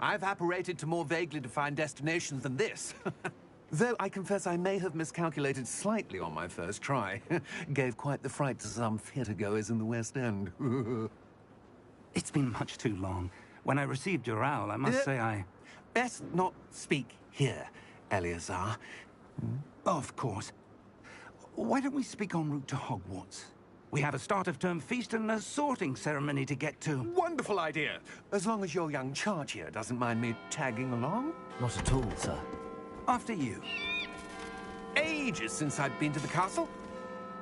I've apparated to more vaguely defined destinations than this. Though I confess I may have miscalculated slightly on my first try. Gave quite the fright to some theatre-goers in the West End. It's been much too long. When I received your owl, I must say I... Best not speak here, Eleazar. Of course. Why don't we speak en route to Hogwarts? We have a start-of-term feast and a sorting ceremony to get to. Wonderful idea! As long as your young charge here doesn't mind me tagging along. Not at all, sir. After you. Ages since I'd been to the castle.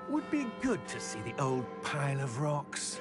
Would be good to see the old pile of rocks.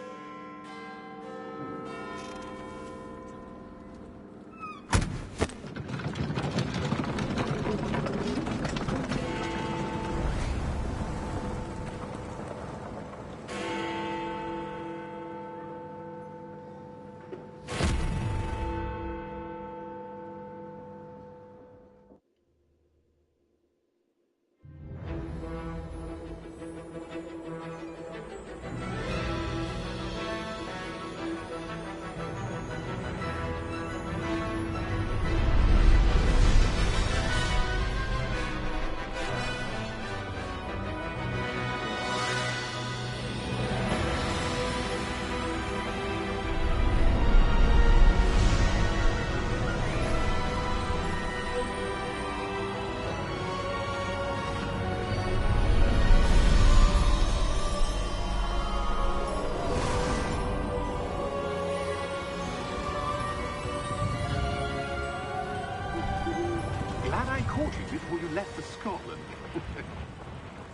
Glad I caught you before you left for Scotland.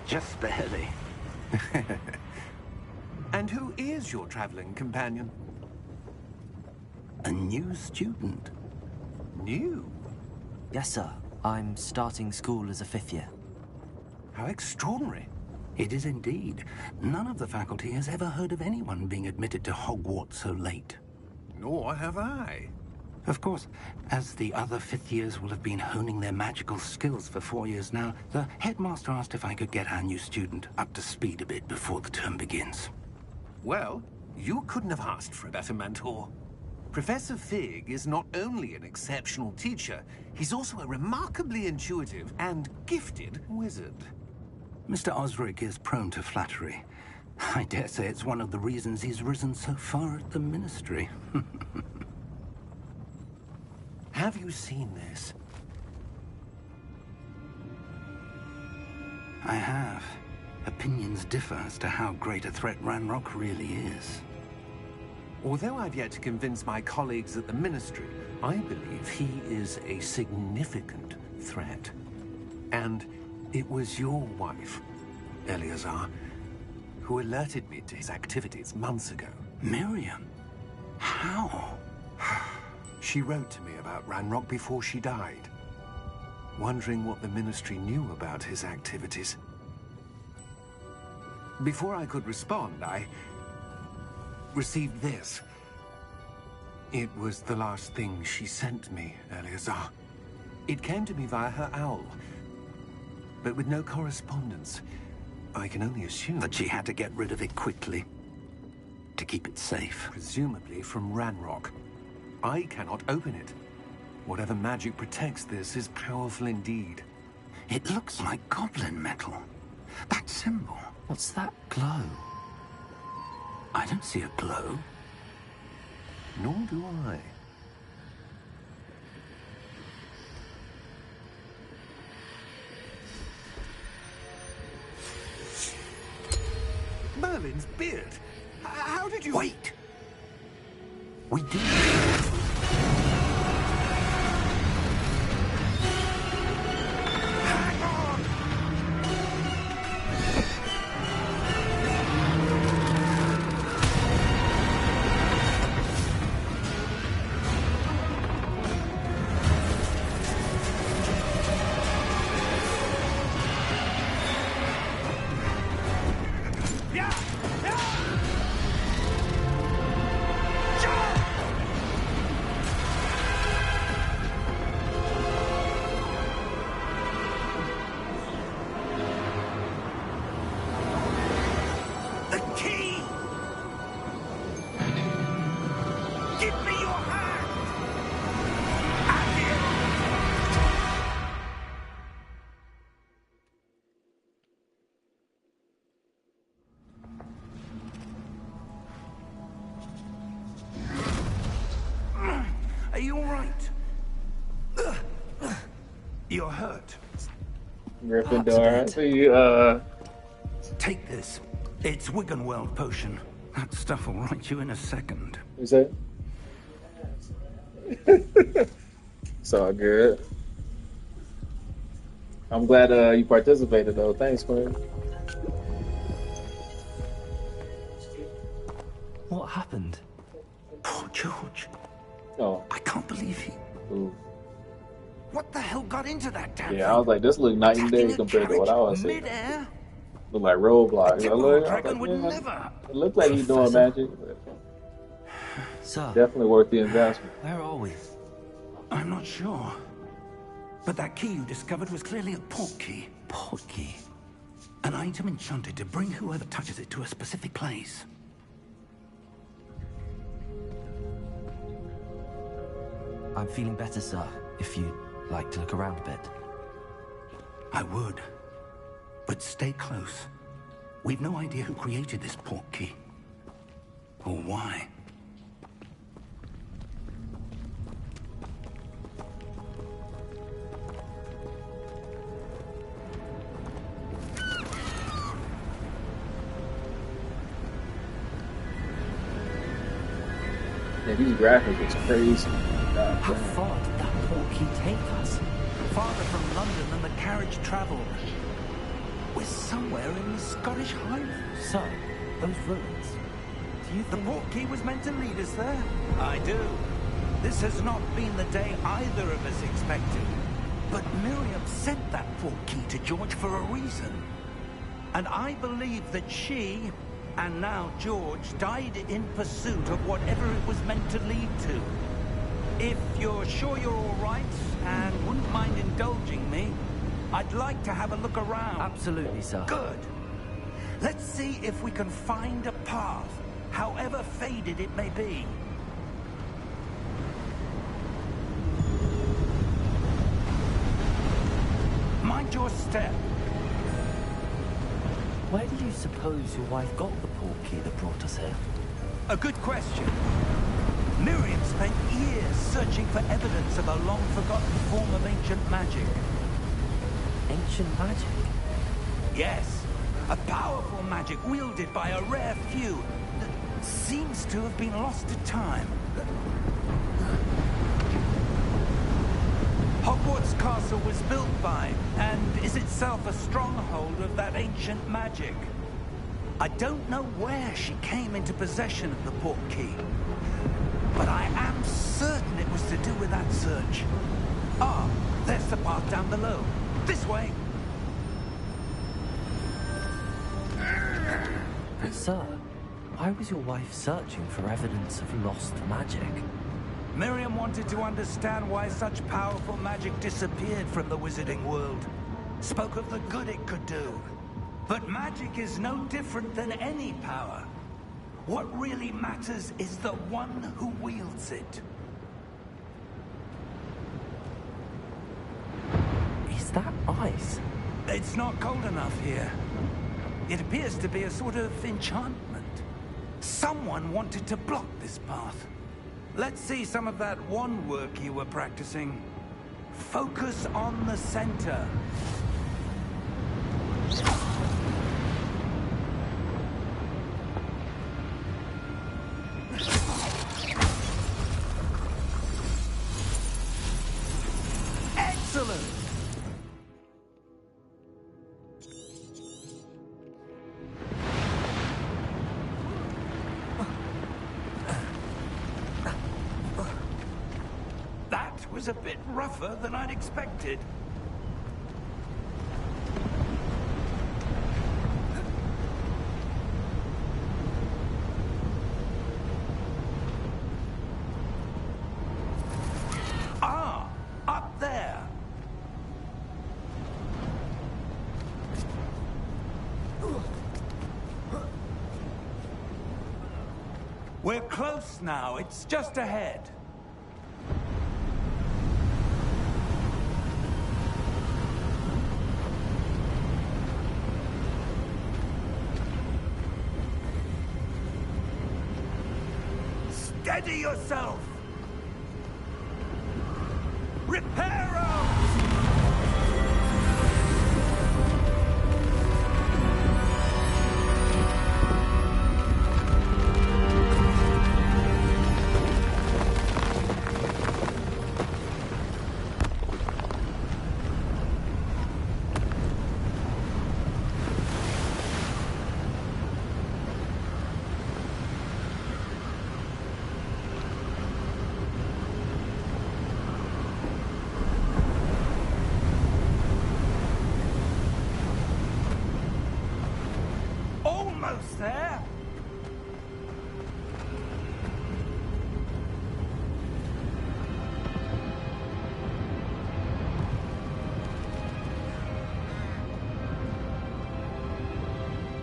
Just barely. And who is your traveling companion? A new student. New? Yes, sir. I'm starting school as a 5th year. How extraordinary. It is indeed. None of the faculty has ever heard of anyone being admitted to Hogwarts so late. Nor have I. Of course, as the other 5th years will have been honing their magical skills for 4 years now, the headmaster asked if I could get our new student up to speed a bit before the term begins. Well, you couldn't have asked for a better mentor. Professor Fig is not only an exceptional teacher, he's also a remarkably intuitive and gifted wizard. Mr. Osric is prone to flattery. I dare say it's one of the reasons he's risen so far at the Ministry. Have you seen this? I have. Opinions differ as to how great a threat Ranrock really is. Although I've yet to convince my colleagues at the Ministry, I believe he is a significant threat. And it was your wife, Eleazar, who alerted me to his activities months ago. Miriam? How? She wrote to me about Ranrock before she died, wondering what the Ministry knew about his activities. Before I could respond, I received this. It was the last thing she sent me, Eleazar. It came to me via her owl, but with no correspondence. I can only assume that she had to get rid of it quickly to keep it safe. Presumably from Ranrock. I cannot open it. Whatever magic protects this is powerful indeed. It looks like goblin metal. That symbol. What's that glow? I don't see a glow. Nor do I. Merlin's beard. How did you... Wait! We did. Are you all right? You're hurt. Gryffindor. So Take this. It's Wiggenweld potion. That stuff will right you in a second. is that? It's all good. I'm glad you participated though. Thanks, Quinn. What happened? Poor George. Oh. I can't believe he... Ooh. What the hell got into that damn Yeah, I was like, this look night and day compared to what I was saying. Mid-air? Look like Roblox. Dragon would never. It looked like he's doing magic. But Sir, definitely worth the investment. where are we? I'm not sure. But that key you discovered was clearly a port key. Port key? An item enchanted to bring whoever touches it to a specific place. I'm feeling better, sir, if you'd like to look around a bit. I would. But stay close. We've no idea who created this port key. Or why. Yeah, these graphics is crazy. God, How damn. far did that port key take us? Farther from London than the carriage travelled. We're somewhere in the Scottish Highlands. Sir, those ruins. Do you The think... port key was meant to lead us there? I do. This has not been the day either of us expected. But Miriam sent that port key to George for a reason. And I believe that she, and now George, died in pursuit of whatever it was meant to lead to. If you're sure you're all right, and wouldn't mind indulging me, I'd like to have a look around. Absolutely, sir. Good. Let's see if we can find a path, however faded it may be. Mind your step. Where do you suppose your wife got the port key that brought us here? A good question. Miriam spent years searching for evidence of a long-forgotten form of ancient magic. Ancient magic? Yes, a powerful magic wielded by a rare few that seems to have been lost to time. Hogwarts Castle was built by, and is itself a stronghold of that ancient magic. I don't know where she came into possession of the port key, but I am certain it was to do with that search. Ah, there's the path down below. This way. Sir, why was your wife searching for evidence of lost magic? Miriam wanted to understand why such powerful magic disappeared from the wizarding world. Spoke of the good it could do. But magic is no different than any power. What really matters is the one who wields it. Is that ice? It's not cold enough here. It appears to be a sort of enchantment. Someone wanted to block this path. Let's see some of that wand work you were practicing. Focus on the center. Excellent! That was a bit rougher than I'd expected. Ah, up there. We're close now. It's just ahead. Steady yourself! Reparo! Almost there.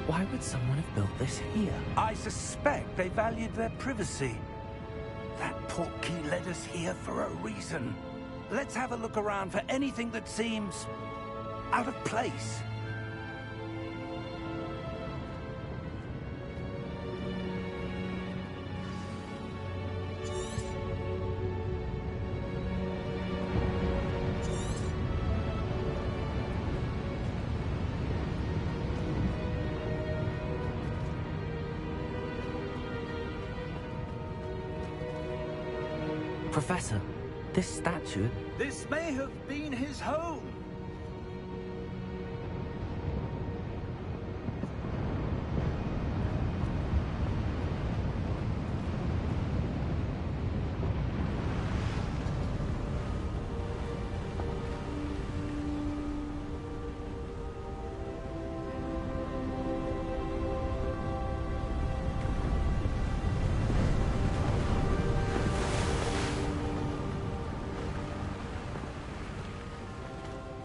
Why would someone have built this here? I suspect they valued their privacy. That portkey led us here for a reason. Let's have a look around for anything that seems out of place. Professor, this statue... This may have been his home.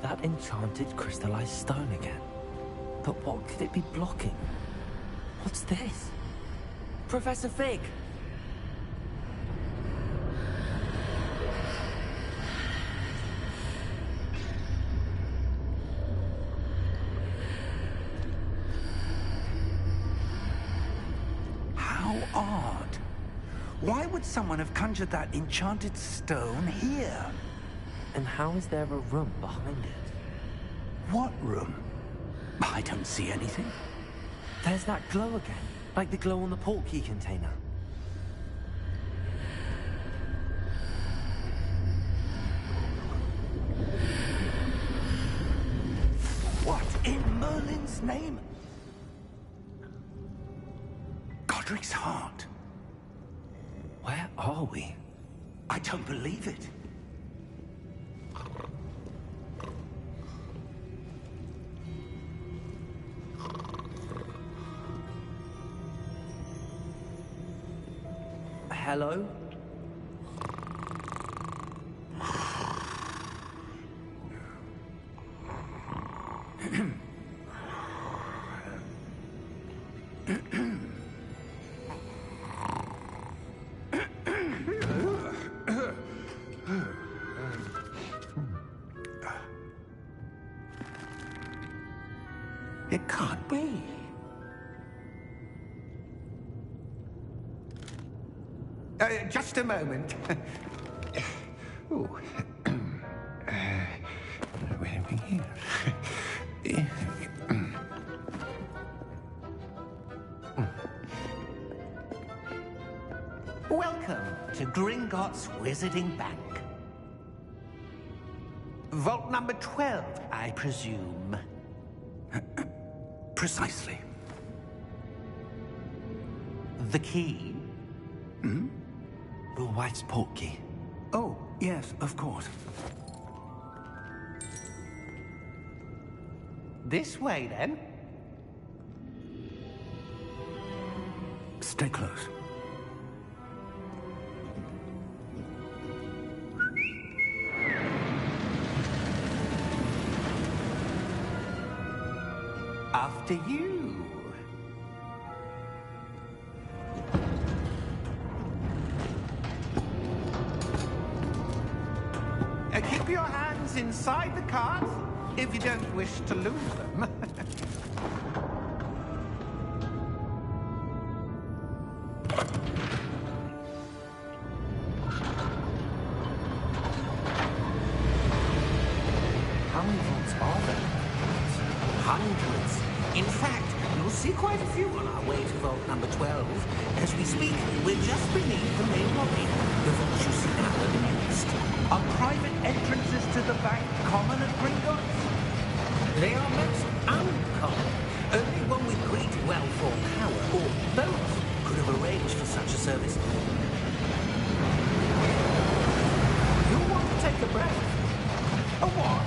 That enchanted crystallized stone again. But what could it be blocking? What's this? Professor Fig! How odd. Why would someone have conjured that enchanted stone here? And how is there a room behind it? What room? I don't see anything. There's that glow again, like the glow on the portkey container. What in Merlin's name? Godric's heart. Where are we? I don't believe it. Hello? It can't be. Just a moment. Ooh. Where are we here? Welcome to Gringotts Wizarding Bank. Vault number 12, I presume. Precisely. The key? Your wife's portkey. Oh, yes, of course. This way, then. Stay close. After you. Keep your hands inside the cart if you don't wish to lose them. How many vaults are there? Hundreds. In fact, you'll see quite a few on our way to vault number 12. As we speak, we're just beneath the main lobby. The vaults you see now are the nearest. Are private entrances to the bank common at Gringotts? They are most uncommon. Only one with great wealth or power, or both, could have arranged for such a service. You want to take a breath? A what?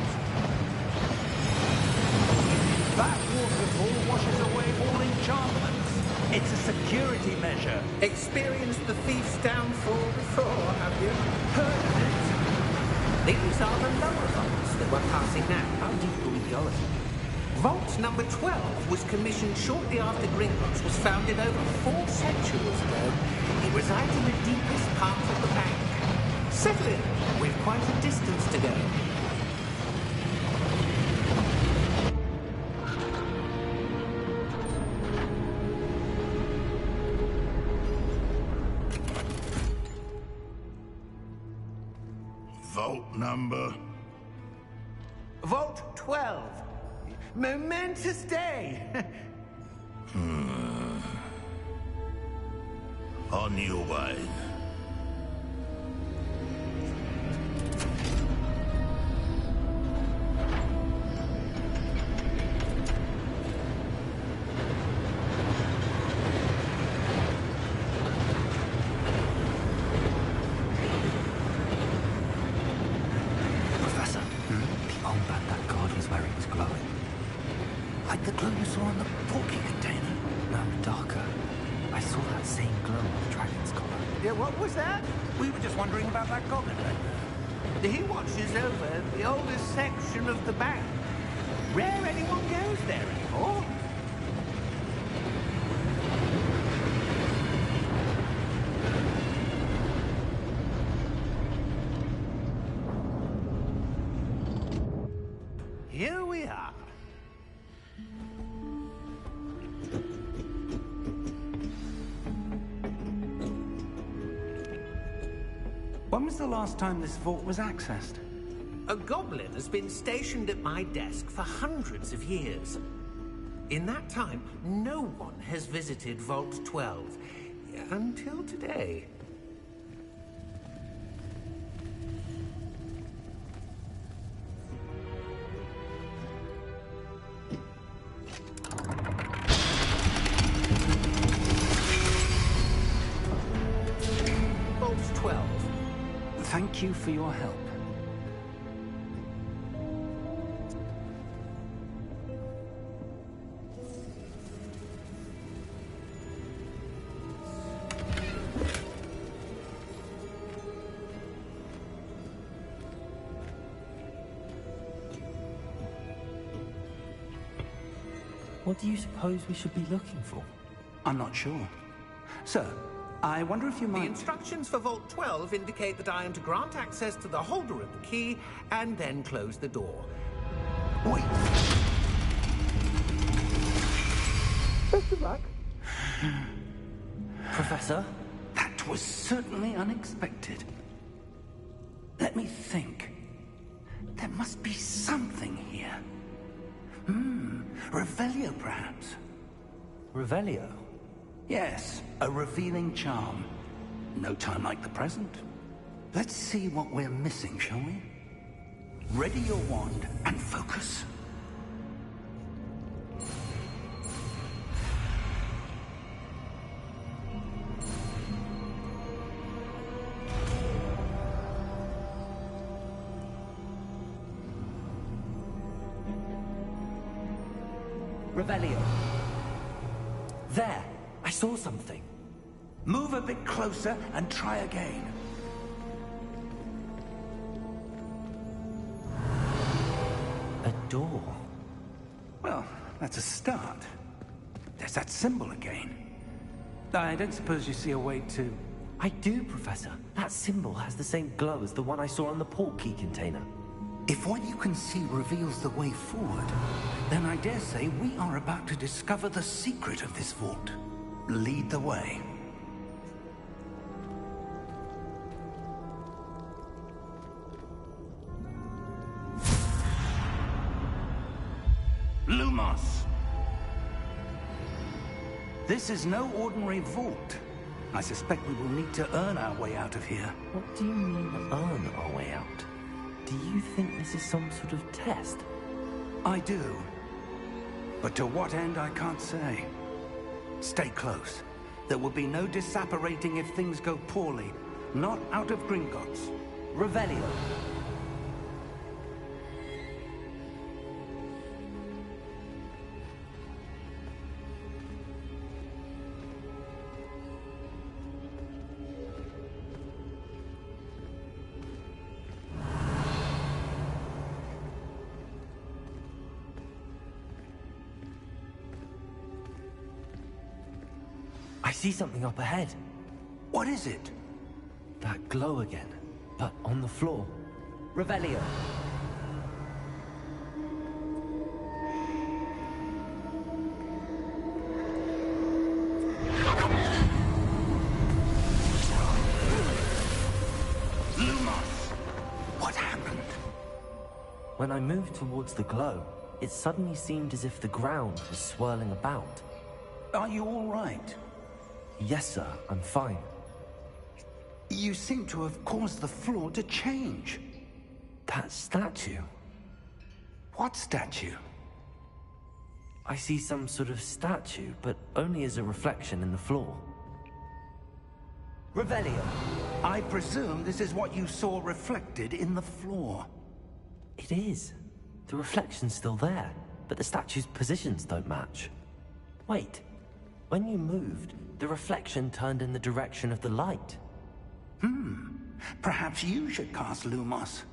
That waterfall washes away all enchantments. It's a security measure. Experienced the thief's downfall before, have you? Heard of it? These are the lower vaults that we're passing now. How deep are we going? Vault number 12 was commissioned shortly after Gringotts was founded over 4 centuries ago. It resides in the deepest parts of the bank. Settle in. We've quite a distance to go. Vault number? Vault 12. Momentous day. On your way. Professor, the armband that guard was wearing was glowing. Like the glow you saw on the porky container. No, darker. I saw that same glow on the dragon's collar. Yeah, what was that? We were just wondering about that goblin back there. He watches over the oldest section of the bank. Rare anyone goes there anymore. Here we are. When was the last time this vault was accessed? A goblin has been stationed at my desk for hundreds of years. In that time, no one has visited Vault 12. Until today. Vault 12. Thank you for your help. What do you suppose we should be looking for? I'm not sure. Sir, I wonder if you The might... instructions for Vault 12 indicate that I am to grant access to the holder of the key and then close the door. Wait! Best of luck. Professor? That was certainly unexpected. Let me think. There must be something here. Revelio, perhaps? Revelio? Yes, a revealing charm. No time like the present. Let's see what we're missing, shall we? Ready your wand and focus. Revelio. There! I saw something. Move a bit closer and try again. A door. Well, that's a start. There's that symbol again. I don't suppose you see a way to... I do, Professor. That symbol has the same glow as the one I saw on the port key container. If what you can see reveals the way forward, then I dare say we are about to discover the secret of this vault. Lead the way. Lumos! This is no ordinary vault. I suspect we will need to earn our way out of here. What do you mean, earn our way out? Do you think this is some sort of test? I do. But to what end, I can't say. Stay close. There will be no disapparating if things go poorly. Not out of Gringotts. Revelio. I see something up ahead. What is it? That glow again, but on the floor. Revelio. Lumos! What happened? When I moved towards the glow, it suddenly seemed as if the ground was swirling about. Are you all right? Yes, sir, I'm fine. You seem to have caused the floor to change. That statue. What statue? I see some sort of statue, but only as a reflection in the floor. Revelio. I presume this is what you saw reflected in the floor. It is. The reflection's still there, but the statue's positions don't match. Wait. When you moved, the reflection turned in the direction of the light. Perhaps you should cast Lumos.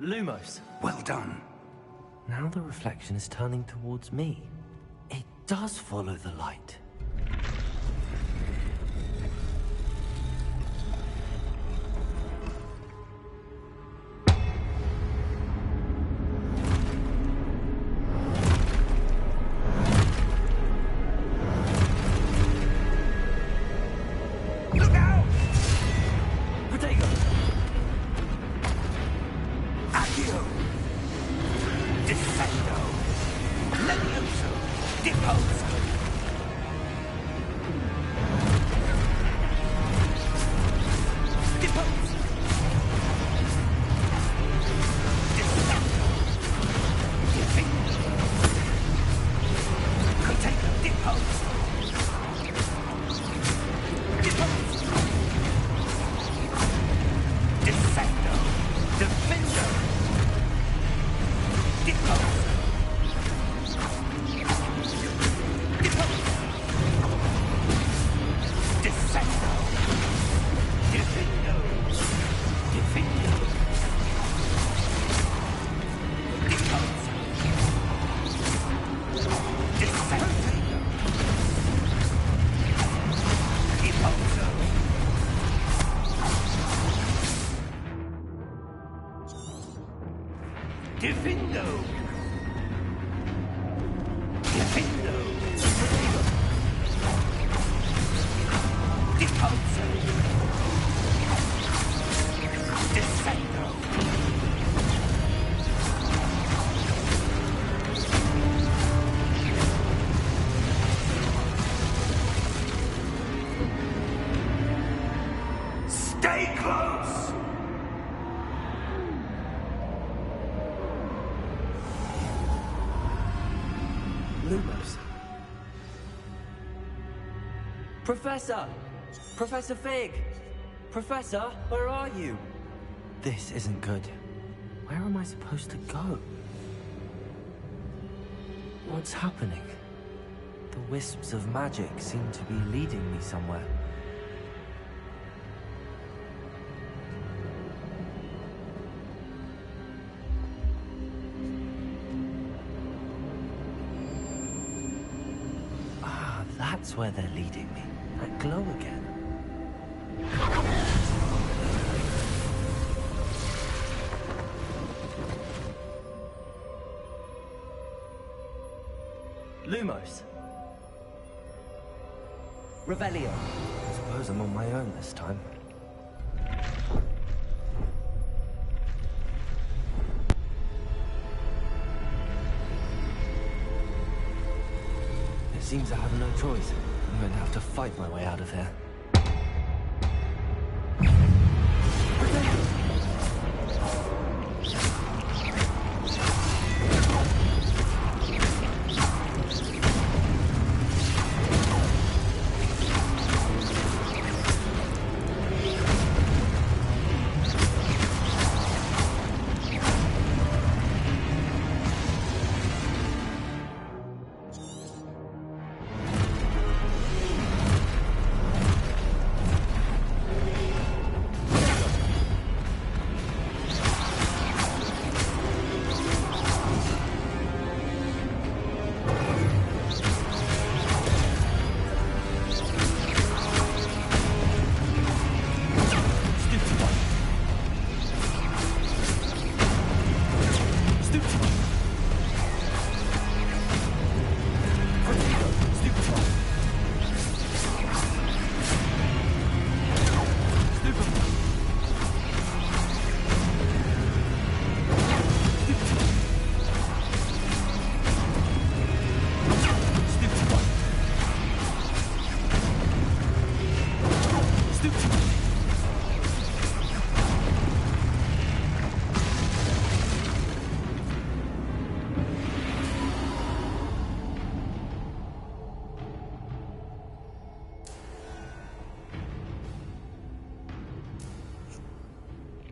Lumos. Well done. Now the reflection is turning towards me. It does follow the light. Look out! Protego! Accio! Defendo! Levioso! Deposo! Deposo! Desanto! Defendo! Protego! Deposo! Deposo! Defendo! Defendo! Deposo! Defendo! Defendo! Defendo! Deposo! Defendo! Deposo! Defendo! Defendo! Deposo! Defendo! Stay close! Lumos. Professor! Professor Fig! Professor, where are you? This isn't good. Where am I supposed to go? What's happening? The wisps of magic seem to be leading me somewhere. Ah, that's where they're leading me. That glow again. Lumos. Revelio. I suppose I'm on my own this time. It seems I have no choice. I'm going to have to fight my way out of here.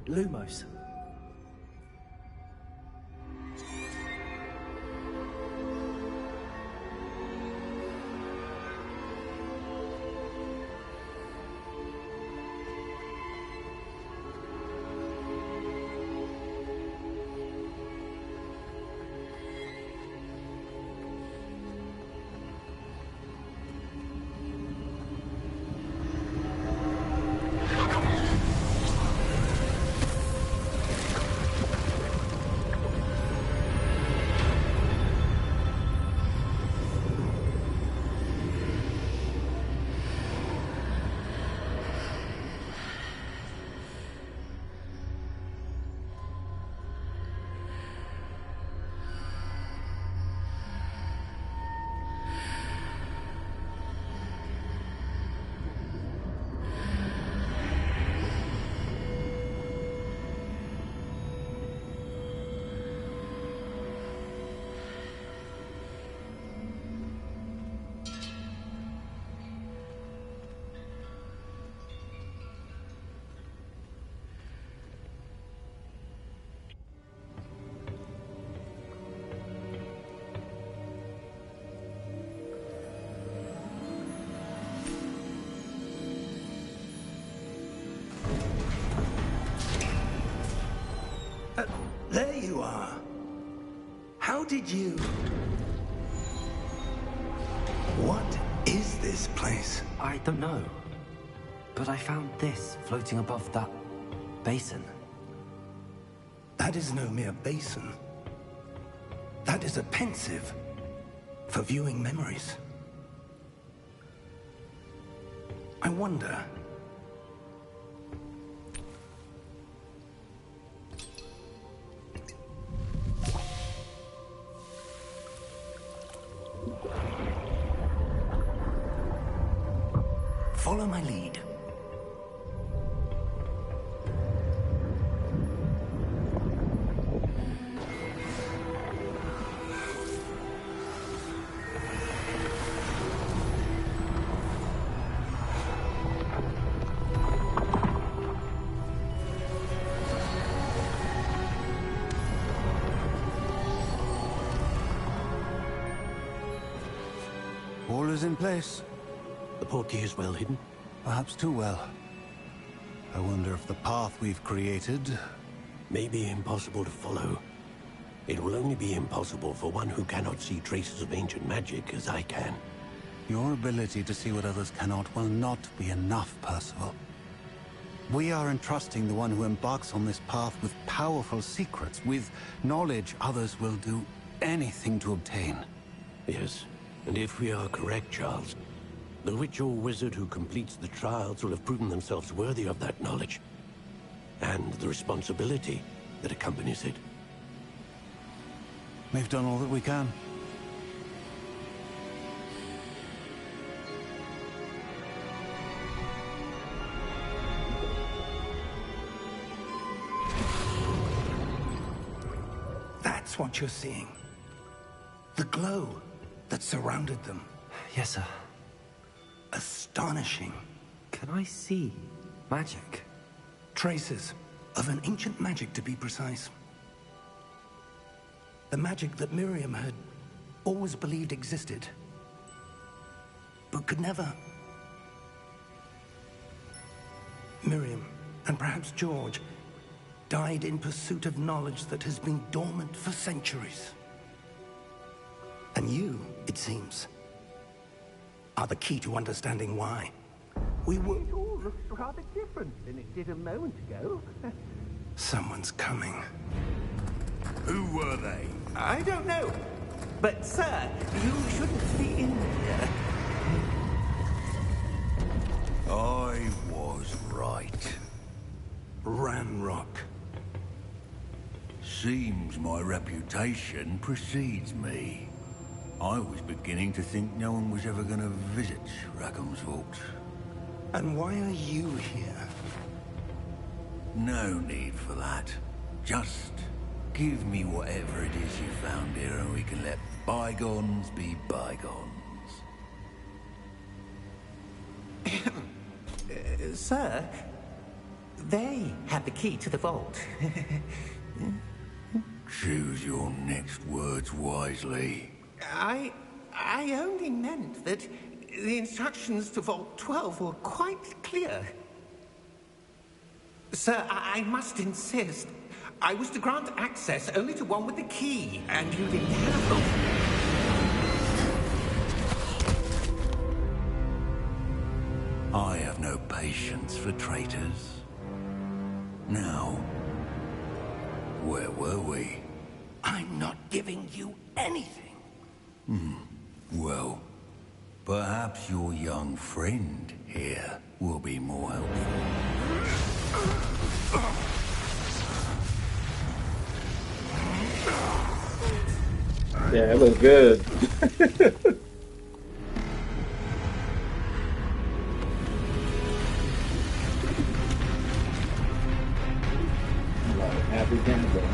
Lumos. There you are. How did you... What is this place? I don't know. But I found this floating above that basin. That is no mere basin. That is a pensive for viewing memories. I wonder... Follow my lead. All is in place. The portkey is well hidden. Perhaps too well. I wonder if the path we've created... May be impossible to follow. It will only be impossible for one who cannot see traces of ancient magic as I can. Your ability to see what others cannot will not be enough, Percival. We are entrusting the one who embarks on this path with powerful secrets, with knowledge others will do anything to obtain. Yes, And if we are correct, Charles, the witch or wizard who completes the trials will have proven themselves worthy of that knowledge. And the responsibility that accompanies it. We've done all that we can. That's what you're seeing. The glow that surrounded them. Yes, sir. Astonishing. Can I see magic? Traces of an ancient magic, to be precise. The magic that Miriam had always believed existed, but could never. Miriam, and perhaps George, died in pursuit of knowledge that has been dormant for centuries. And you, it seems, are the key to understanding why. We were... It all looks rather different than it did a moment ago. Someone's coming. Who were they? I don't know. But, sir, you shouldn't be in here. I was right. Ranrock. Seems my reputation precedes me. I was beginning to think no one was ever going to visit Rackham's vault. And why are you here? No need for that. Just give me whatever it is you found here and we can let bygones be bygones. Sir, they have the key to the vault. Choose your next words wisely. I only meant that the instructions to Vault 12 were quite clear. Sir, I must insist. I was to grant access only to one with the key, and you didn't have them. I have no patience for traitors. Now, where were we? I'm not giving you anything. Well, perhaps your young friend here will be more helpful. Yeah, it looks good. Like, happy camera.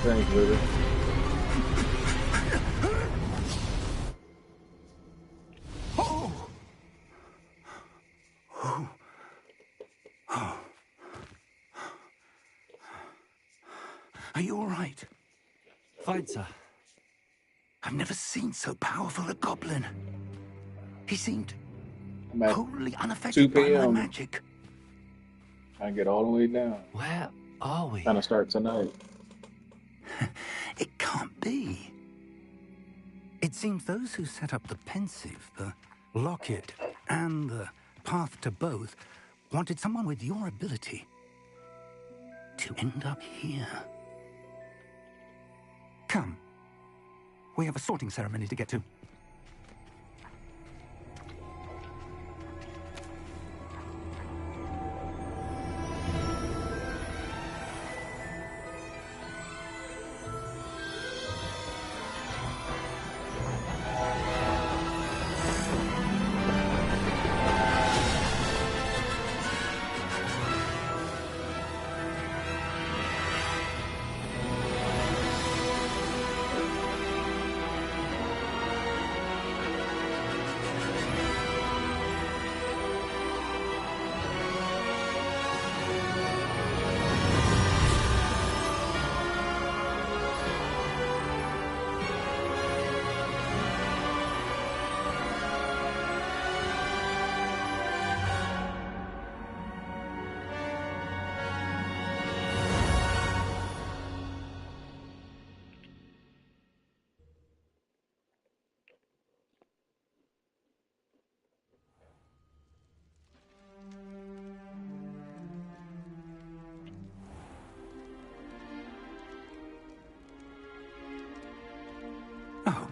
Thanks, Ritter. Are you all right? Fine, sir. I've never seen so powerful a goblin. He seemed I'm at wholly 2 unaffected by my p.m. magic. I get all the way down. Where are we? Trying to start tonight. It can't be. It seems those who set up the pensive, the locket, and the path to both wanted someone with your ability to end up here. Come. We have a sorting ceremony to get to.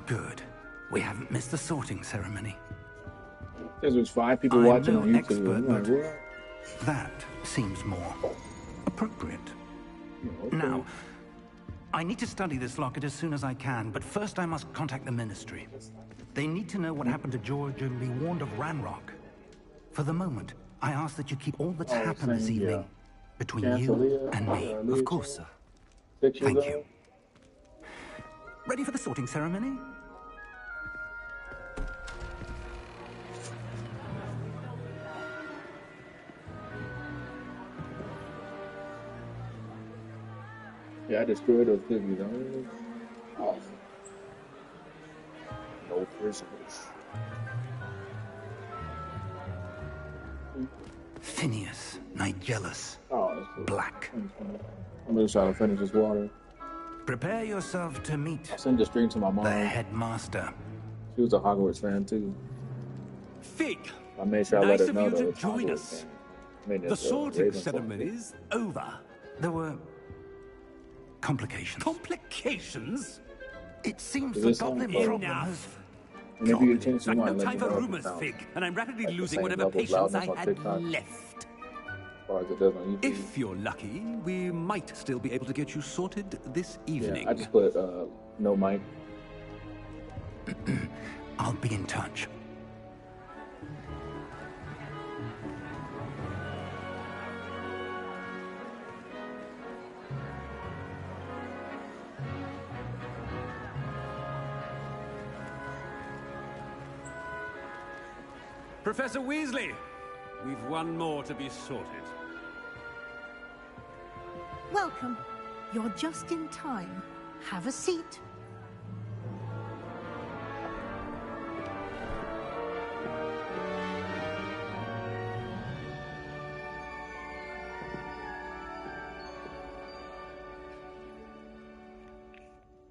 Good. We haven't missed the sorting ceremony. There's just 5 people I'm watching no on YouTube. expert, I'm like, but what? that seems more appropriate. Okay. Now, I need to study this locket as soon as I can, but first I must contact the Ministry. They need to know what happened to George and be warned of Ranrock. For the moment, I ask that you keep all that's happened this evening between you and me. Of course, sir. 6 years Thank you. old? Ready for the sorting ceremony? Yeah, I destroyed those cookies. Awesome. No prisoners. Phineas, Nigellus, Oh, that's cool. Black. I'm gonna try to finish this water. Prepare yourself to meet I sent the stream to my mom. the headmaster. She was a Hogwarts fan too. Fig, I made sure I nice let her of know you that to it's join Hogwarts us. fan. I mean, The it's, sorting Ravenclaw. ceremony's over. There were complications. Complications? It seems Is the this goblin on? problem has... Enough. And if you get a chance, you I've want no to let time me for know if it rumors, sounds Fig, and I'm rapidly like the losing same whatever level of patience I loudness on had TikTok. left. as far as it does on YouTube. If you're lucky, we might still be able to get you sorted this evening. Yeah, I just put no mic. I'll be in touch. Professor Weasley, we've one more to be sorted. Welcome. You're just in time. Have a seat.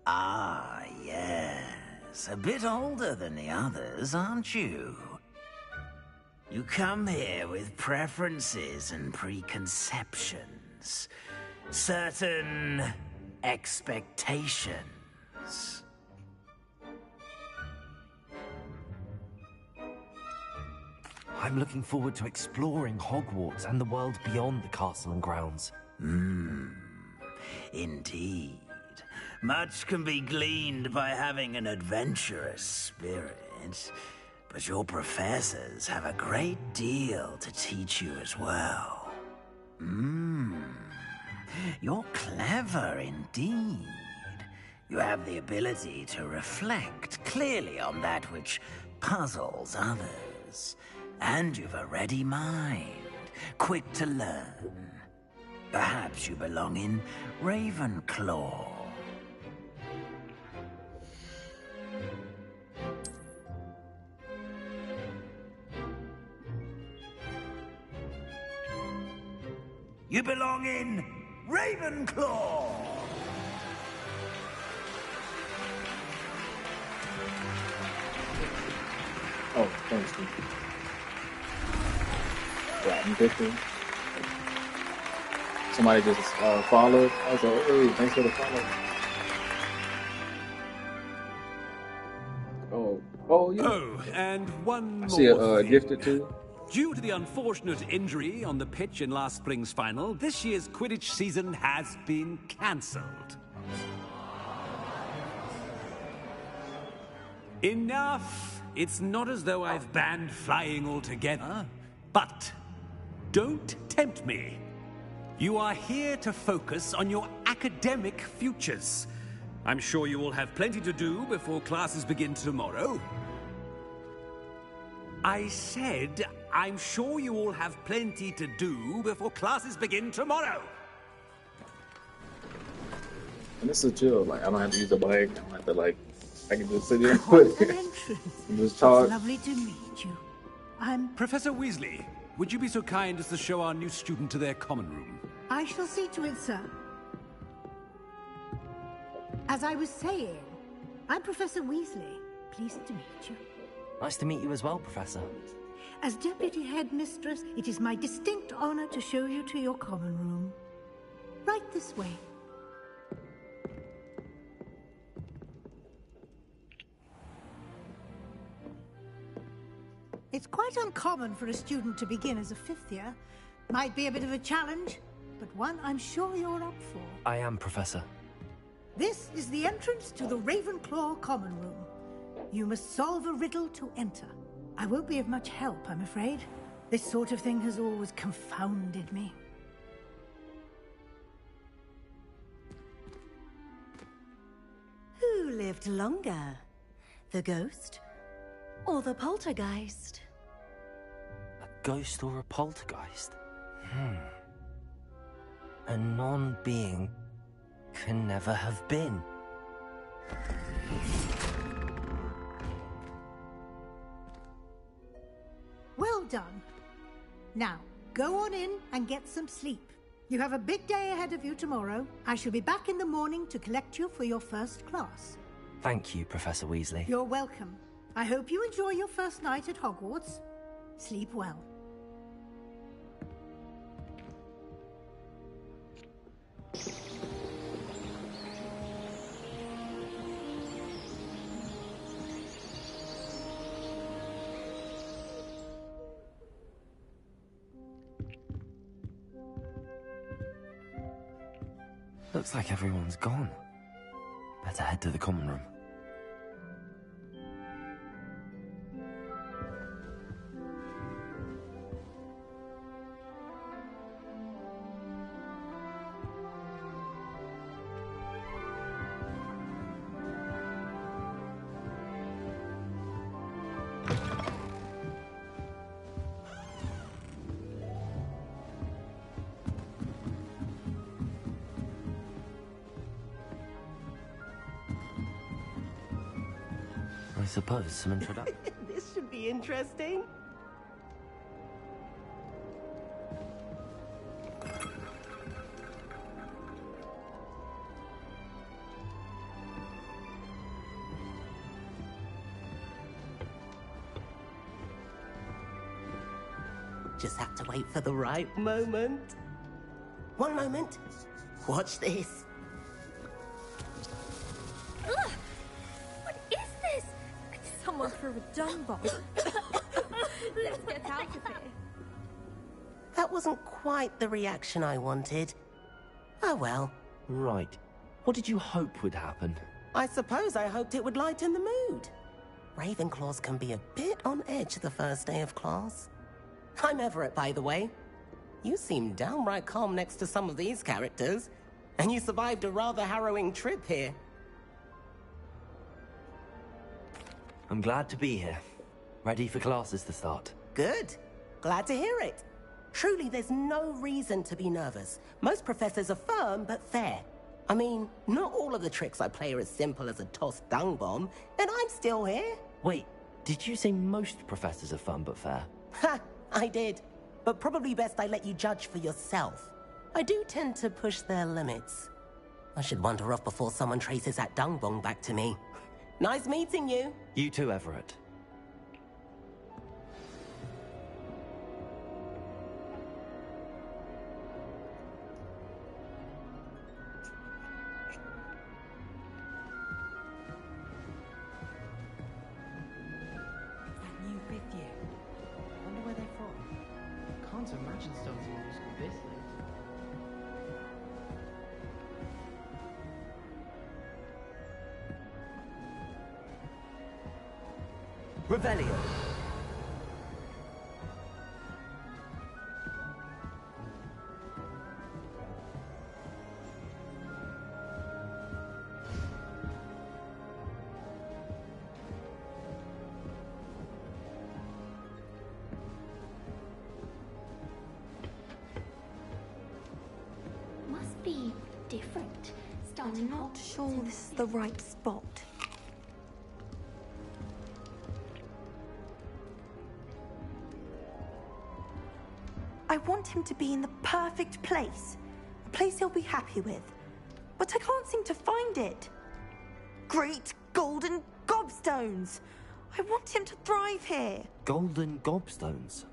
Ah, yes. A bit older than the others, aren't you? You come here with preferences and preconceptions. Certain expectations. I'm looking forward to exploring Hogwarts and the world beyond the castle and grounds. Indeed. Much can be gleaned by having an adventurous spirit, but your professors have a great deal to teach you as well. You're clever indeed. You have the ability to reflect clearly on that which puzzles others. And you've a ready mind, quick to learn. Perhaps you belong in Ravenclaw. You belong in Ravenclaw! Oh, thanks, Steve. Rotten picture. Somebody just followed. I was like, hey, thanks for the follow. Oh, yeah. Oh, and one I more see a thing. gifted too. Due to the unfortunate injury on the pitch in last spring's final, this year's Quidditch season has been cancelled. Enough! It's not as though I've banned flying altogether. But don't tempt me. You are here to focus on your academic futures. I'm sure you all have plenty to do before classes begin tomorrow. I said, I'm sure you all have plenty to do before classes begin tomorrow. And this is chill. Like, I don't have to use a mic. I don't have to, like, I can just sit here and put An it. entrance. And just talk. It's lovely to meet you. Professor Weasley, would you be so kind as to show our new student to their common room? I shall see to it, sir. As I was saying, I'm Professor Weasley. Pleased to meet you. Nice to meet you as well, Professor. As Deputy Headmistress, it is my distinct honor to show you to your common room. Right this way. It's quite uncommon for a student to begin as a fifth year. Might be a bit of a challenge, but one I'm sure you're up for. I am, Professor. This is the entrance to the Ravenclaw common room. You must solve a riddle to enter. I won't be of much help, I'm afraid. This sort of thing has always confounded me. Who lived longer? The ghost or the poltergeist? A ghost or a poltergeist? A non-being can never have been. Well done. Now, go on in and get some sleep. You have a big day ahead of you tomorrow. I shall be back in the morning to collect you for your first class. Thank you, Professor Weasley. You're welcome. I hope you enjoy your first night at Hogwarts. Sleep well. Looks like everyone's gone. Better head to the common room. I suppose some introduction. This should be interesting. Just have to wait for the right moment. One moment. Watch this. Ugh! What is this? Someone threw a dung bomb. Let's get out of here. That wasn't quite the reaction I wanted. Oh well. Right. What did you hope would happen? I suppose I hoped it would lighten the mood. Ravenclaws can be a bit on edge the first day of class. I'm Everett, by the way. You seem downright calm next to some of these characters, and you survived a rather harrowing trip here. I'm glad to be here. Ready for classes to start. Good. Glad to hear it. Truly, there's no reason to be nervous. Most professors are firm but fair. I mean, not all of the tricks I play are as simple as a tossed dung bomb, and I'm still here. Wait, did you say most professors are fun but fair? Ha! I did. But probably best I let you judge for yourself. I do tend to push their limits. I should wander off before someone traces that dung bomb back to me. Nice meeting you. You too, Everett. That new fifth year. Wonder where they're from. Can't imagine starting a new school this late. Revelio. Must be different. I'm not sure this is the right spot. I want him to be in the perfect place. A place he'll be happy with. But I can't seem to find it. Great golden gobstones! I want him to thrive here. Golden gobstones?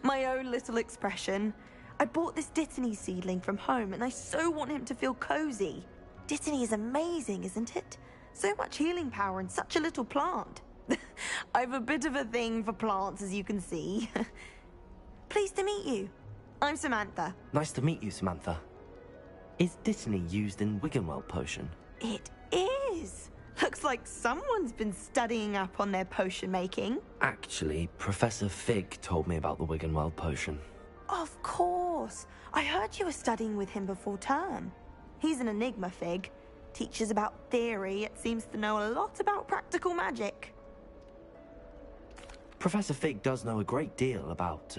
My own little expression. I bought this Dittany seedling from home and I so want him to feel cozy. Dittany is amazing, isn't it? So much healing power in such a little plant. I've a bit of a thing for plants, as you can see. Pleased to meet you. I'm Samantha. Nice to meet you, Samantha. Is Dittany used in Wiggenweld potion? It is. Looks like someone's been studying up on their potion making. Actually, Professor Fig told me about the Wiggenweld potion. Of course. I heard you were studying with him before term. He's an enigma, Fig. Teaches about theory, yet seems to know a lot about practical magic. Professor Fig does know a great deal about,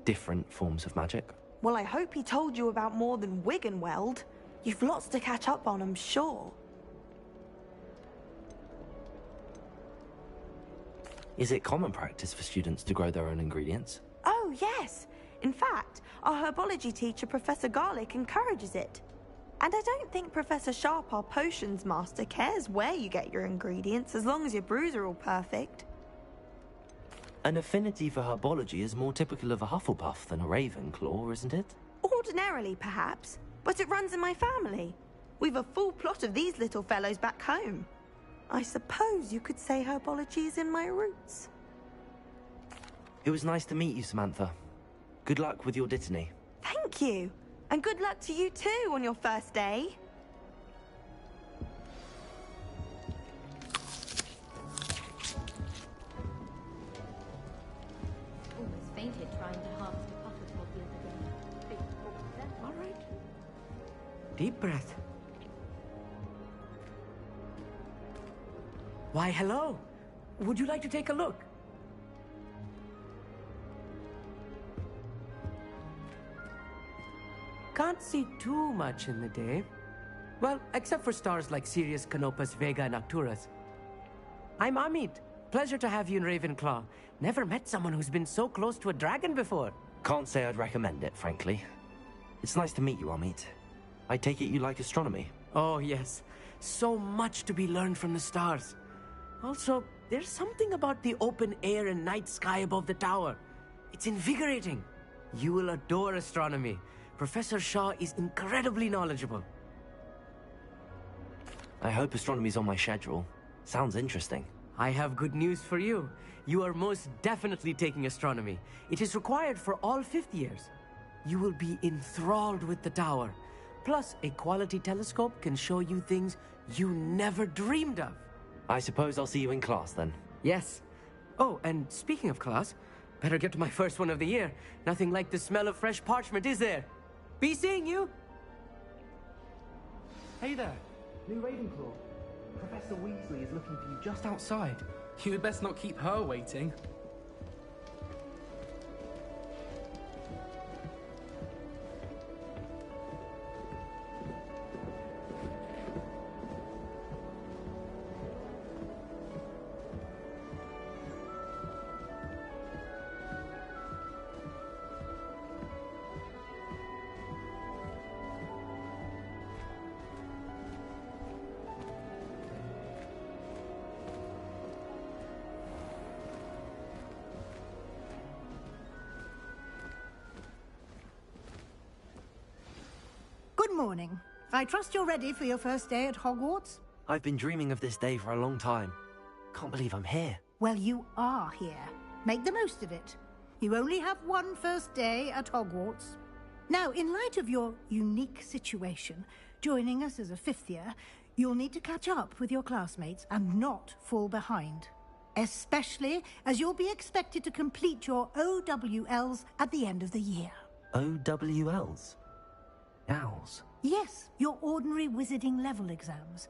different forms of magic. Well, I hope he told you about more than Wiggenweld. You've lots to catch up on, I'm sure. Is it common practice for students to grow their own ingredients? Oh, yes. In fact, our herbology teacher, Professor Garlick, encourages it. And I don't think Professor Sharp, our potions master, cares where you get your ingredients, as long as your brews are all perfect. An affinity for herbology is more typical of a Hufflepuff than a Ravenclaw, isn't it? Ordinarily, perhaps, but it runs in my family. We've a full plot of these little fellows back home. I suppose you could say herbology is in my roots. It was nice to meet you, Samantha. Good luck with your Dittany. Thank you. And good luck to you too on your first day. Almost fainted trying to harvest a Hufflepuff the other day. All right. Deep breath. Why, hello. Would you like to take a look? Can't see too much in the day. Well, except for stars like Sirius, Canopus, Vega, and Arcturus. I'm Amit. Pleasure to have you in Ravenclaw. Never met someone who's been so close to a dragon before. Can't say I'd recommend it, frankly. It's nice to meet you, Amit. I take it you like astronomy? Oh, yes. So much to be learned from the stars. Also, there's something about the open air and night sky above the tower. It's invigorating. You will adore astronomy. Professor Shaw is incredibly knowledgeable. I hope astronomy's on my schedule. Sounds interesting. I have good news for you. You are most definitely taking astronomy. It is required for all 5th years. You will be enthralled with the tower. Plus, a quality telescope can show you things you never dreamed of. I suppose I'll see you in class then. Yes. Oh, and speaking of class, better get to my first one of the year. Nothing like the smell of fresh parchment, is there? Be seeing you! Hey there, new Ravenclaw. Professor Weasley is looking for you just outside. You'd best not keep her waiting. Good morning. I trust you're ready for your first day at Hogwarts? I've been dreaming of this day for a long time. Can't believe I'm here. Well, you are here. Make the most of it. You only have one first day at Hogwarts. Now, in light of your unique situation, joining us as a 5th year, you'll need to catch up with your classmates and not fall behind. Especially as you'll be expected to complete your OWLs at the end of the year. OWLs? Owls? Yes, your ordinary wizarding level exams.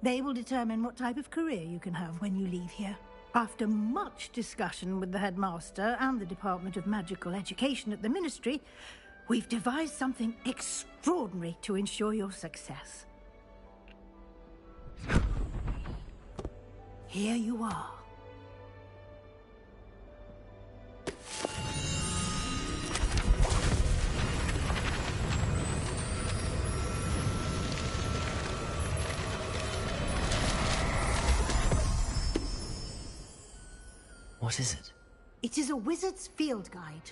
They will determine what type of career you can have when you leave here. After much discussion with the headmaster and the Department of Magical Education at the Ministry, we've devised something extraordinary to ensure your success. Here you are. What is it? It is a wizard's field guide.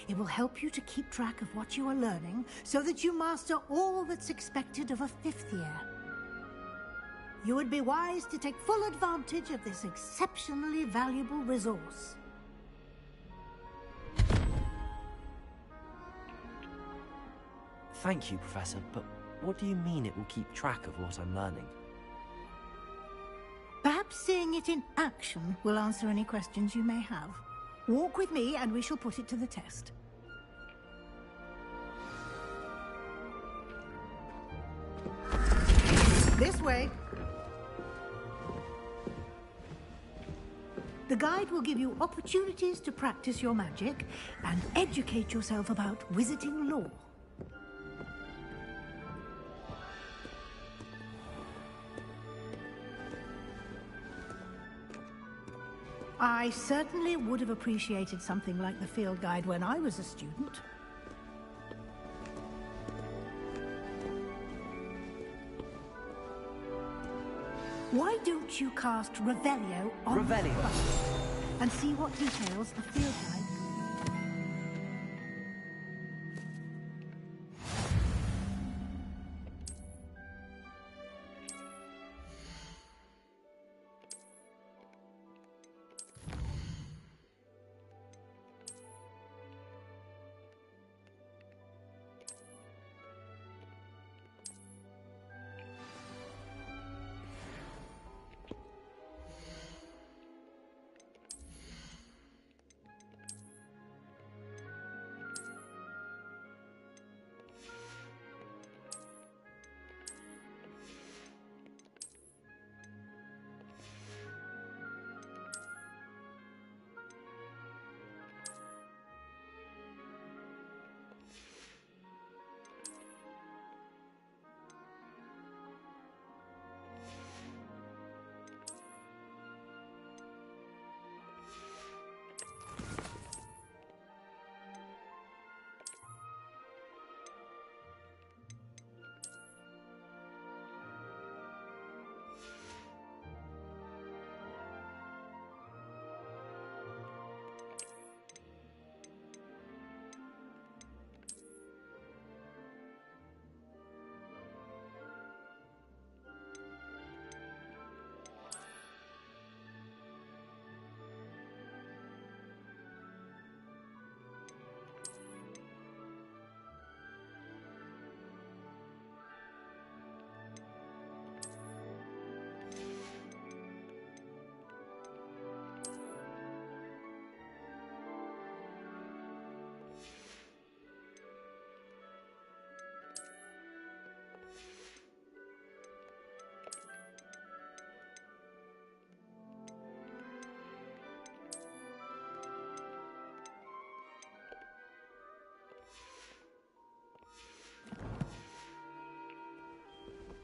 It will help you to keep track of what you are learning so that you master all that's expected of a 5th year. You would be wise to take full advantage of this exceptionally valuable resource. Thank you, Professor, but what do you mean it will keep track of what I'm learning? Perhaps seeing it in action will answer any questions you may have. Walk with me and we shall put it to the test. This way. The guide will give you opportunities to practice your magic and educate yourself about wizarding lore. I certainly would have appreciated something like the field guide when I was a student. Why don't you cast Revelio on the bus and see what details the field guide...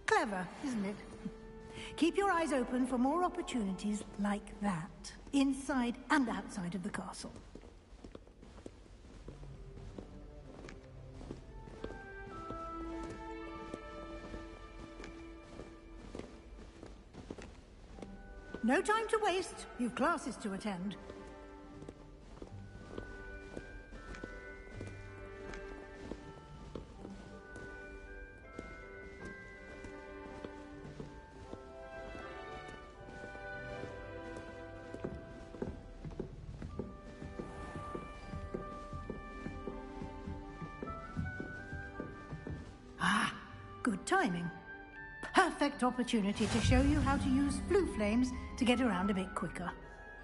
Clever, isn't it? Keep your eyes open for more opportunities like that, inside and outside of the castle. No time to waste. You've classes to attend. Ah, good timing. Perfect opportunity to show you how to use flue flames to get around a bit quicker.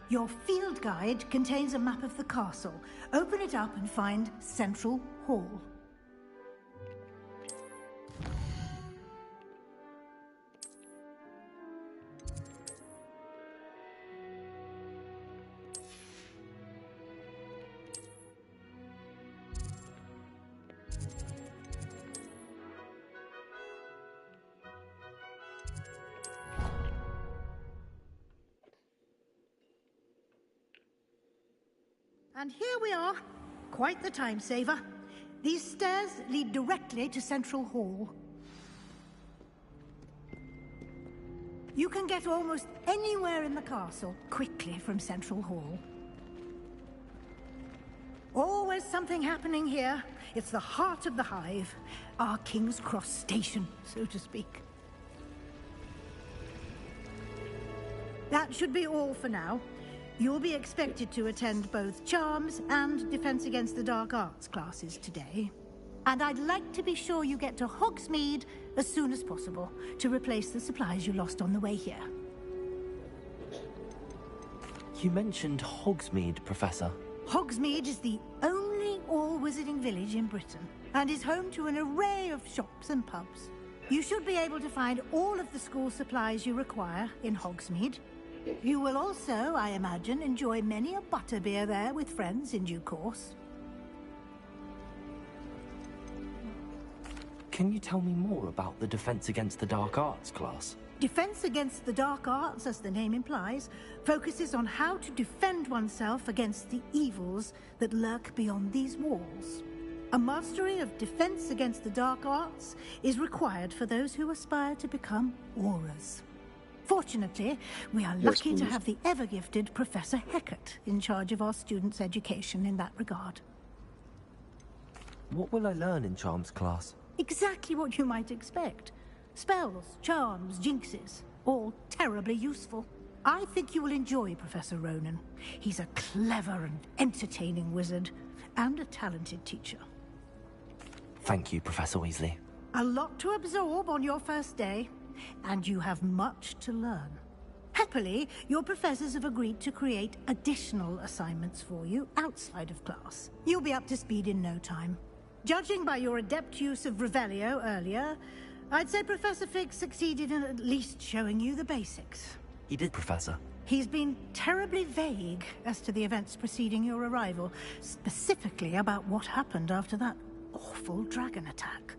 Your field guide contains a map of the castle. Open it up and find Central Hall. And here we are. Quite the time saver. These stairs lead directly to Central Hall. You can get almost anywhere in the castle quickly from Central Hall. Always something happening here. It's the heart of the hive. Our King's Cross station, so to speak. That should be all for now. You'll be expected to attend both Charms and Defense Against the Dark Arts classes today. And I'd like to be sure you get to Hogsmeade as soon as possible to replace the supplies you lost on the way here. You mentioned Hogsmeade, Professor. Hogsmeade is the only all-wizarding village in Britain and is home to an array of shops and pubs. You should be able to find all of the school supplies you require in Hogsmeade. You will also, I imagine, enjoy many a butterbeer there with friends in due course. Can you tell me more about the Defense Against the Dark Arts class? Defense Against the Dark Arts, as the name implies, focuses on how to defend oneself against the evils that lurk beyond these walls. A mastery of Defense Against the Dark Arts is required for those who aspire to become Aurors. Fortunately, we are lucky to have the ever-gifted Professor Hecat in charge of our students' education in that regard. What will I learn in Charms class? Exactly what you might expect. Spells, charms, jinxes, all terribly useful. I think you will enjoy Professor Ronan. He's a clever and entertaining wizard, and a talented teacher. Thank you, Professor Weasley. A lot to absorb on your first day, and you have much to learn. Happily, your professors have agreed to create additional assignments for you outside of class. You'll be up to speed in no time. Judging by your adept use of Revelio earlier, I'd say Professor Fig succeeded in at least showing you the basics. He did, Professor. He's been terribly vague as to the events preceding your arrival, specifically about what happened after that awful dragon attack.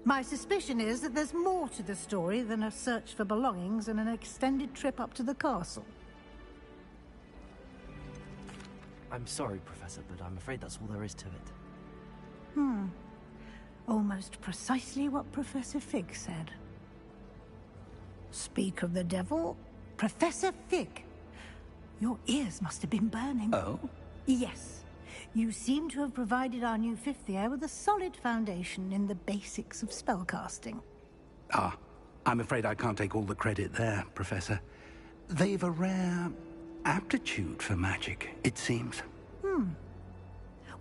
My suspicion is that there's more to the story than a search for belongings and an extended trip up to the castle. I'm sorry, Professor, but I'm afraid that's all there is to it. Almost precisely what Professor Fig said. Speak of the devil, Professor Fig. Your ears must have been burning. Oh? Yes. You seem to have provided our new fifth year with a solid foundation in the basics of spellcasting. Ah, I'm afraid I can't take all the credit there, Professor. They've a rare aptitude for magic, it seems.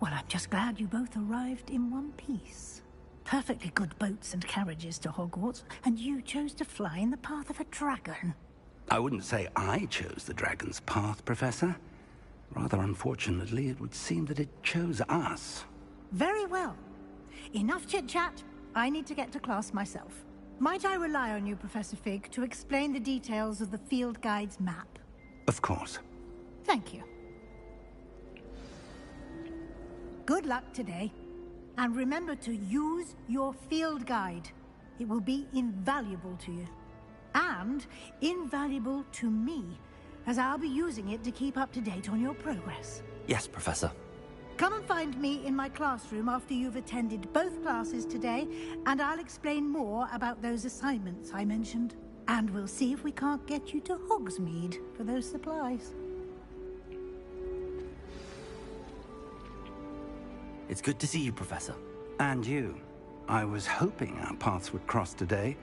Well, I'm just glad you both arrived in one piece. Perfectly good boats and carriages to Hogwarts, and you chose to fly in the path of a dragon. I wouldn't say I chose the dragon's path, Professor. Rather unfortunately, it would seem that it chose us. Very well. Enough chit-chat. I need to get to class myself. Might I rely on you, Professor Fig, to explain the details of the field guide's map? Of course. Thank you. Good luck today. And remember to use your field guide. It will be invaluable to you. And invaluable to me, as I'll be using it to keep up to date on your progress. Yes, Professor. Come and find me in my classroom after you've attended both classes today, and I'll explain more about those assignments I mentioned. And we'll see if we can't get you to Hogsmeade for those supplies. It's good to see you, Professor. And you. I was hoping our paths would cross today,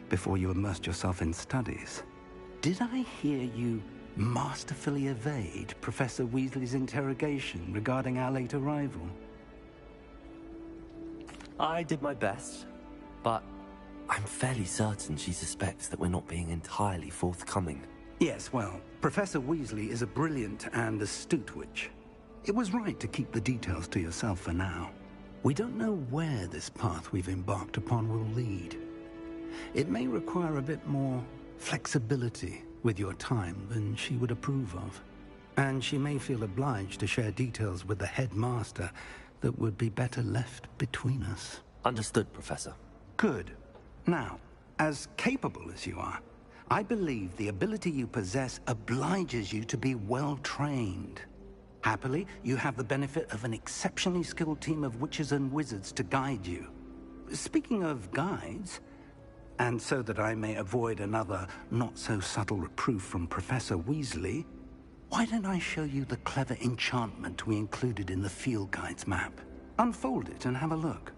before you immersed yourself in studies. Did I hear you masterfully evade Professor Weasley's interrogation regarding our late arrival? I did my best, but I'm fairly certain she suspects that we're not being entirely forthcoming. Yes, well, Professor Weasley is a brilliant and astute witch. It was right to keep the details to yourself for now. We don't know where this path we've embarked upon will lead. It may require a bit more flexibility with your time than she would approve of. And she may feel obliged to share details with the headmaster that would be better left between us. Understood, Professor. Good. Now, as capable as you are, I believe the ability you possess obliges you to be well trained. Happily, you have the benefit of an exceptionally skilled team of witches and wizards to guide you. Speaking of guides, and so that I may avoid another not-so-subtle reproof from Professor Weasley, why don't I show you the clever enchantment we included in the field guide's map? Unfold it and have a look.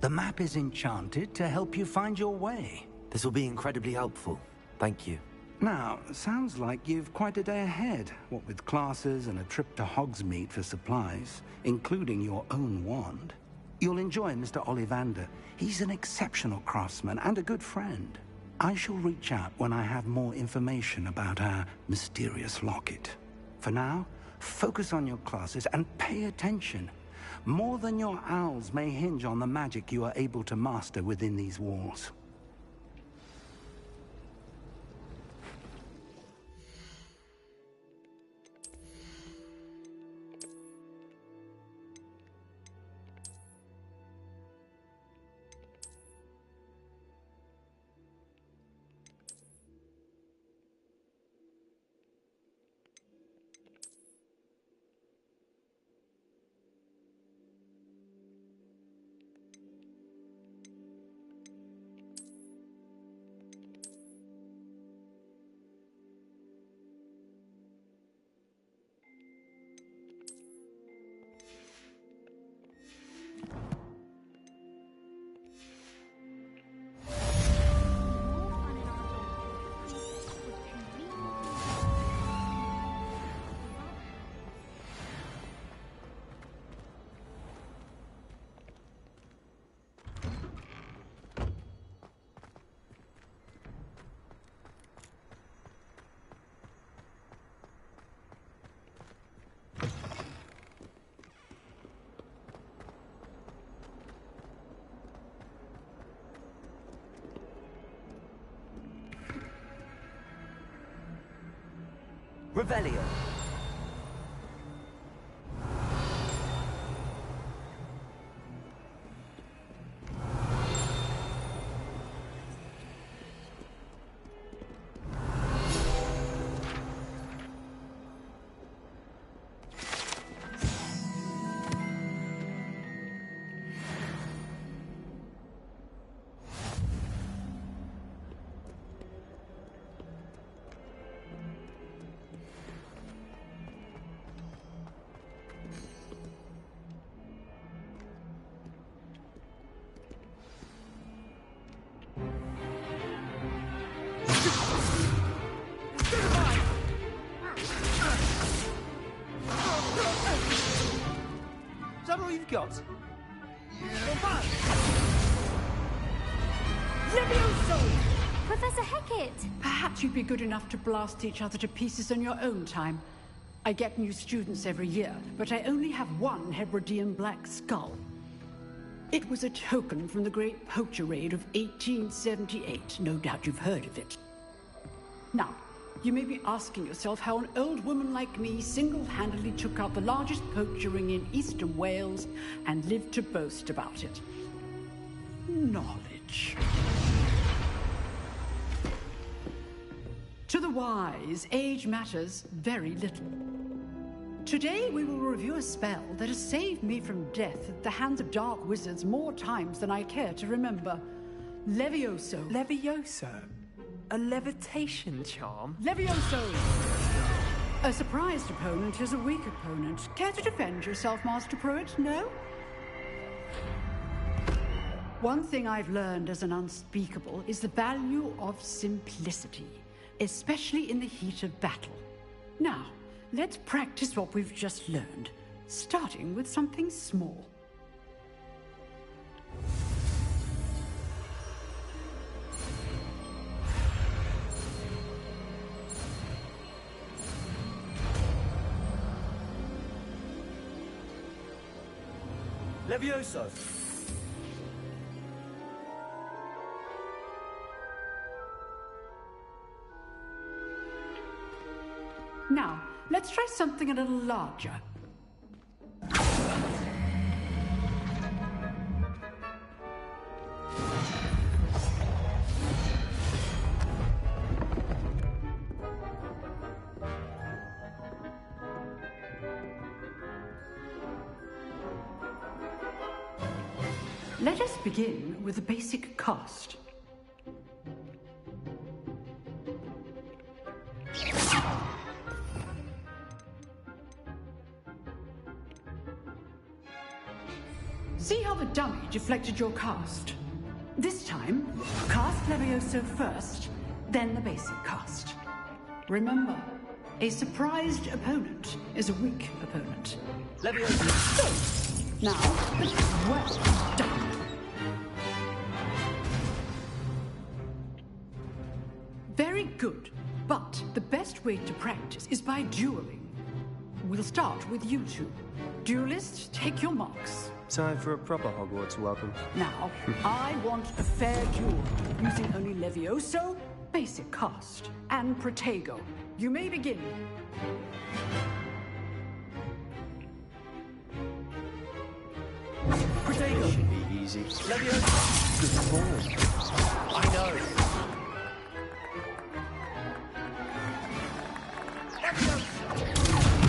The map is enchanted to help you find your way. This will be incredibly helpful. Thank you. Now, sounds like you've quite a day ahead, what with classes and a trip to Hogsmeade for supplies, including your own wand. You'll enjoy Mr. Ollivander. He's an exceptional craftsman and a good friend. I shall reach out when I have more information about our mysterious locket. For now, focus on your classes and pay attention. More than your owls may hinge on the magic you are able to master within these walls. Revelio. Is that all you've got? Levioso! Professor Hecat! Perhaps you'd be good enough to blast each other to pieces on your own time. I get new students every year, but I only have one Hebridean black skull. It was a token from the Great Poacher Raid of 1878. No doubt you've heard of it. Now, you may be asking yourself how an old woman like me single-handedly took out the largest poacher ring in eastern Wales and lived to boast about it. Knowledge. To the wise, age matters very little. Today we will review a spell that has saved me from death at the hands of dark wizards more times than I care to remember. Levioso. Levioso? A levitation charm? Levioso! A surprised opponent is a weak opponent. Care to defend yourself, Master Pruitt? No? One thing I've learned as an unspeakable is the value of simplicity, especially in the heat of battle. Now, let's practice what we've just learned, starting with something small. Levioso! Now, let's try something a little larger. Let us begin with a basic cast. See how the dummy deflected your cast? This time, cast Levioso first, then the basic cast. Remember, a surprised opponent is a weak opponent. Levioso. Now, well done. Very good, but the best way to practice is by dueling. We'll start with you two. Duelists, take your marks. Time for a proper Hogwarts welcome. Now, I want a fair duel, using only Levioso, basic cast, and Protego. You may begin. Protego should be easy. Levioso. Good form. I know.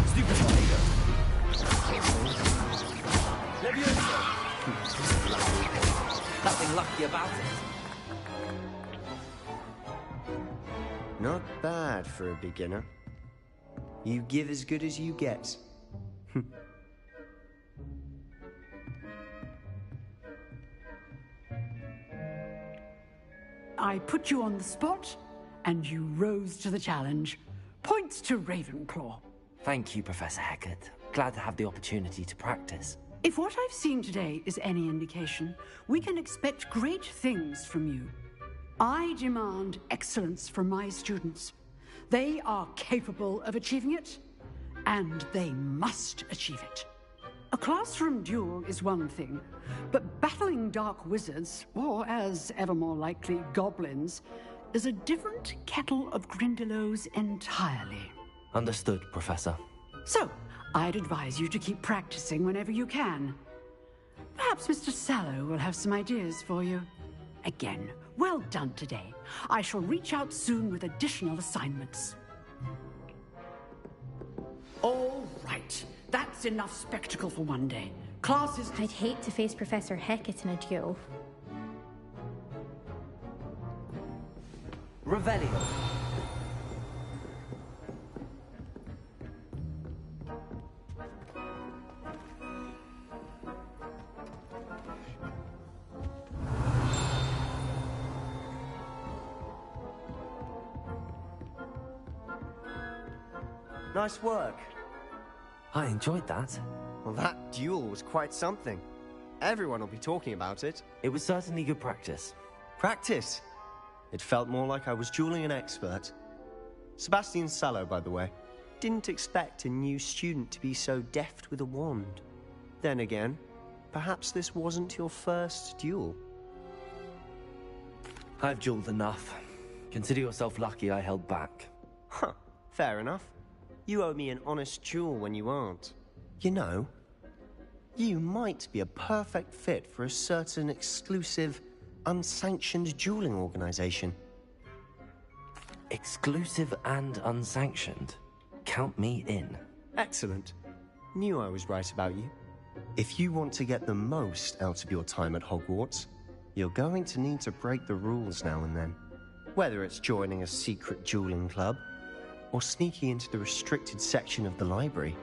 Stupid Protego. Levioso. Nothing lucky about it. Not bad for a beginner. You give as good as you get. I put you on the spot, and you rose to the challenge. Points to Ravenclaw. Thank you, Professor Hecat. Glad to have the opportunity to practice. If what I've seen today is any indication, we can expect great things from you. I demand excellence from my students. They are capable of achieving it, and they must achieve it. A classroom duel is one thing, but battling dark wizards, or as ever more likely, goblins, is a different kettle of Grindylows entirely. Understood, Professor. So, I'd advise you to keep practicing whenever you can. Perhaps Mr. Sallow will have some ideas for you. Again, well done today. I shall reach out soon with additional assignments. All right. That's enough spectacle for one day. Classes... I'd hate to face Professor Hecat in a duel. Revelio. Nice work. I enjoyed that. Well, that duel was quite something. Everyone will be talking about it. It was certainly good practice. Practice? It felt more like I was dueling an expert. Sebastian Sallow, by the way. Didn't expect a new student to be so deft with a wand. Then again, perhaps this wasn't your first duel. I've dueled enough. Consider yourself lucky I held back. Huh, fair enough. You owe me an honest duel when you aren't. You know, you might be a perfect fit for a certain exclusive, unsanctioned dueling organization. Exclusive and unsanctioned? Count me in. Excellent. Knew I was right about you. If you want to get the most out of your time at Hogwarts, you're going to need to break the rules now and then. Whether it's joining a secret dueling club, or sneaking into the restricted section of the library,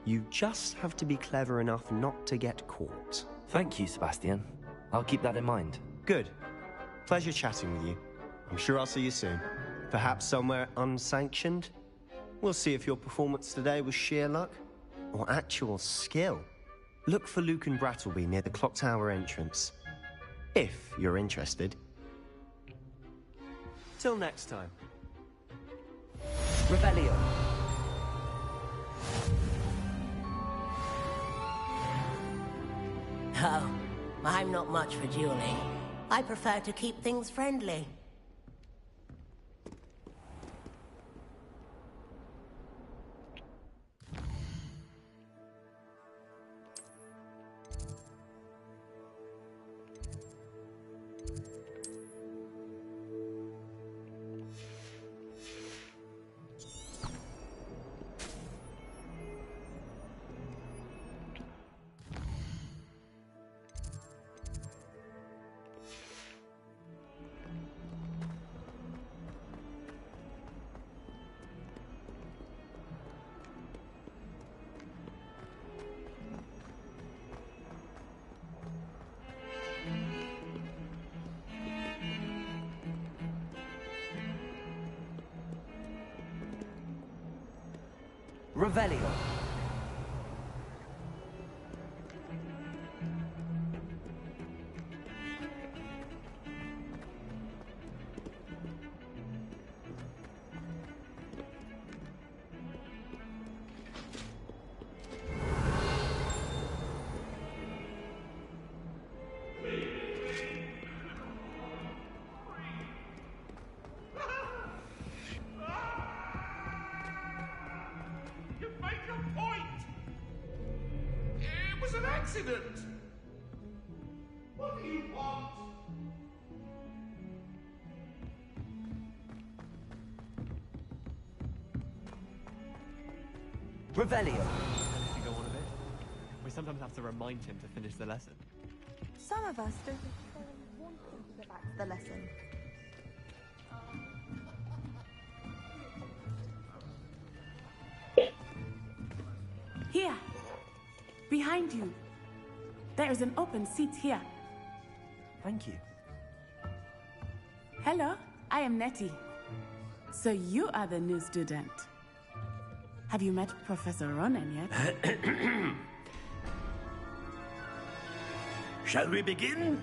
you just have to be clever enough not to get caught. Thank you, Sebastian. I'll keep that in mind. Good. Pleasure chatting with you. I'm sure I'll see you soon. Perhaps somewhere unsanctioned? We'll see if your performance today was sheer luck or actual skill. Look for Luke and Brattleby near the clock tower entrance. If you're interested. Till next time. Revelio. Oh, I'm not much for dueling. I prefer to keep things friendly. Revelio. You make a point! It was an accident! What do you want? Revelio. Tends to go on a bit. We sometimes have to remind him to finish the lesson. Some of us don't necessarily want him to get back to the lesson. Here. Behind you. There is an open seat here. Thank you. Hello, I am Nettie. So you are the new student. Have you met Professor Ronan yet? Shall we begin?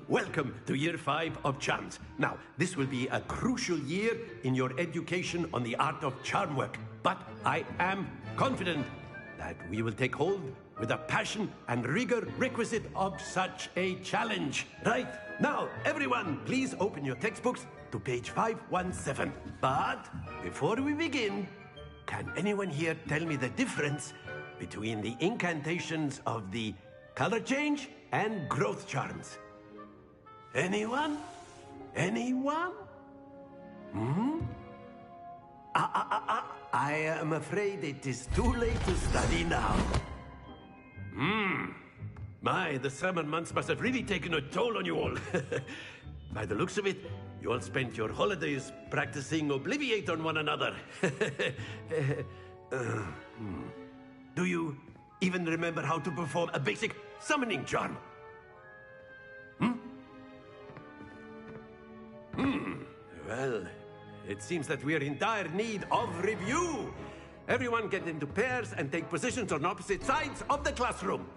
Welcome to Year 5 of Charms. Now, this will be a crucial year in your education on the art of charm work. But I am confident that we will take hold with the passion and rigor requisite of such a challenge. Right, now, everyone, please open your textbooks to page 517. But before we begin, can anyone here tell me the difference between the incantations of the color change and growth charms? Anyone? Anyone? I am afraid it is too late to study now. My, the summer months must have really taken a toll on you all. By the looks of it, you all spent your holidays practicing Obliviate on one another. Do you even remember how to perform a basic summoning charm? Well, it seems that we are in dire need of review. Everyone get into pairs and take positions on opposite sides of the classroom.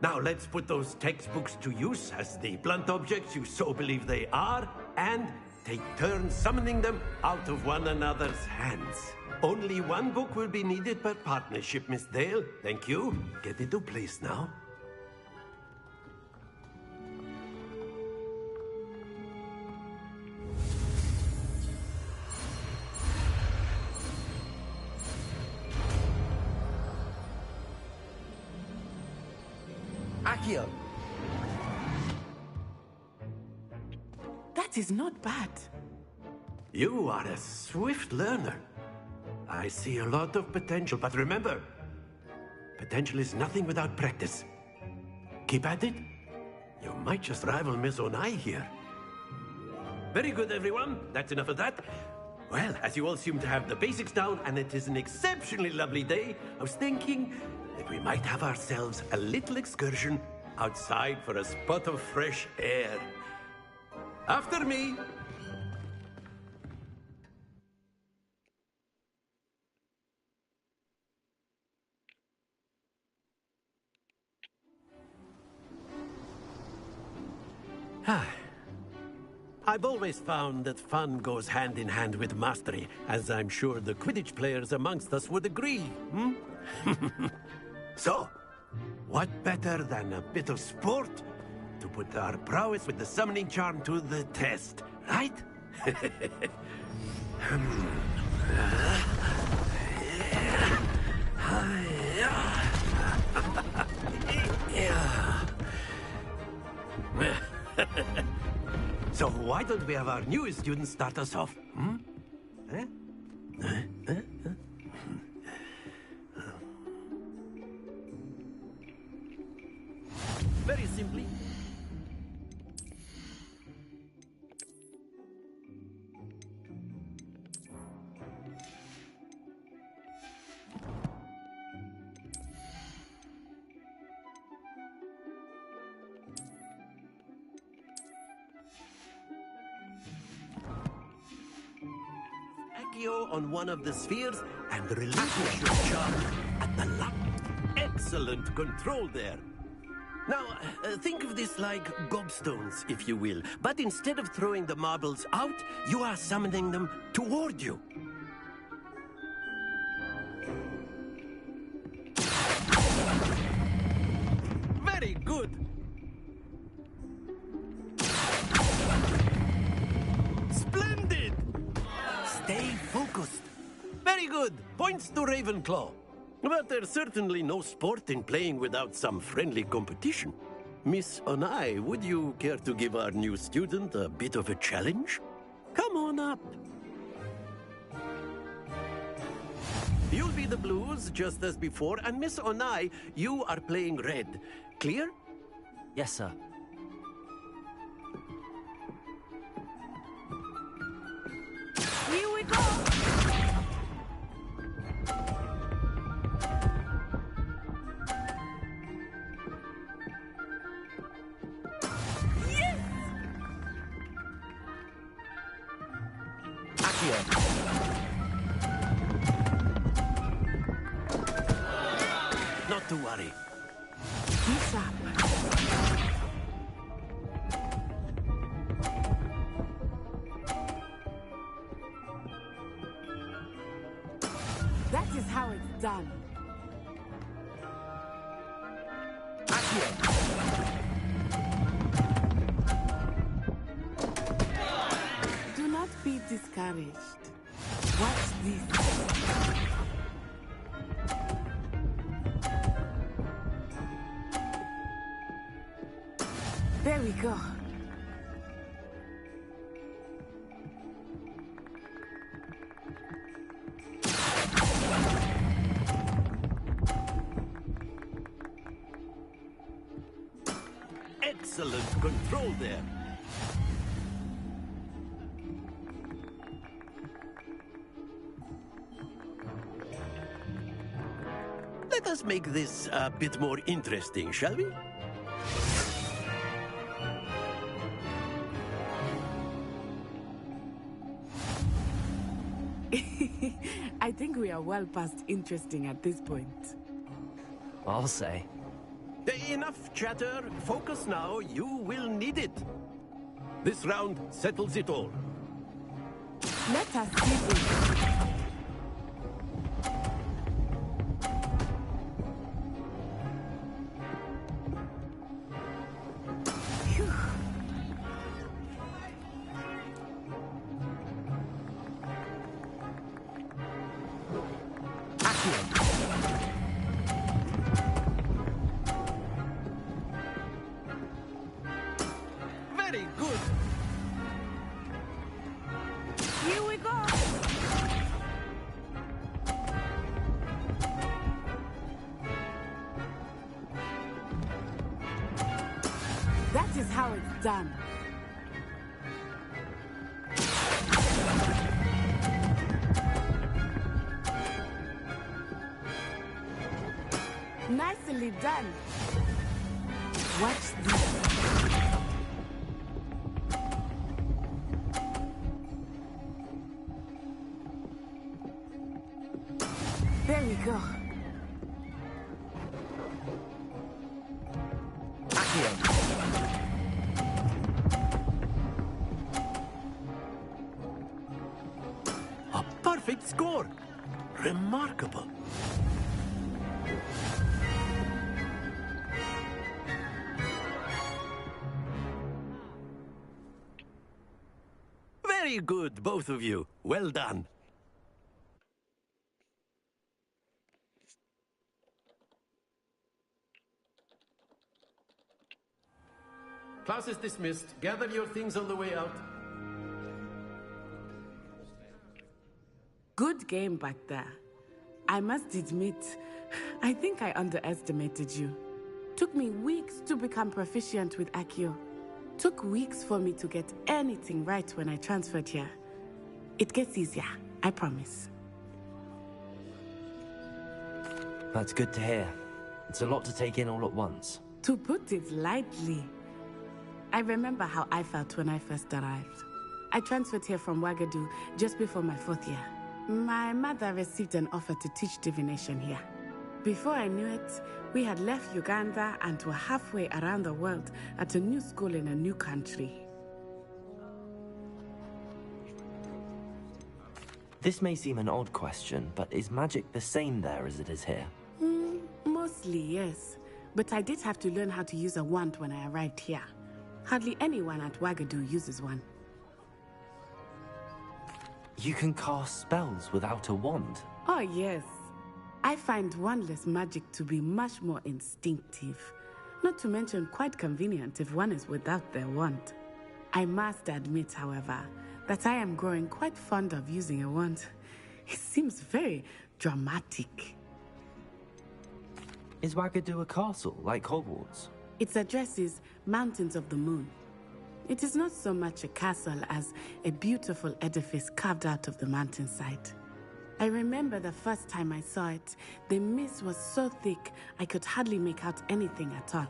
Now let's put those textbooks to use as the blunt objects you so believe they are, and take turns summoning them out of one another's hands. Only one book will be needed per partnership, Miss Dale. Thank you. Get into place now. Accio. That is not bad. You are a swift learner. I see a lot of potential, but remember, potential is nothing without practice. Keep at it. You might just rival Miss Onai here. Very good, everyone. That's enough of that. Well, as you all seem to have the basics down, and it is an exceptionally lovely day, I was thinking that we might have ourselves a little excursion outside for a spot of fresh air. After me. I've always found that fun goes hand in hand with mastery, as I'm sure the Quidditch players amongst us would agree, So, what better than a bit of sport to put our prowess with the summoning charm to the test, right? So why don't we have our newest student start us off? Very simply. Accio on one of the spheres and relinquish your charm at the last. Excellent control there. Now, think of this like gobstones, if you will. But instead of throwing the marbles out, you are summoning them toward you. Very good. Splendid! Stay focused. Very good. Points to Ravenclaw. But there's certainly no sport in playing without some friendly competition. Miss Onai, would you care to give our new student a bit of a challenge? Come on up. You'll be the blues, just as before, and Miss Onai, you are playing red. Clear? Yes, sir. Here we go! Not to worry. He's up. That is how it's done. Do not be discouraged. Watch this. There we go. Excellent control there. Let us make this a bit more interesting, shall we? I think we are well past interesting at this point. I'll say. Enough chatter. Focus now. You will need it. This round settles it all. Let us see this. Very good. Here we go. That is how it's done. Nicely done. Watch this. There we go. A perfect score. Remarkable. Very good, both of you. Well done. Class is dismissed. Gather your things on the way out. Good game back there. I must admit, I think I underestimated you. Took me weeks to become proficient with Accio. Took weeks for me to get anything right when I transferred here. It gets easier, I promise. That's good to hear. It's a lot to take in all at once. To put it lightly, I remember how I felt when I first arrived. I transferred here from Wagadu just before my 4th year. My mother received an offer to teach divination here. Before I knew it, we had left Uganda and were halfway around the world at a new school in a new country. This may seem an odd question, but is magic the same there as it is here? Mostly, yes. But I did have to learn how to use a wand when I arrived here. Hardly anyone at Wagadu uses one. You can cast spells without a wand? Oh, yes. I find wandless magic to be much more instinctive. Not to mention quite convenient if one is without their wand. I must admit, however, that I am growing quite fond of using a wand. It seems very dramatic. Is Wagadu a castle, like Hogwarts? Its address is Mountains of the Moon. It is not so much a castle as a beautiful edifice carved out of the mountainside. I remember the first time I saw it, the mist was so thick I could hardly make out anything at all.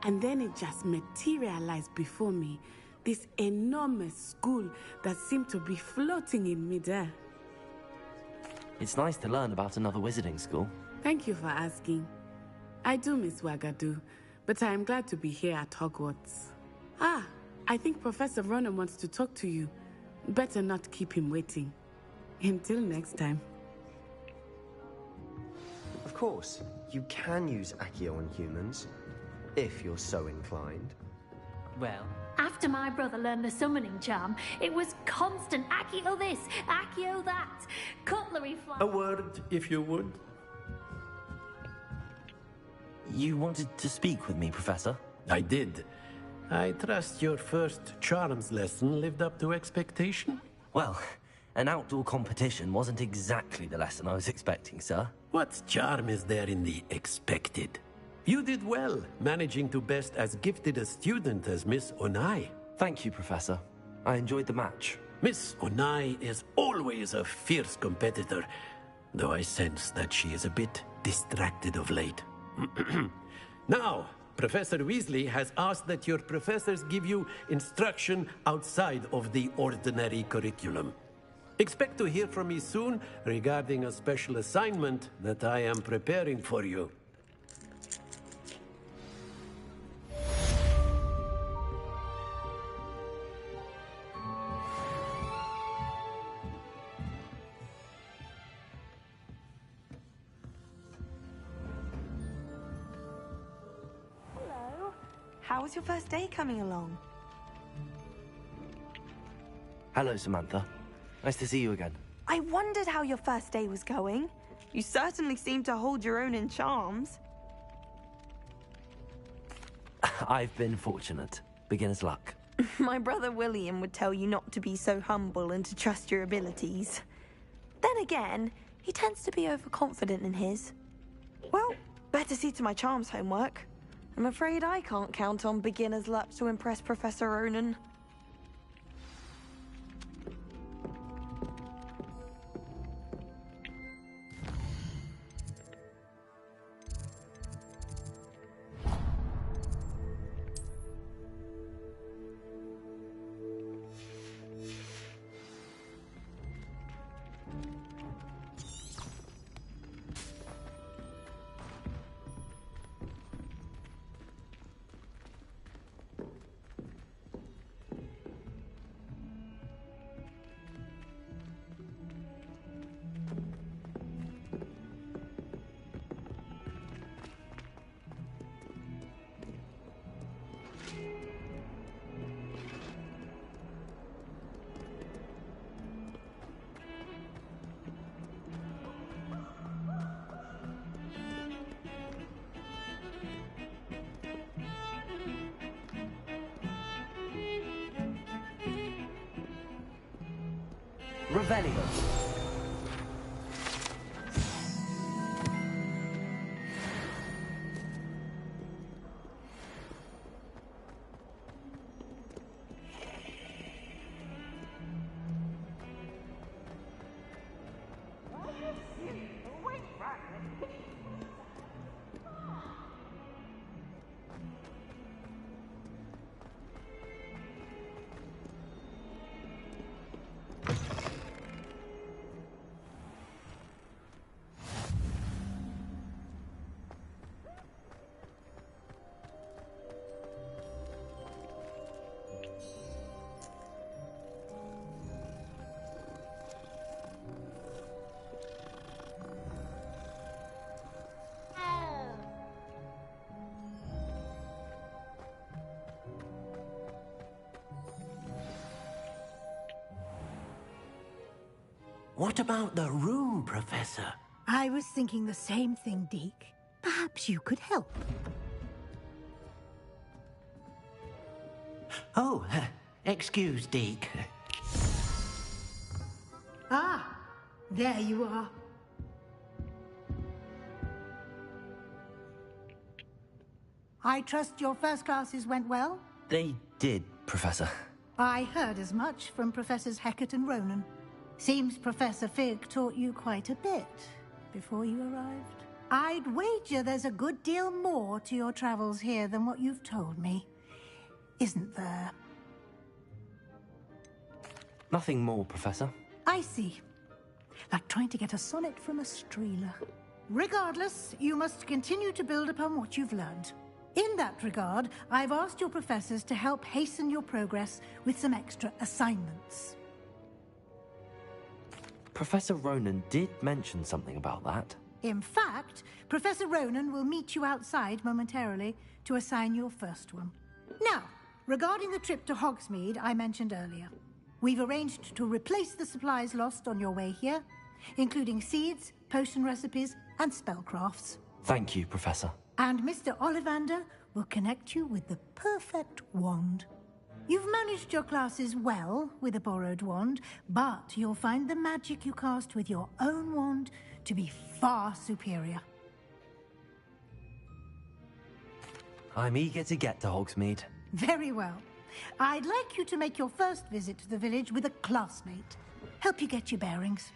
And then it just materialized before me, this enormous school that seemed to be floating in midair. It's nice to learn about another wizarding school. Thank you for asking. I do miss Wagadu, but I am glad to be here at Hogwarts. Ah, I think Professor Ronan wants to talk to you. Better not keep him waiting. Until next time. Of course, you can use Accio on humans, if you're so inclined. Well, after my brother learned the summoning charm, it was constant Accio this, Accio that, cutlery fly. A word, if you would. You wanted to speak with me, Professor? I did. I trust your first charms lesson lived up to expectation? Well, an outdoor competition wasn't exactly the lesson I was expecting, sir. What charm is there in the expected? You did well, managing to best as gifted a student as Miss Onai. Thank you, Professor. I enjoyed the match. Miss Onai is always a fierce competitor, though I sense that she is a bit distracted of late. Now, Professor Weasley has asked that your professors give you instruction outside of the ordinary curriculum. Expect to hear from me soon regarding a special assignment that I am preparing for you. Hello. How was your first day coming along? Hello, Samantha. Nice to see you again. I wondered how your first day was going. You certainly seem to hold your own in charms. I've been fortunate. Beginner's luck. My brother William would tell you not to be so humble and to trust your abilities. Then again, he tends to be overconfident in his. Well, better see to my charms homework. I'm afraid I can't count on beginner's luck to impress Professor Ronan. Revelio. What about the room, Professor? I was thinking the same thing, Deke. Perhaps you could help. Oh, excuse, Deke. Ah, there you are. I trust your first classes went well? They did, Professor. I heard as much from Professors Hecat and Ronan. Seems Professor Fig taught you quite a bit before you arrived. I'd wager there's a good deal more to your travels here than what you've told me. Isn't there? Nothing more, Professor. I see. Like trying to get a sonnet from a streeler. Regardless, you must continue to build upon what you've learned. In that regard, I've asked your professors to help hasten your progress with some extra assignments. Professor Ronan did mention something about that. In fact, Professor Ronan will meet you outside momentarily to assign your first one. Now, regarding the trip to Hogsmeade I mentioned earlier, we've arranged to replace the supplies lost on your way here, including seeds, potion recipes, and spellcrafts. Thank you, Professor. And Mr. Ollivander will connect you with the perfect wand. You've managed your classes well with a borrowed wand, but you'll find the magic you cast with your own wand to be far superior. I'm eager to get to Hogsmeade. Very well. I'd like you to make your first visit to the village with a classmate. Help you get your bearings.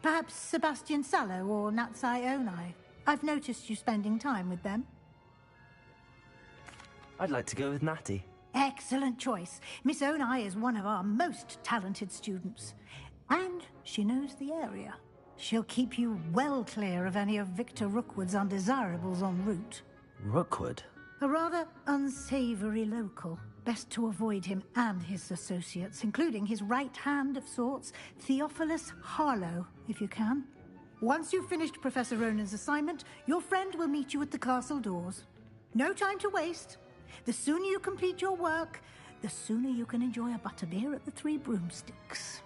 Perhaps Sebastian Sallow or Natsai Onai. I've noticed you spending time with them. I'd like to go with Natty. Excellent choice. Miss Onai is one of our most talented students. And she knows the area. She'll keep you well clear of any of Victor Rookwood's undesirables en route. Rookwood? A rather unsavory local. Best to avoid him and his associates, including his right hand of sorts, Theophilus Harlow, if you can. Once you've finished Professor Ronan's assignment, your friend will meet you at the castle doors. No time to waste. The sooner you complete your work, the sooner you can enjoy a butterbeer at the Three Broomsticks.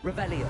Revelio.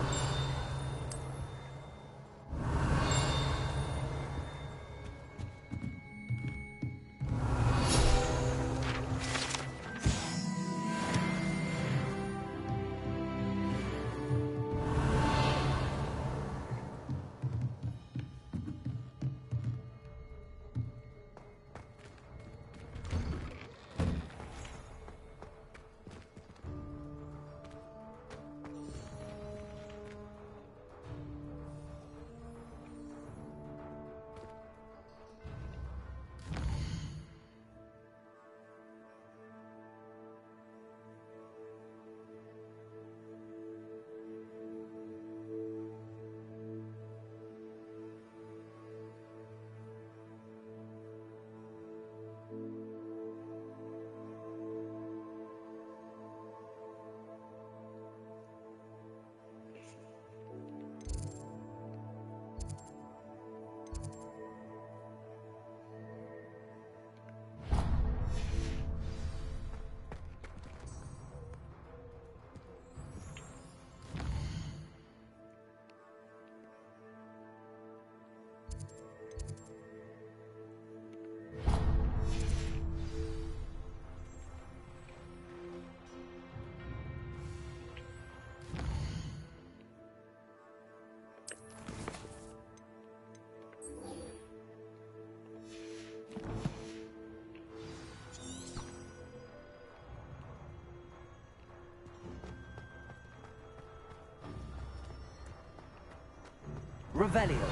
Revelio.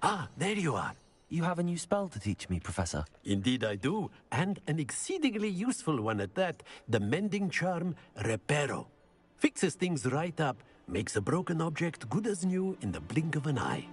Ah, there you are. You have a new spell to teach me, Professor. Indeed I do, and an exceedingly useful one at that. The mending charm, Reparo. Fixes things right up, makes a broken object good as new in the blink of an eye.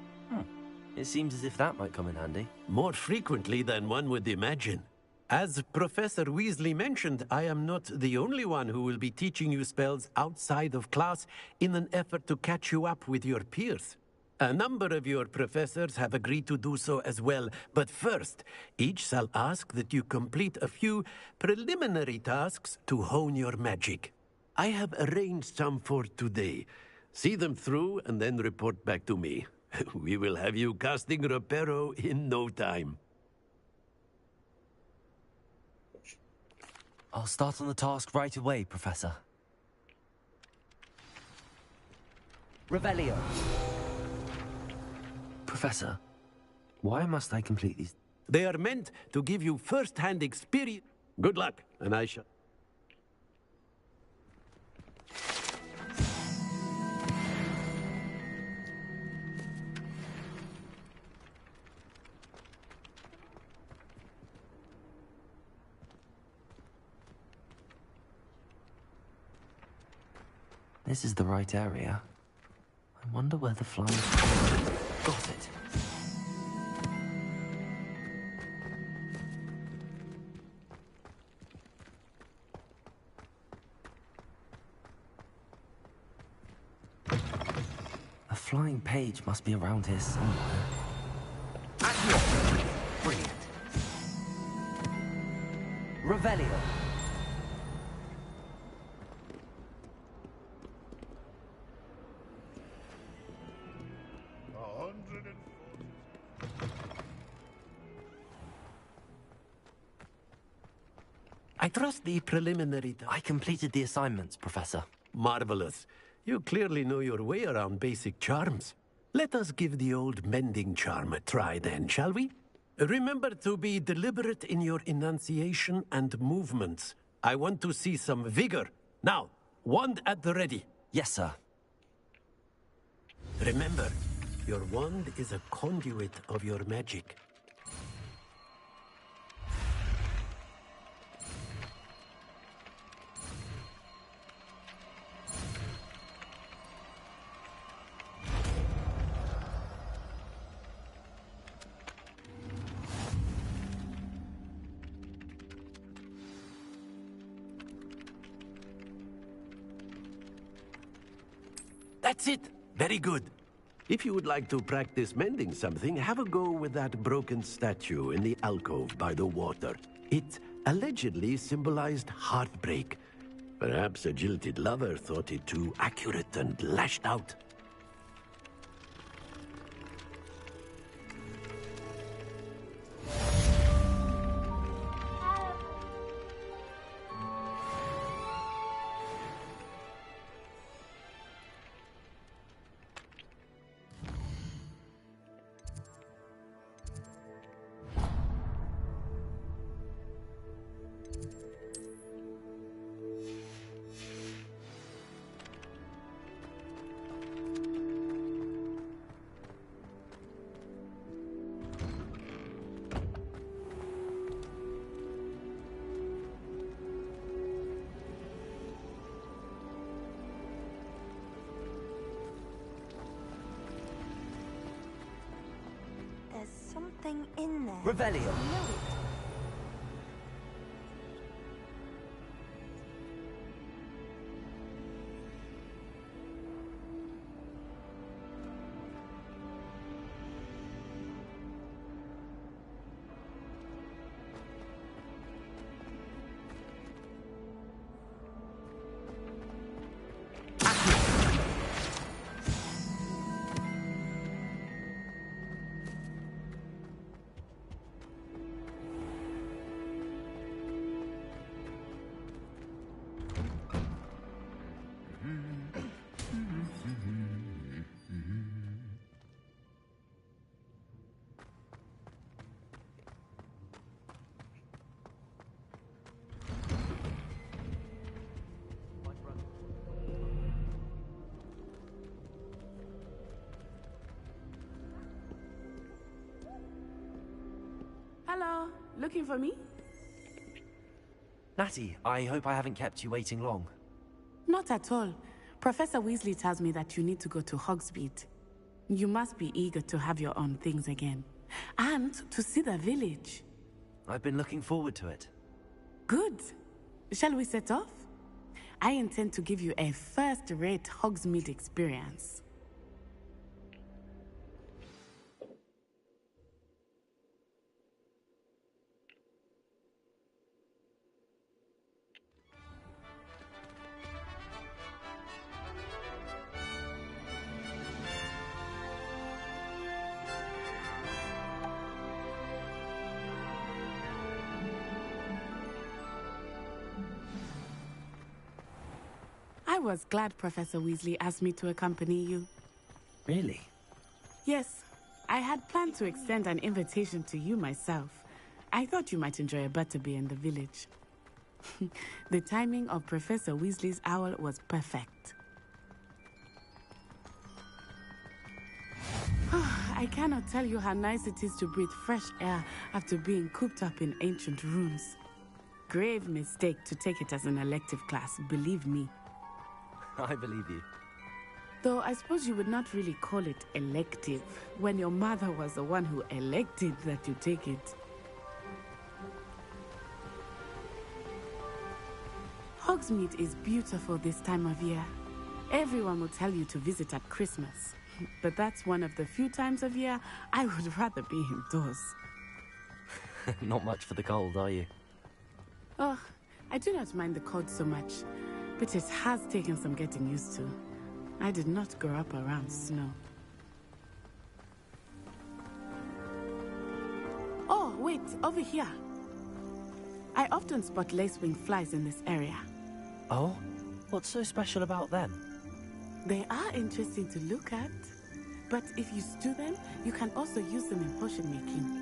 It seems as if that might come in handy. More frequently than one would imagine. As Professor Weasley mentioned, I am not the only one who will be teaching you spells outside of class in an effort to catch you up with your peers. A number of your professors have agreed to do so as well, but first, each shall ask that you complete a few preliminary tasks to hone your magic. I have arranged some for today. See them through and then report back to me. We will have you casting Reparo in no time. I'll start on the task right away, Professor. Revelio. Professor, why must I complete these? They are meant to give you first-hand experience. Good luck, and I shall... This is the right area. I wonder where the flying... Got it. A flying page must be around here somewhere. Accio! Brilliant. Revelio. I trust the preliminary... I completed the assignments, Professor. Marvelous. You clearly know your way around basic charms. Let us give the old mending charm a try then, shall we? Remember to be deliberate in your enunciation and movements. I want to see some vigor. Now, wand at the ready. Yes, sir. Remember, your wand is a conduit of your magic. That's it. Very good. If you would like to practice mending something, have a go with that broken statue in the alcove by the water. It allegedly symbolized heartbreak. Perhaps a jilted lover thought it too accurate and lashed out. Something in there. Revelio. Hello, looking for me? Natty, I hope I haven't kept you waiting long. Not at all. Professor Weasley tells me that you need to go to Hogsmeade. You must be eager to have your own things again. And to see the village. I've been looking forward to it. Good. Shall we set off? I intend to give you a first-rate Hogsmeade experience. was glad Professor Weasley asked me to accompany you. Really? Yes, I had planned to extend an invitation to you myself. I thought you might enjoy a butterbeer in the village. The timing of Professor Weasley's owl was perfect. I cannot tell you how nice it is to breathe fresh air after being cooped up in ancient rooms. Grave mistake to take it as an elective class, believe me. I believe you. Though I suppose you would not really call it elective when your mother was the one who elected that you take it. Hogsmeade is beautiful this time of year. Everyone will tell you to visit at Christmas. But that's one of the few times of year I would rather be indoors. Not much for the cold, are you? Oh, I do not mind the cold so much, but it has taken some getting used to. I did not grow up around snow. Oh, wait, over here. I often spot lacewing flies in this area. Oh? What's so special about them? They are interesting to look at, but if you stew them, you can also use them in potion making.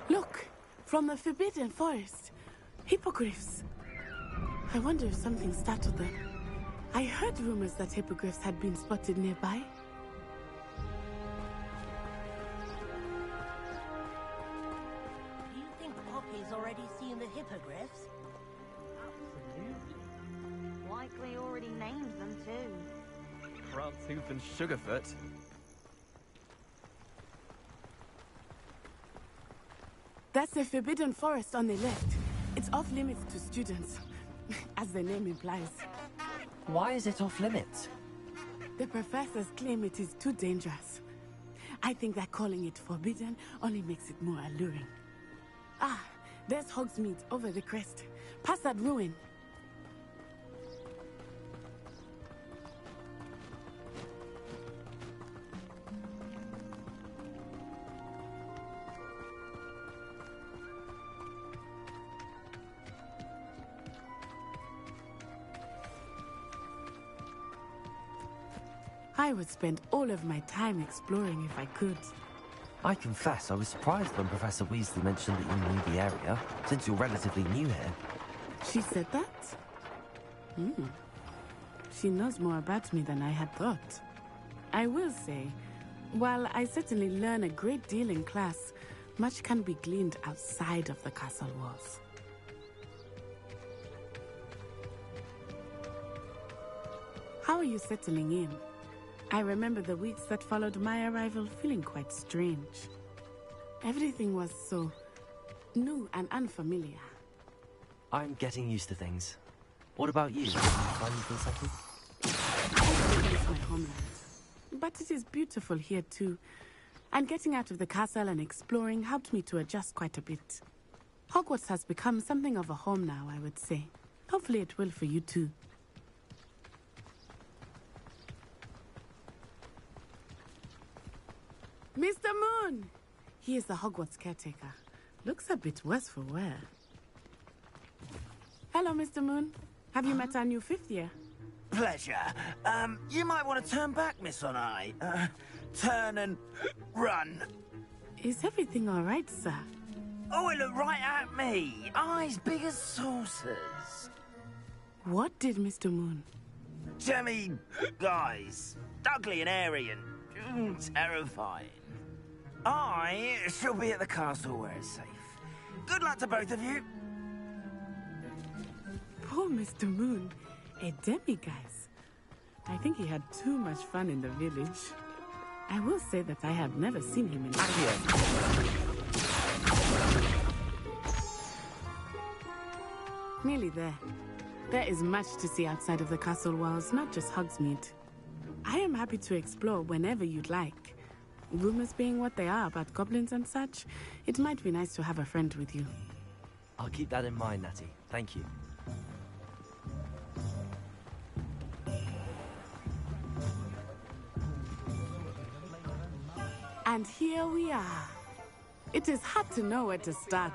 Look, from the Forbidden Forest. Hippogriffs. I wonder if something startled them. I heard rumors that hippogriffs had been spotted nearby. Do you think Poppy's already seen the hippogriffs? Absolutely. Likely already named them too. Frogtooth and Sugarfoot. That's the Forbidden Forest on the left. It's off limits to students, as the name implies. Why is it off limits? The professors claim it is too dangerous. I think that calling it forbidden only makes it more alluring. Ah, there's Hogsmeade over the crest. Past that ruin. I would spend all of my time exploring if I could. I confess I was surprised when Professor Weasley mentioned that you knew the area, since you're relatively new here. She said that? She knows more about me than I had thought. I will say, while I certainly learn a great deal in class, much can be gleaned outside of the castle walls. How are you settling in? I remember the weeks that followed my arrival feeling quite strange. Everything was so new and unfamiliar. I'm getting used to things. What about you? Find you feel settled? I miss my homeland, but it is beautiful here too. And getting out of the castle and exploring helped me to adjust quite a bit. Hogwarts has become something of a home now, I would say. Hopefully it will for you too. Mr. Moon! He is the Hogwarts caretaker. Looks a bit worse for wear. Hello, Mr. Moon. Have you met our new fifth year? Pleasure. You might want to turn back, Miss Onai. Turn and run. Is everything all right, sir? Oh, it looked right at me. Eyes big as saucers. What did Mr. Moon? Jemmy guys. Ugly and airy and terrifying. I shall be at the castle where it's safe. Good luck to both of you. Poor Mr. Moon. A demiguise. I think he had too much fun in the village. I will say that I have never seen him in action. Nearly there. There is much to see outside of the castle walls, not just Hogsmeade. I am happy to explore whenever you'd like. Rumors being what they are about goblins and such, it might be nice to have a friend with you. I'll keep that in mind, Natty. Thank you. And here we are. It is hard to know where to start.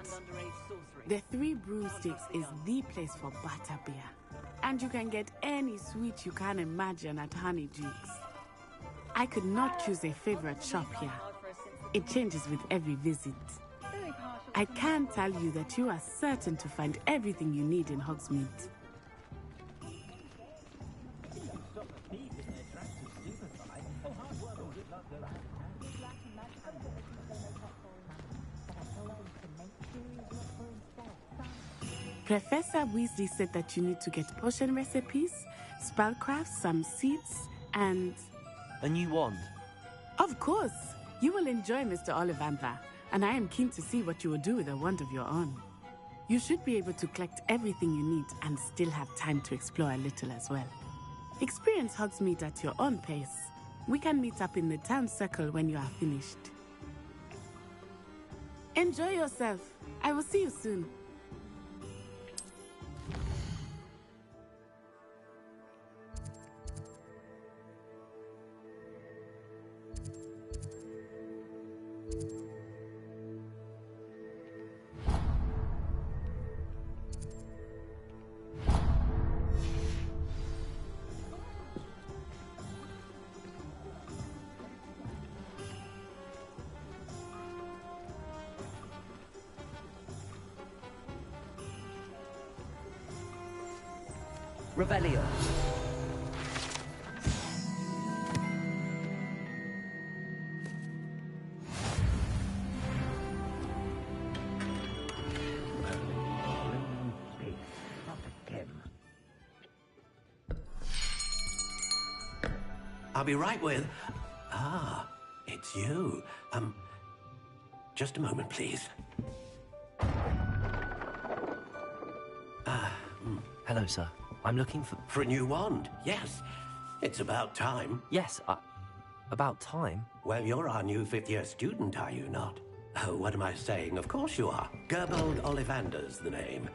The Three Broomsticks is the place for butterbeer. And you can get any sweet you can imagine at Honeyjuke's. I could not choose a favorite shop here. It changes with every visit. I can tell you that you are certain to find everything you need in Hogsmeade. Professor Weasley said that you need to get potion recipes, spellcrafts, some seeds, and... A new wand? Of course! You will enjoy Mr. Ollivander, and I am keen to see what you will do with a wand of your own. You should be able to collect everything you need and still have time to explore a little as well. Experience Hogsmeade at your own pace. We can meet up in the town circle when you are finished. Enjoy yourself. I will see you soon. Revelio. I'll be right with... Ah, it's you. Just a moment, please. Hello, sir. I'm looking for... For a new wand, yes. It's about time. Yes, about time? Well, you're our new fifth-year student, are you not? Oh, what am I saying? Of course you are. Gerbold Ollivander's the name.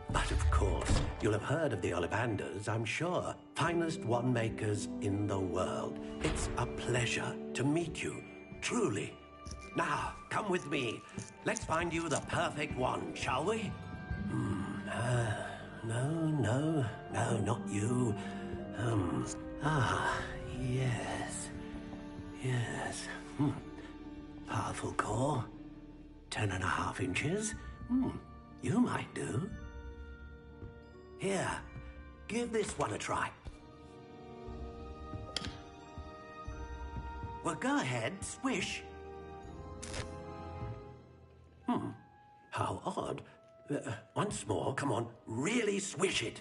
But of course, you'll have heard of the Ollivanders, I'm sure. Finest wand makers in the world. It's a pleasure to meet you, truly. Now, come with me. Let's find you the perfect wand, shall we? No, not you. Yes. Powerful core. 10.5 inches. You might do. Here, give this one a try. Well, go ahead, swish. How odd. Once more, come on, really swish it.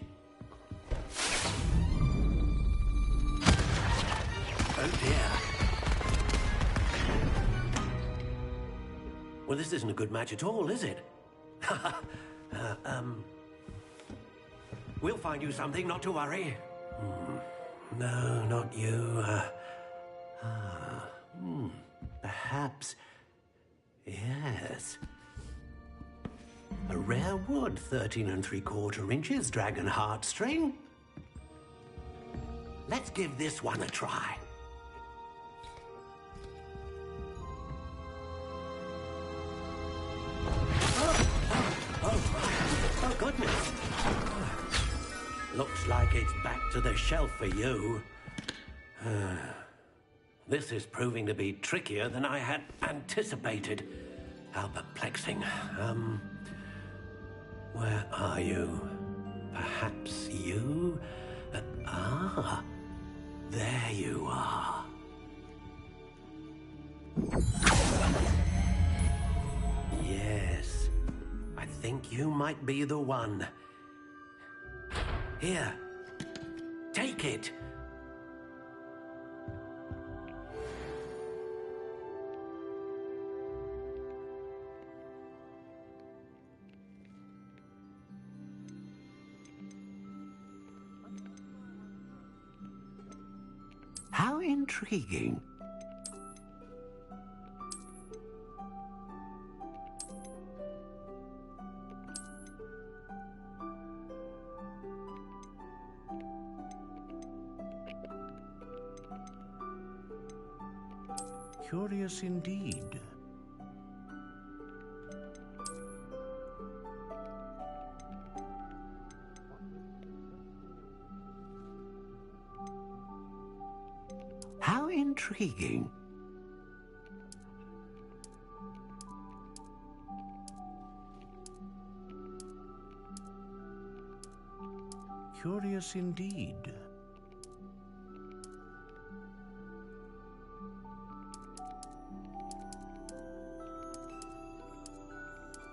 Oh dear. Well, this isn't a good match at all, is it? We'll find you something, not to worry. No, not you. Perhaps... Yes. A rare wood, 13 3/4 inches, dragon heartstring. Let's give this one a try. Oh, goodness. Looks like it's back to the shelf for you. This is proving to be trickier than I had anticipated. How perplexing. Where are you? Perhaps you? There you are. Yes, I think you might be the one. Here, take it. How intriguing. Curious indeed. How intriguing. Curious indeed.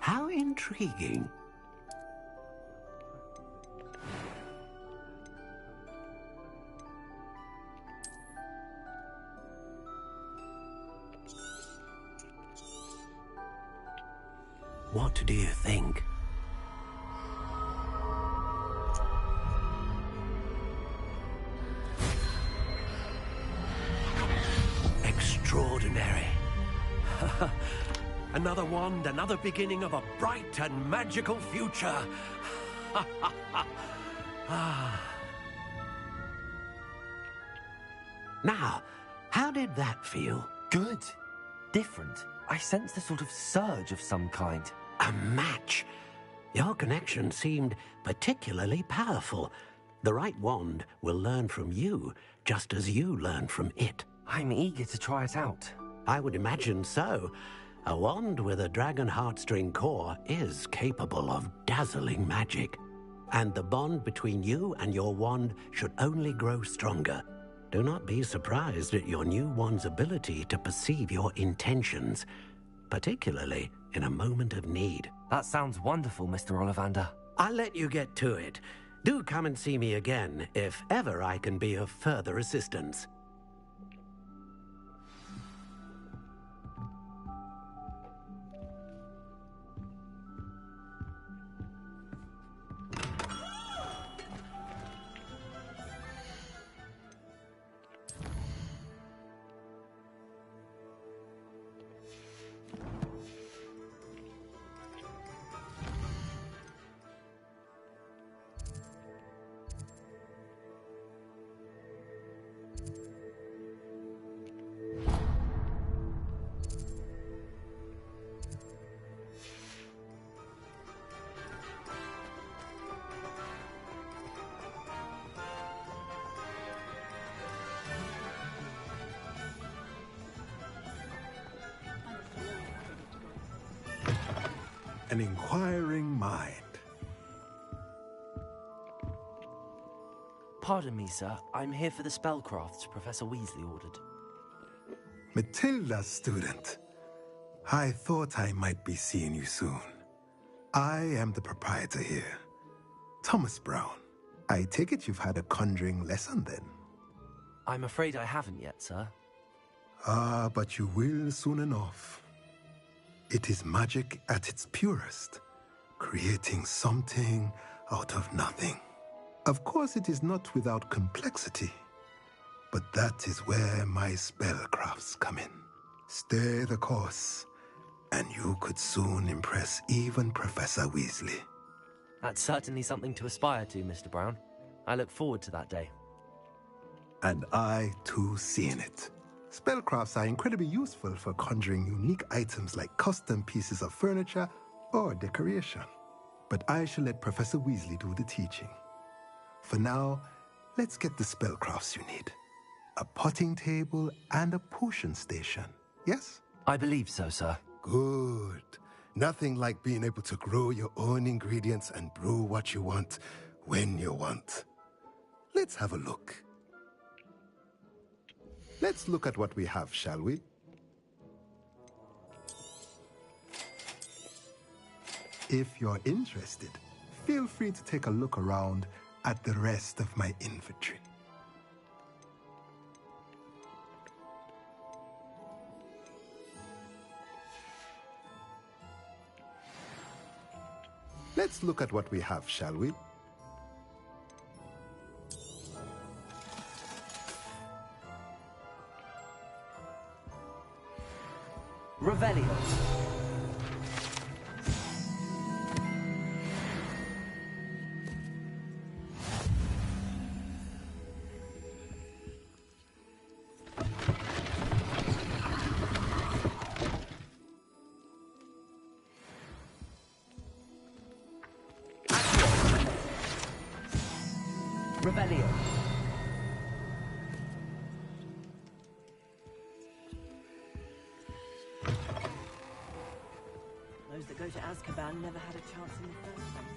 How intriguing. What do you think? Extraordinary. Another wand, another beginning of a bright and magical future. Now, how did that feel? Good. Different. I sensed a sort of surge of some kind. A match. Your connection seemed particularly powerful. The right wand will learn from you, just as you learn from it. I'm eager to try it out. I would imagine so. A wand with a dragon heartstring core is capable of dazzling magic. And the bond between you and your wand should only grow stronger. Do not be surprised at your new wand's ability to perceive your intentions, particularly in a moment of need. That sounds wonderful, Mr. Ollivander. I'll let you get to it. Do come and see me again if ever I can be of further assistance. An inquiring mind. Pardon me, sir. I'm here for the spellcrafts Professor Weasley ordered. Matilda's student. I thought I might be seeing you soon. I am the proprietor here, Thomas Brown. I take it you've had a conjuring lesson then? I'm afraid I haven't yet, sir. Ah, but you will soon enough. It is magic at its purest, creating something out of nothing. Of course, it is not without complexity, but that is where my spellcrafts come in. Stay the course, and you could soon impress even Professor Weasley. That's certainly something to aspire to, Mr. Brown. I look forward to that day. And I, too, seeing it. Spellcrafts are incredibly useful for conjuring unique items like custom pieces of furniture or decoration. But I shall let Professor Weasley do the teaching. For now, let's get the spellcrafts you need. A potting table and a potion station, yes? I believe so, sir. Good. Nothing like being able to grow your own ingredients and brew what you want when you want. Let's have a look. Let's look at what we have, shall we? If you're interested, feel free to take a look around at the rest of my inventory. Let's look at what we have, shall we? Revelio. Revelio. Those that go to Azkaban never had a chance in the first place.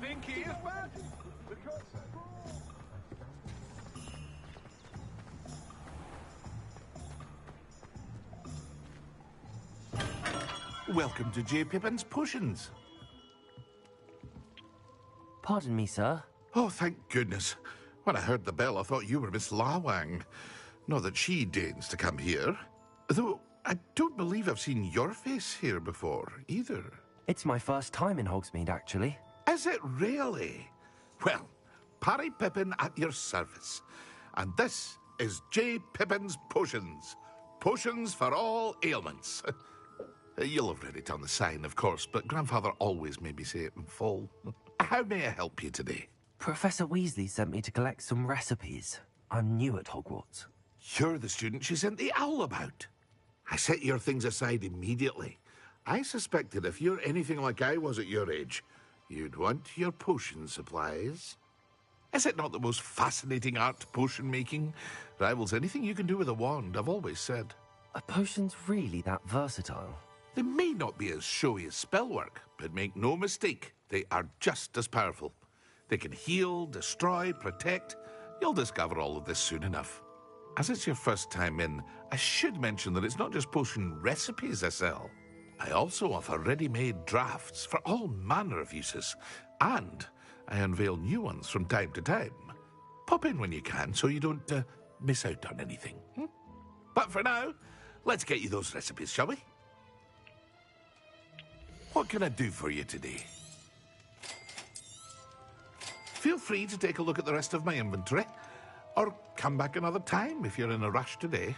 Think he is bad? Welcome to J. Pippin's Potions. Pardon me, sir. Oh, thank goodness. When I heard the bell, I thought you were Miss Lawang. Not that she deigns to come here. Though, I don't believe I've seen your face here before, either. It's my first time in Hogsmeade, actually. Is it really? Well, Parry Pippin at your service. And this is J. Pippin's Potions. Potions for all ailments. You'll have read it on the sign, of course, but Grandfather always made me say it in full. How may I help you today? Professor Weasley sent me to collect some recipes. I'm new at Hogwarts. You're the student she sent the owl about. I set your things aside immediately. I suspected if you're anything like I was at your age, you'd want your potion supplies. Is it not the most fascinating art, potion making? Rivals anything you can do with a wand, I've always said. Are potions really that versatile? They may not be as showy as spellwork, but make no mistake, they are just as powerful. They can heal, destroy, protect. You'll discover all of this soon enough. As it's your first time in, I should mention that it's not just potion recipes I sell. I also offer ready-made drafts for all manner of uses, and I unveil new ones from time to time. Pop in when you can so you don't miss out on anything. But for now, let's get you those recipes, shall we? What can I do for you today? Feel free to take a look at the rest of my inventory, or come back another time if you're in a rush today.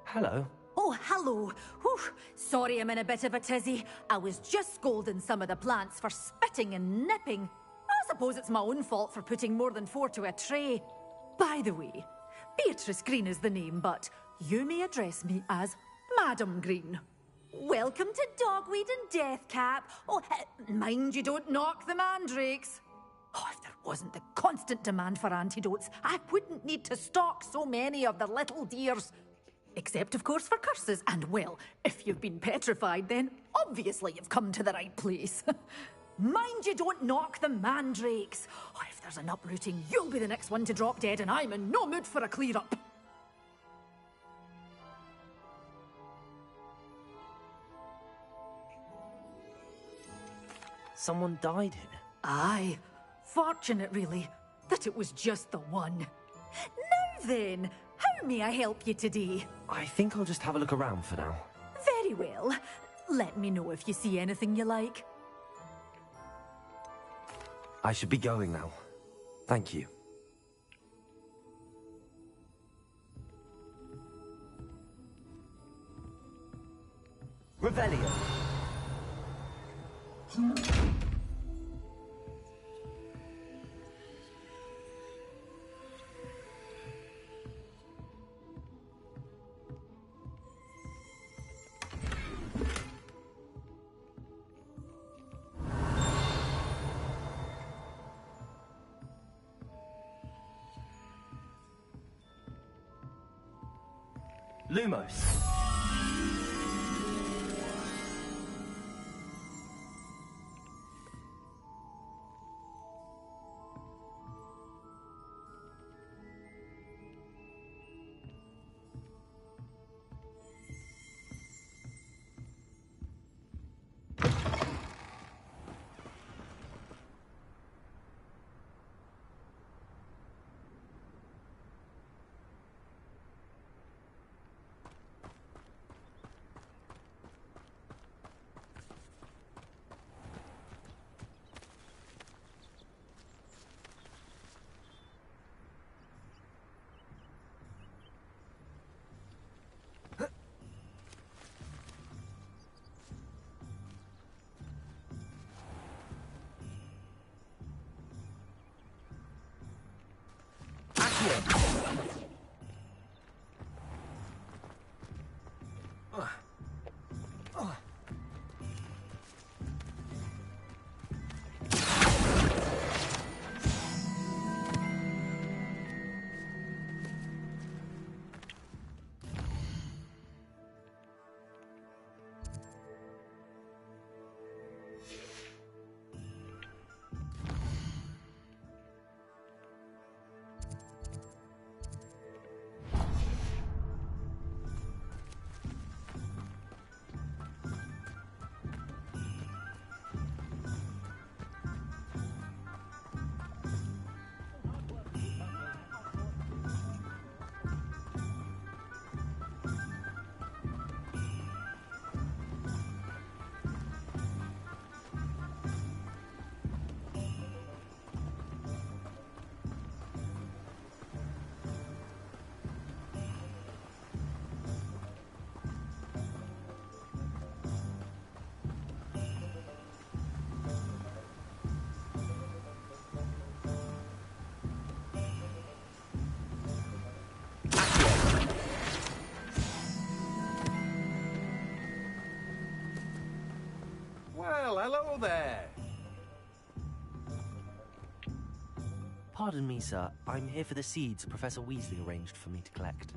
Hello. Oh, hello. Whew. Sorry I'm in a bit of a tizzy. I was just scolding some of the plants for spitting and nipping. I suppose it's my own fault for putting more than 4 to a tray. By the way, Beatrice Green is the name, but you may address me as Madam Green. Welcome to Dogweed and Deathcap. Oh, mind you don't knock the mandrakes. Oh, if there wasn't the constant demand for antidotes, I wouldn't need to stock so many of the little dears. Except, of course, for curses. And, well, if you've been petrified, then obviously you've come to the right place. Mind you don't knock the mandrakes. Oh, if there's an uprooting, you'll be the next one to drop dead, and I'm in no mood for a clear-up. Someone died here? Aye. Fortunate, really, that it was just the one. Now then, how may I help you today? I think I'll just have a look around for now. Very well. Let me know if you see anything you like. I should be going now. Thank you. Revelio. Lumos. Well, hello there. Pardon me, sir. I'm here for the seeds Professor Weasley arranged for me to collect.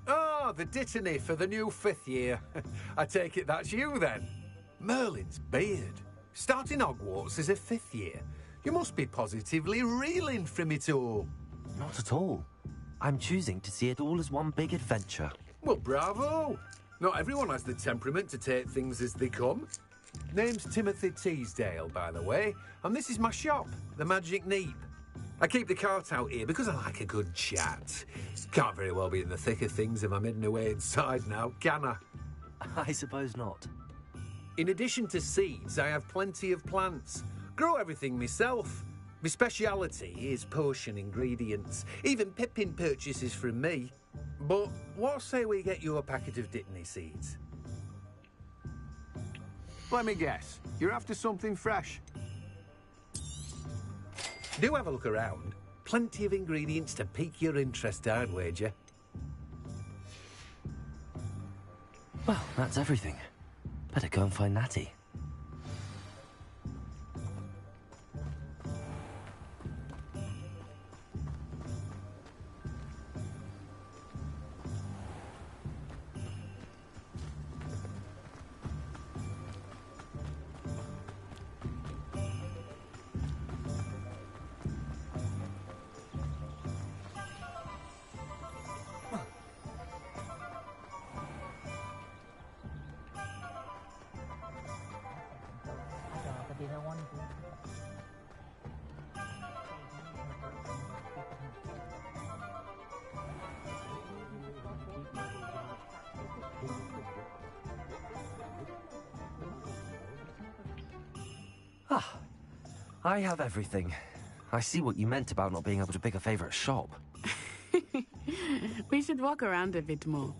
Oh, the dittany for the new 5th year. I take it that's you, then. Merlin's beard. Starting Hogwarts as a 5th year. You must be positively reeling from it all. Not at all. I'm choosing to see it all as one big adventure. Well, bravo. Not everyone has the temperament to take things as they come. Name's Timothy Teasdale, by the way, and this is my shop, the Magic Neep. I keep the cart out here because I like a good chat. Can't very well be in the thick of things if I'm hidden away inside now, can I? I suppose not. In addition to seeds, I have plenty of plants. Grow everything myself. My speciality is potion ingredients. Even Pippin purchases from me. But what say we get you a packet of Dittany seeds? Let me guess. You're after something fresh. Do have a look around. Plenty of ingredients to pique your interest, I'd wager. Well, that's everything. Better go and find Natty. I have everything. I see what you meant about not being able to pick a favorite shop. We should walk around a bit more.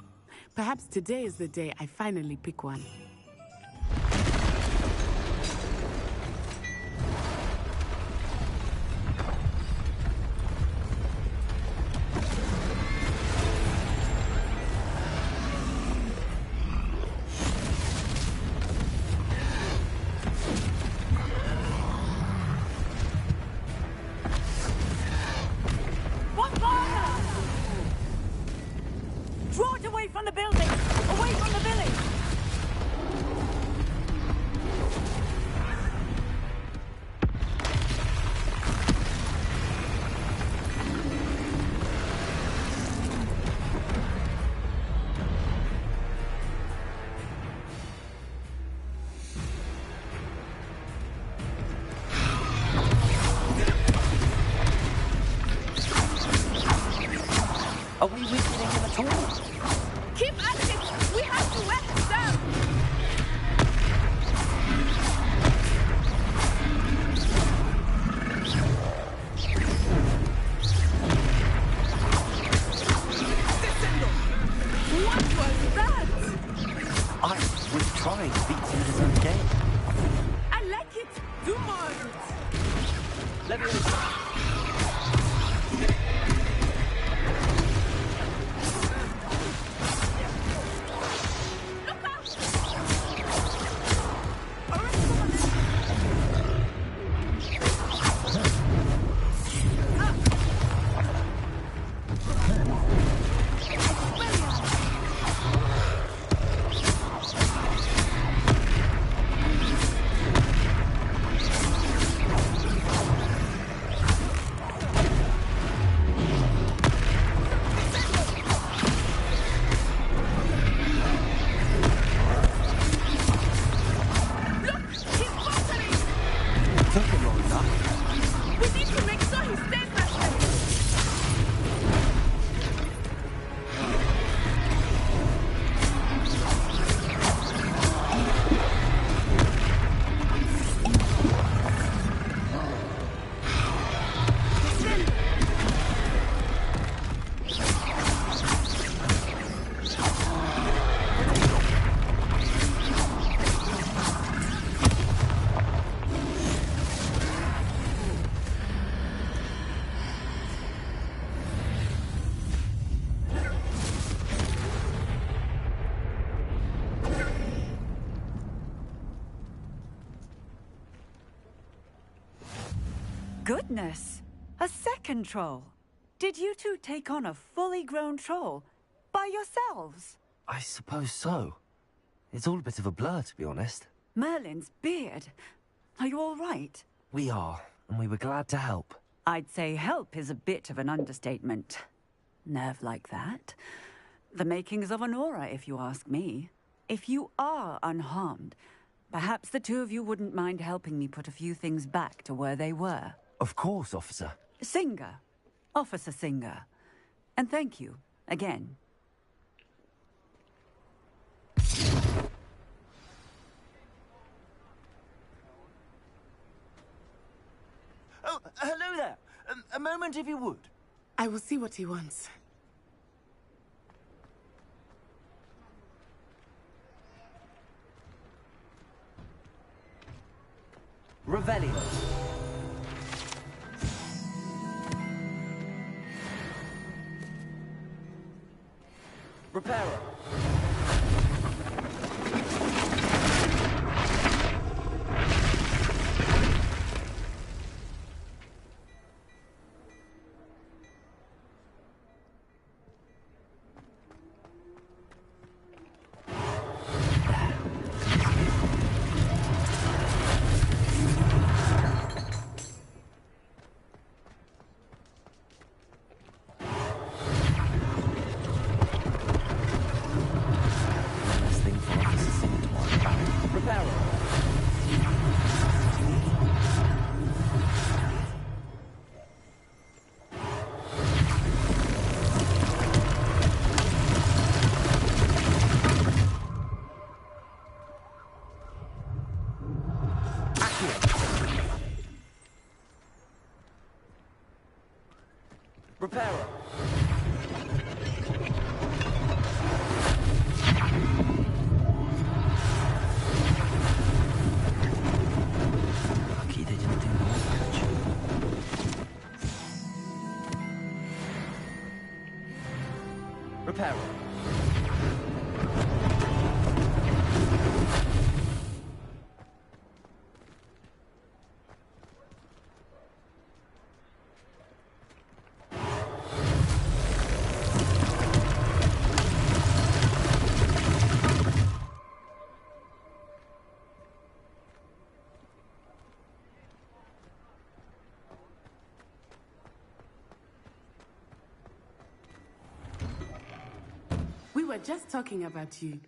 Perhaps today is the day I finally pick one. Draw it away from the building! Away from the village! Are we weakening him at all? Keep at it! We have to wear him down! What was that? I was trying to beat him in his own game. I like it! Do more! Let me... We need to make sure he stays that way! Goodness! A second troll! Did you two take on a fully grown troll? By yourselves? I suppose so. It's all a bit of a blur, to be honest. Merlin's beard. Are you all right? We are, and we were glad to help. I'd say help is a bit of an understatement. Nerve like that. The makings of an aura, if you ask me. If you are unharmed, perhaps the two of you wouldn't mind helping me put a few things back to where they were. Of course, officer. Singer. Officer Singer. And thank you, again. Oh, hello there. A moment if you would. I will see what he wants. Revelio. Reparo. Prepare her. Lucky they didn't do more damage. Repair her. We were just talking about you.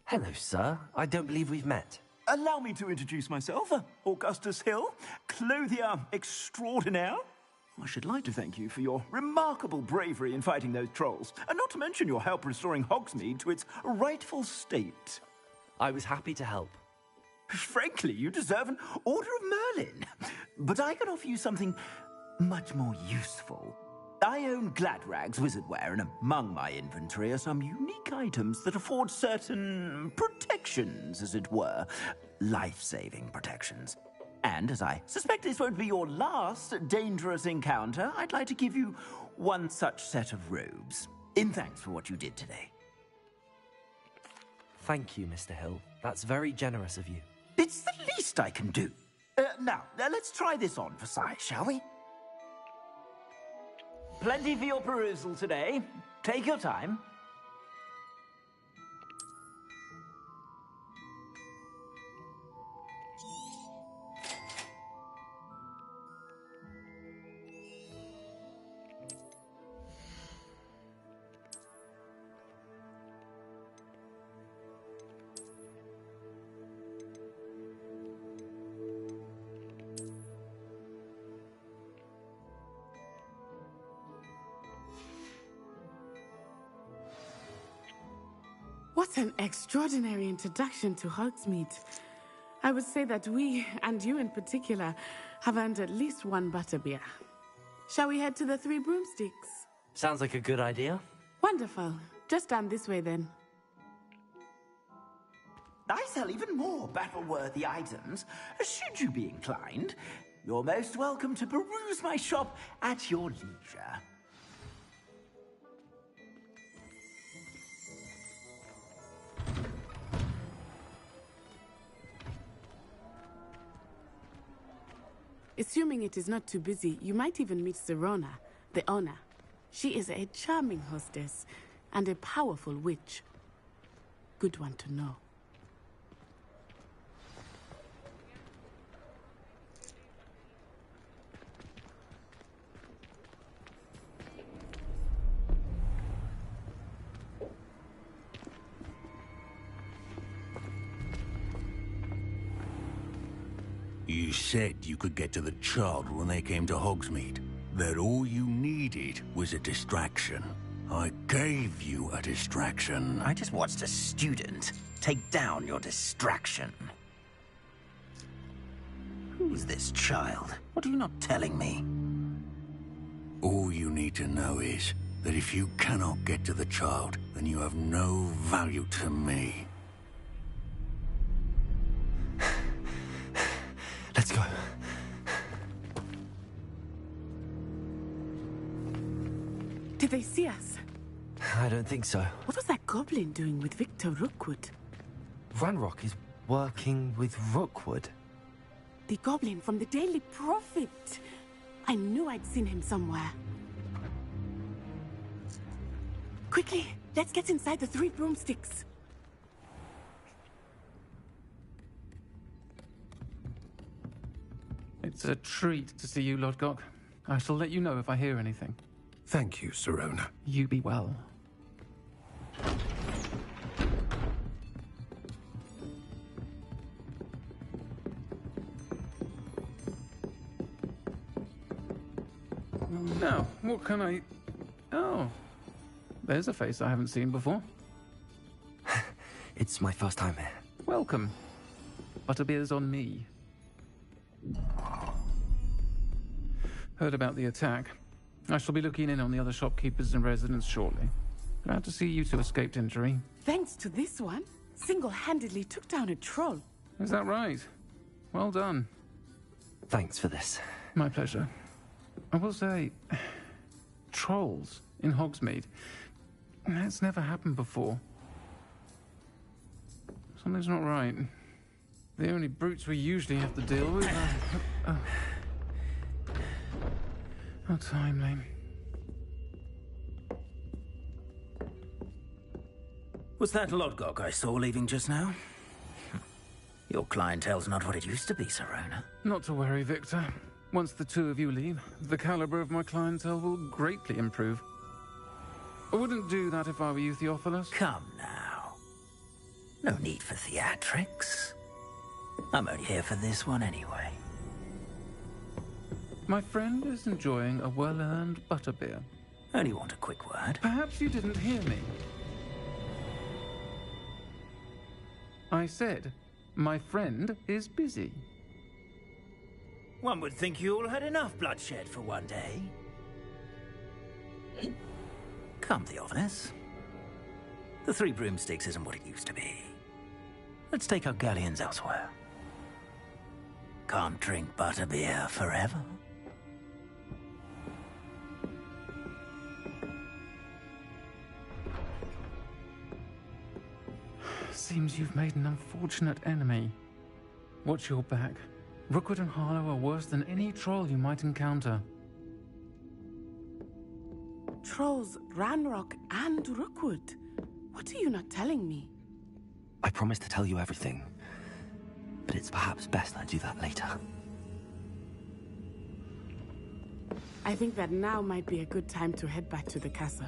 Hello, sir. I don't believe we've met. Allow me to introduce myself, Augustus Hill, clothier extraordinaire. I should like to thank you for your remarkable bravery in fighting those trolls, and not to mention your help restoring Hogsmeade to its rightful state. I was happy to help. Frankly, you deserve an Order of Merlin. But I can offer you something much more useful. I own Gladrag's wizardware, and among my inventory are some unique items that afford certain protections, as it were. Life-saving protections. And as I suspect this won't be your last dangerous encounter, I'd like to give you one such set of robes, in thanks for what you did today. Thank you, Mr. Hill. That's very generous of you. It's the least I can do. Now, let's try this on for size, shall we? Plenty for your perusal today. Take your time. What an extraordinary introduction to Hogsmeade. I would say that we, and you in particular, have earned at least one butterbeer. Shall we head to the Three Broomsticks? Sounds like a good idea. Wonderful. Just down this way then. I sell even more battle-worthy items. Should you be inclined, you're most welcome to peruse my shop at your leisure. Assuming it is not too busy, you might even meet Serona, the owner. She is a charming hostess and a powerful witch. Good one to know. You said you could get to the child when they came to Hogsmeade. That all you needed was a distraction. I gave you a distraction. I just watched a student take down your distraction. Who's this child? What are you not telling me? All you need to know is that if you cannot get to the child, then you have no value to me. Let's go. Did they see us? I don't think so. What was that goblin doing with Victor Rookwood? Ranrock is working with Rookwood. The goblin from the Daily Prophet. I knew I'd seen him somewhere. Quickly, let's get inside the Three Broomsticks. It's a treat to see you, Lodgok. I shall let you know if I hear anything. Thank you, Serona. You be well. Now, what can I... Oh, there's a face I haven't seen before. It's my first time here. Welcome. Butterbeer's on me. Heard about the attack. I shall be looking in on the other shopkeepers and residents shortly. Glad to see you two escaped injury. Thanks to this one, single-handedly took down a troll. Is that right? Well done. Thanks for this. My pleasure. I will say, trolls in Hogsmeade. That's never happened before. Something's not right. The only brutes we usually have to deal with are... How timely. Was that Lodgok I saw leaving just now? Your clientele's not what it used to be, Serona. Not to worry, Victor. Once the two of you leave, the caliber of my clientele will greatly improve. I wouldn't do that if I were you, Theophilus. Come now. No need for theatrics. I'm only here for this one anyway. My friend is enjoying a well-earned butterbeer. Only want a quick word. Perhaps you didn't hear me. I said, my friend is busy. One would think you all had enough bloodshed for one day. Come, Theophilus. The Three Broomsticks isn't what it used to be. Let's take our galleons elsewhere. Can't drink butterbeer forever. Seems you've made an unfortunate enemy. Watch your back. Rookwood and Harlow are worse than any troll you might encounter. Trolls, Ranrock, and Rookwood. What are you not telling me? I promised to tell you everything, but it's perhaps best I do that later. I think that now might be a good time to head back to the castle.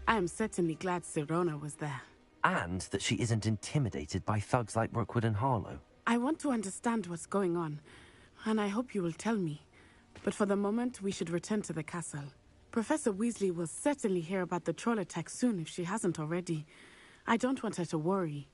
I am certainly glad Serona was there. And that she isn't intimidated by thugs like Rookwood and Harlow. I want to understand what's going on, and I hope you will tell me. But for the moment, we should return to the castle. Professor Weasley will certainly hear about the troll attack soon if she hasn't already. I don't want her to worry.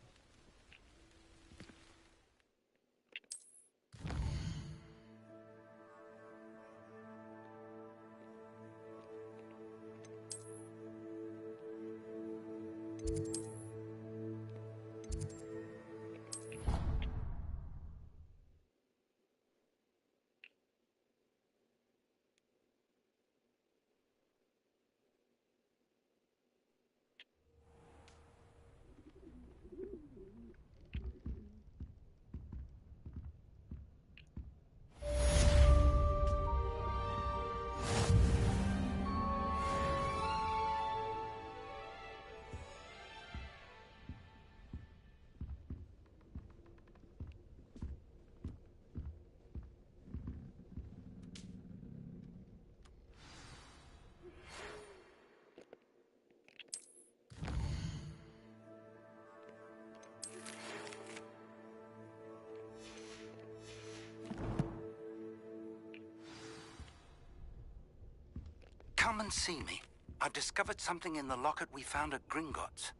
Come and see me. I've discovered something in the locket we found at Gringotts.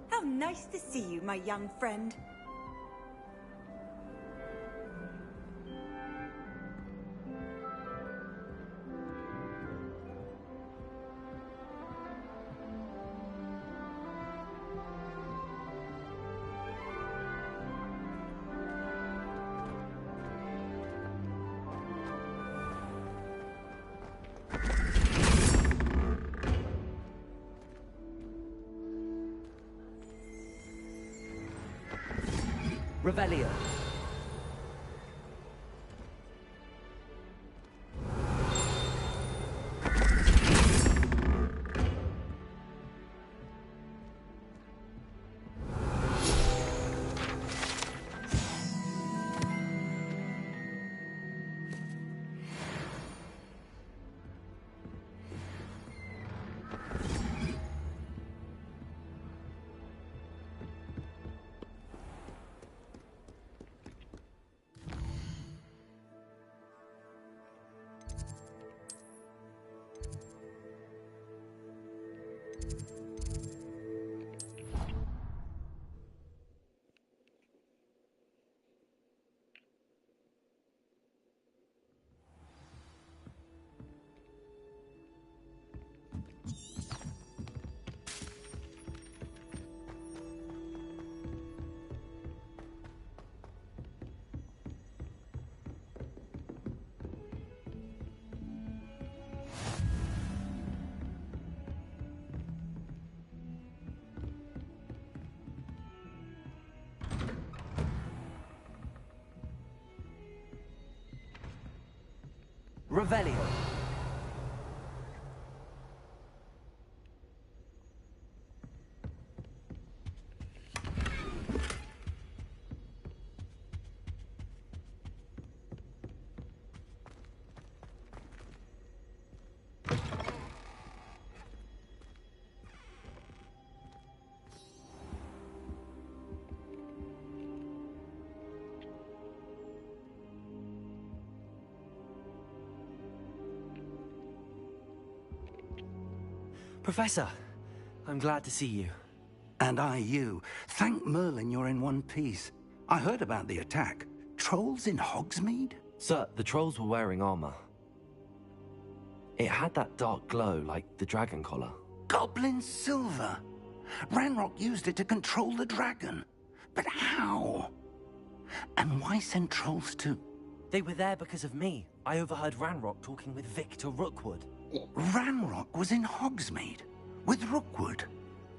How nice to see you, my young friend. Revelio. Revelio. Professor, I'm glad to see you. And I you. Thank Merlin you're in one piece. I heard about the attack. Trolls in Hogsmeade? Sir, the trolls were wearing armor. It had that dark glow like the dragon collar. Goblin silver. Ranrock used it to control the dragon. But how? And why send trolls to... They were there because of me. I overheard Ranrock talking with Victor Rookwood. Ranrock was in Hogsmeade? With Rookwood?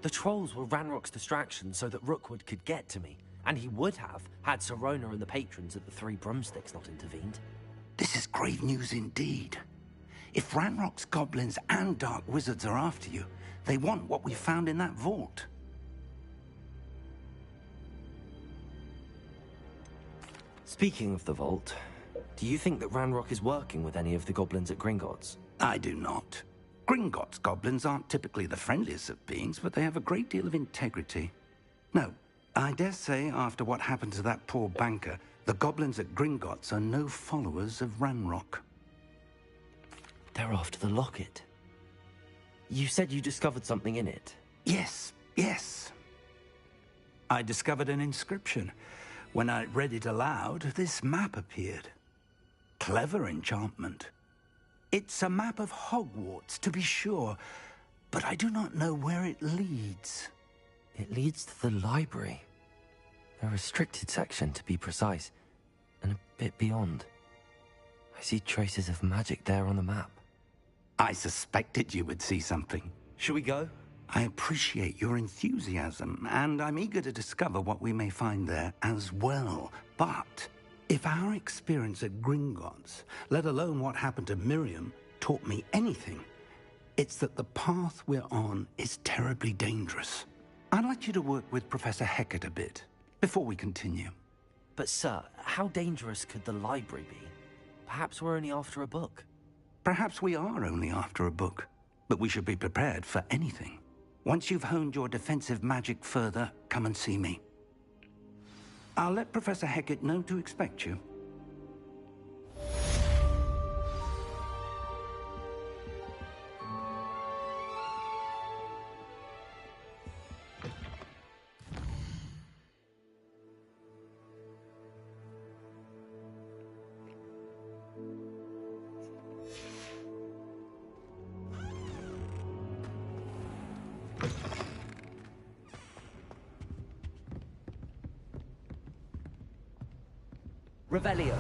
The trolls were Ranrock's distraction so that Rookwood could get to me. And he would have, had Sirona and the patrons at the Three Broomsticks not intervened. This is grave news indeed. If Ranrock's goblins and dark wizards are after you, they want what we found in that vault. Speaking of the vault, do you think that Ranrock is working with any of the goblins at Gringotts? I do not. Gringotts goblins aren't typically the friendliest of beings, but they have a great deal of integrity. No, I dare say after what happened to that poor banker, the goblins at Gringotts are no followers of Ranrock. They're after the locket. You said you discovered something in it. Yes. I discovered an inscription. When I read it aloud, this map appeared. Clever enchantment. It's a map of Hogwarts, to be sure, but I do not know where it leads. It leads to the library. A restricted section, to be precise, and a bit beyond. I see traces of magic there on the map. I suspected you would see something. Shall we go? I appreciate your enthusiasm, and I'm eager to discover what we may find there as well. But if our experience at Gringotts, let alone what happened to Miriam, taught me anything, it's that the path we're on is terribly dangerous. I'd like you to work with Professor Hecat a bit, before we continue. But sir, how dangerous could the library be? Perhaps we're only after a book. Perhaps we are only after a book, but we should be prepared for anything. Once you've honed your defensive magic further, come and see me. I'll let Professor Hecat know to expect you. Revelio.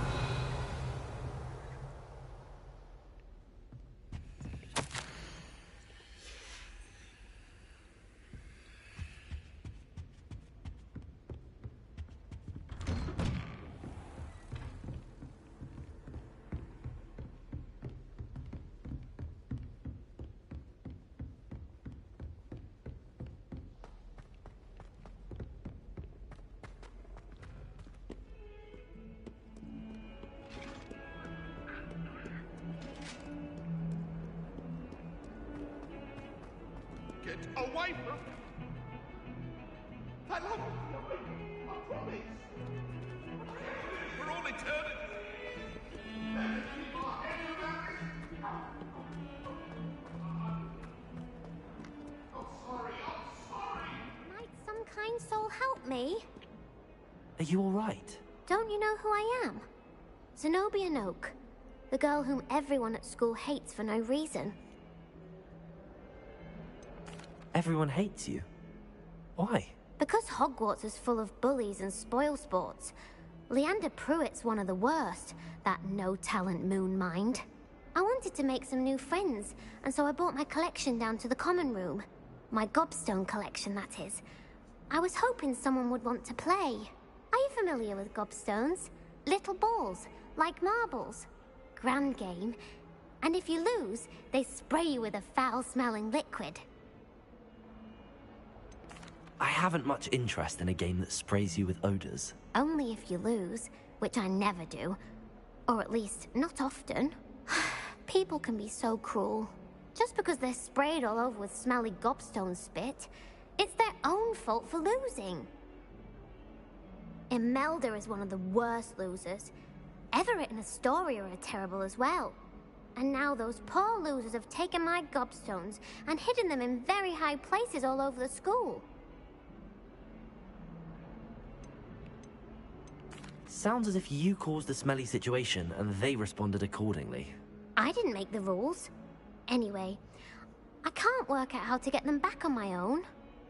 Get away from me! I love you. I promise. For all eternity. me. Are you all right? Don't you know who I am? Zenobia Noak, the girl whom everyone at school hates for no reason. Everyone hates you. Why? Because Hogwarts is full of bullies and spoilsports. Leander Pruitt's one of the worst, that no-talent moon mind. I wanted to make some new friends, and so I brought my collection down to the common room. My gobstone collection, that is. I was hoping someone would want to play. Are you familiar with gobstones? Little balls, like marbles. Grand game. And if you lose, they spray you with a foul-smelling liquid. I haven't much interest in a game that sprays you with odors. Only if you lose, which I never do. Or at least, not often. People can be so cruel. Just because they're sprayed all over with smelly gobstone spit, it's their own fault for losing. Imelda is one of the worst losers. Everett and Astoria are terrible as well. And now those poor losers have taken my gobstones and hidden them in very high places all over the school. Sounds as if you caused the smelly situation and they responded accordingly. I didn't make the rules. Anyway, I can't work out how to get them back on my own.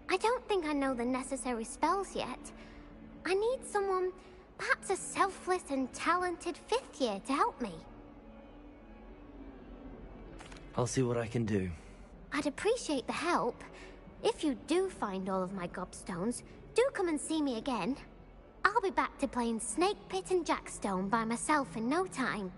I don't think I know the necessary spells yet. I need someone, perhaps a selfless and talented fifth year to help me. I'll see what I can do. I'd appreciate the help. If you do find all of my gobstones, do come and see me again. I'll be back to playing Snake Pit and Jackstone by myself in no time.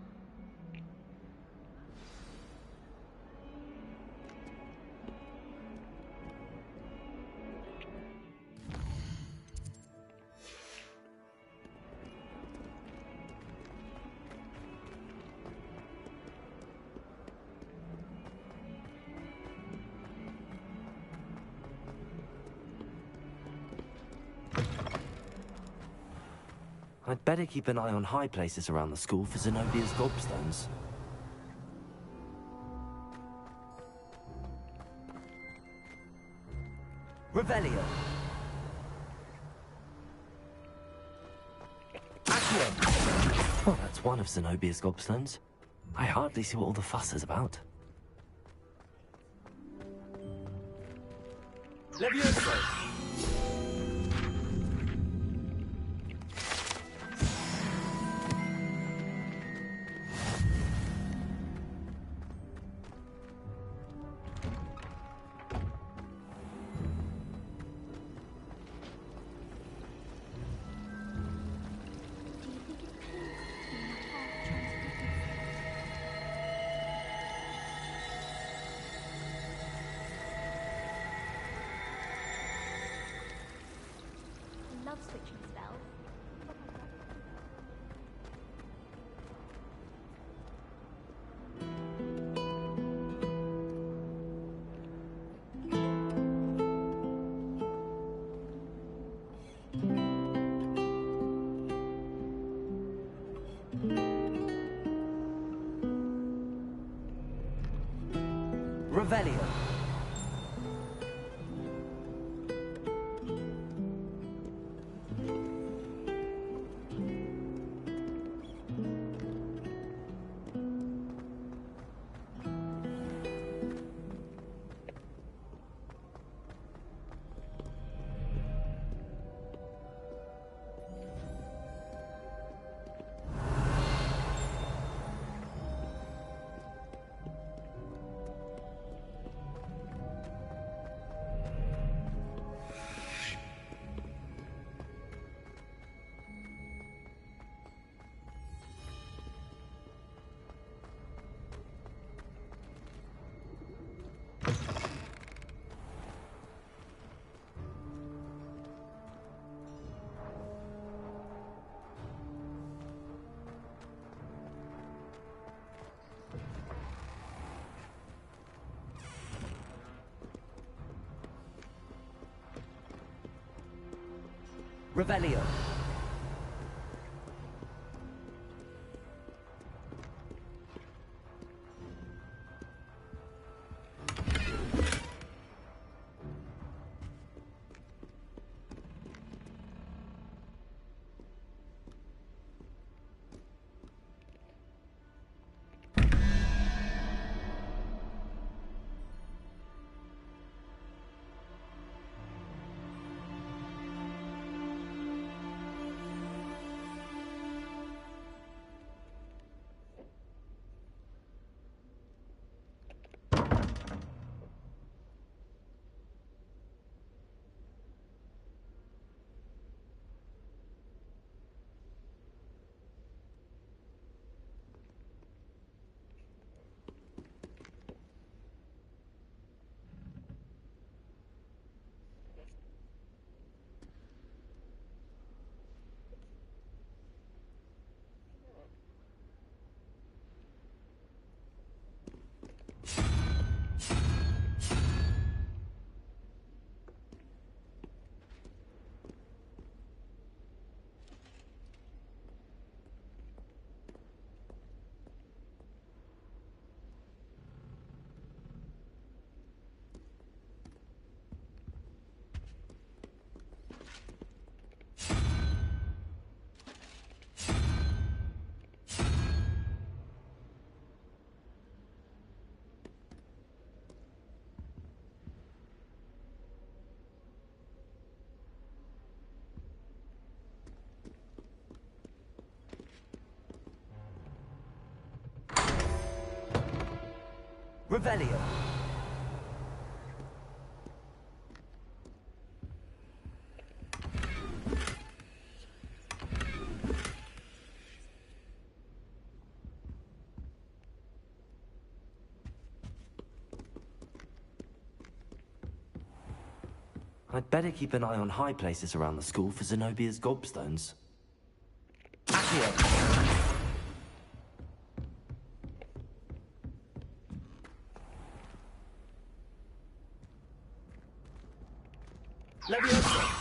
I'd better keep an eye on high places around the school for Zenobia's gobstones. Revelio! Accio! Oh, that's one of Zenobia's gobstones. I hardly see what all the fuss is about. Levioso! Love switching spells. Revelio! Revelio! Revelio. I'd better keep an eye on high places around the school for Zenobia's gobstones. Accio. Leviosa.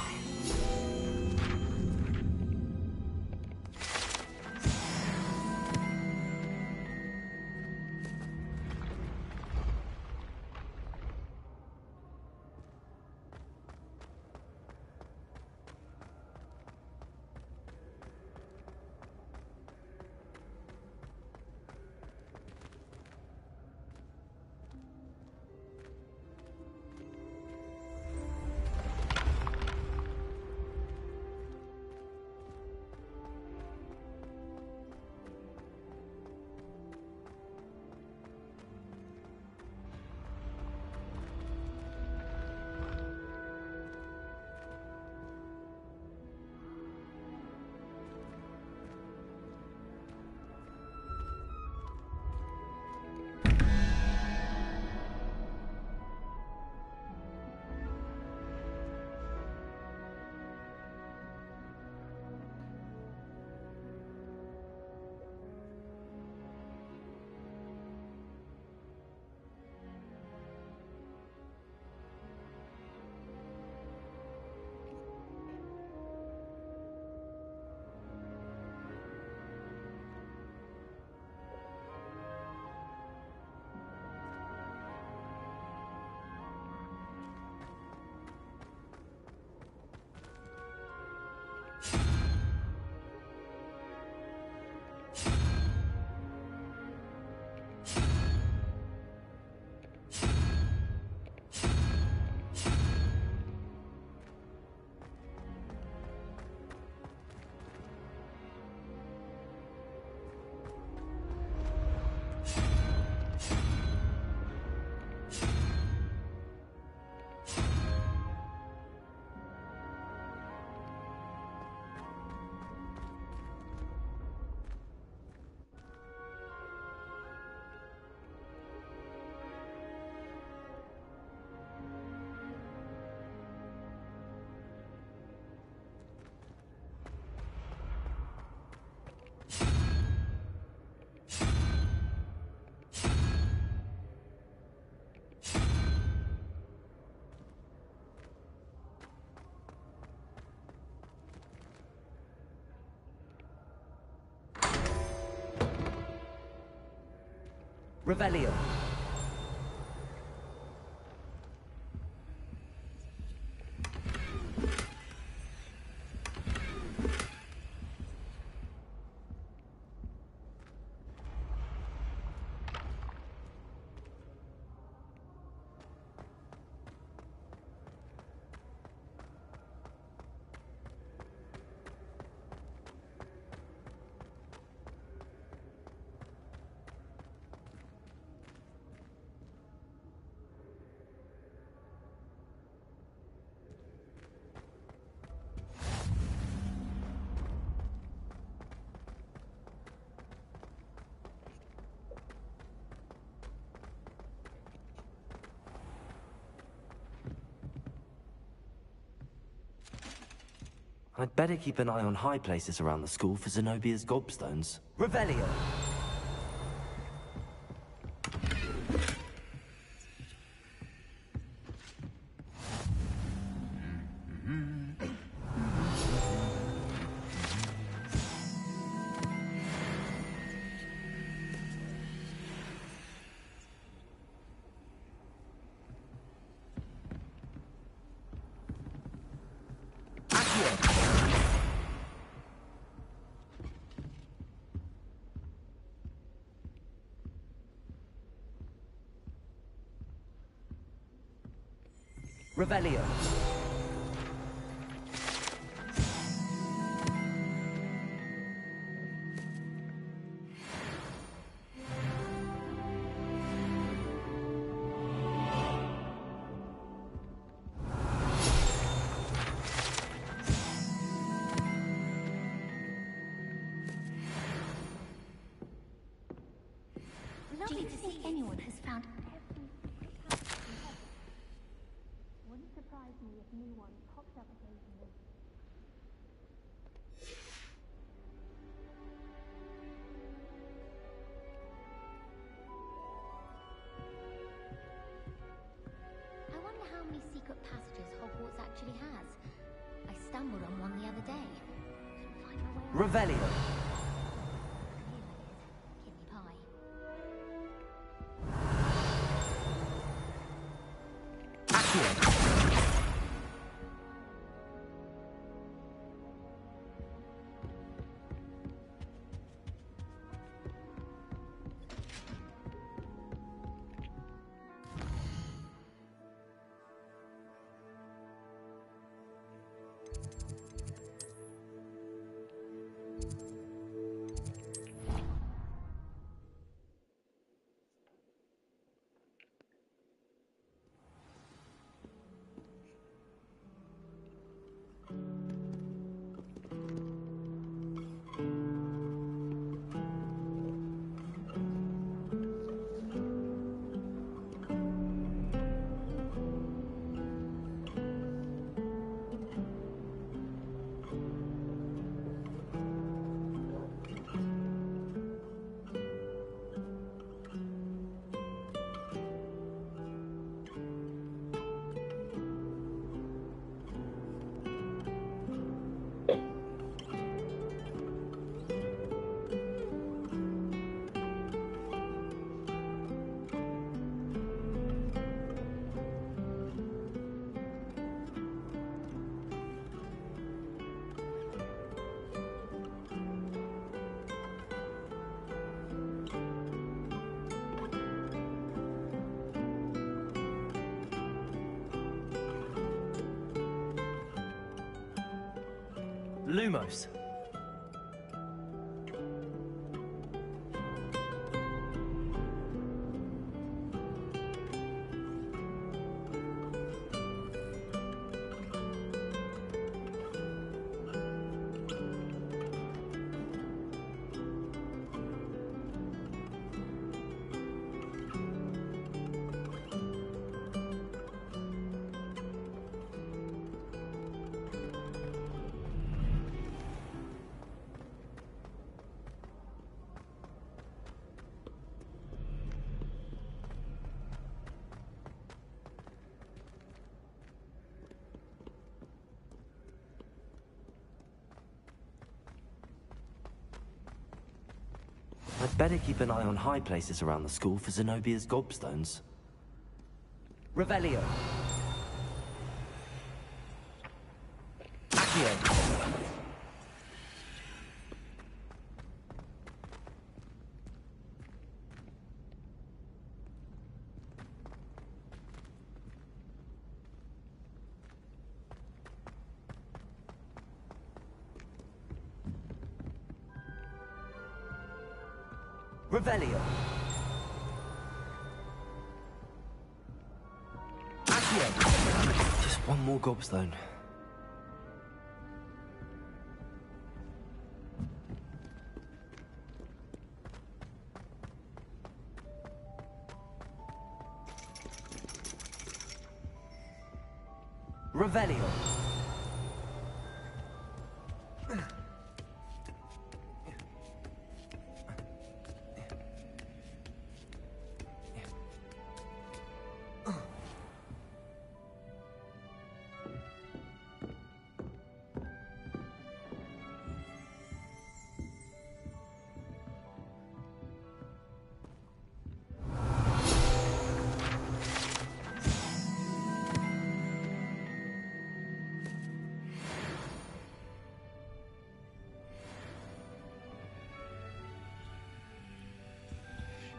Revelio. I'd better keep an eye on high places around the school for Zenobia's gobstones. Revelio. Revelio. surprise me if new ones popped up occasionally. I wonder how many secret passages Hogwarts actually has. I stumbled on one the other day. Couldn't find my way out. Revelio. Kitty pie. Accio. Lumos. I'd better keep an eye on high places around the school for Zenobia's gobstones. Revelio. Accio. Revelio. Accio. Just one more gobstone. Revelio.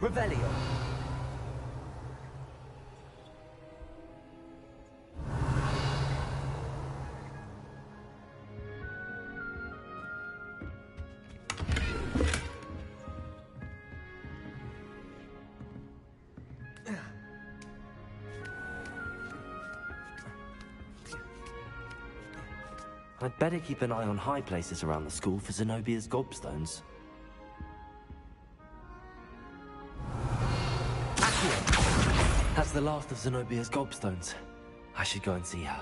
Revelio. I'd better keep an eye on high places around the school for Zenobia's gobstones. That's the last of Zenobia's gobstones. I should go and see her.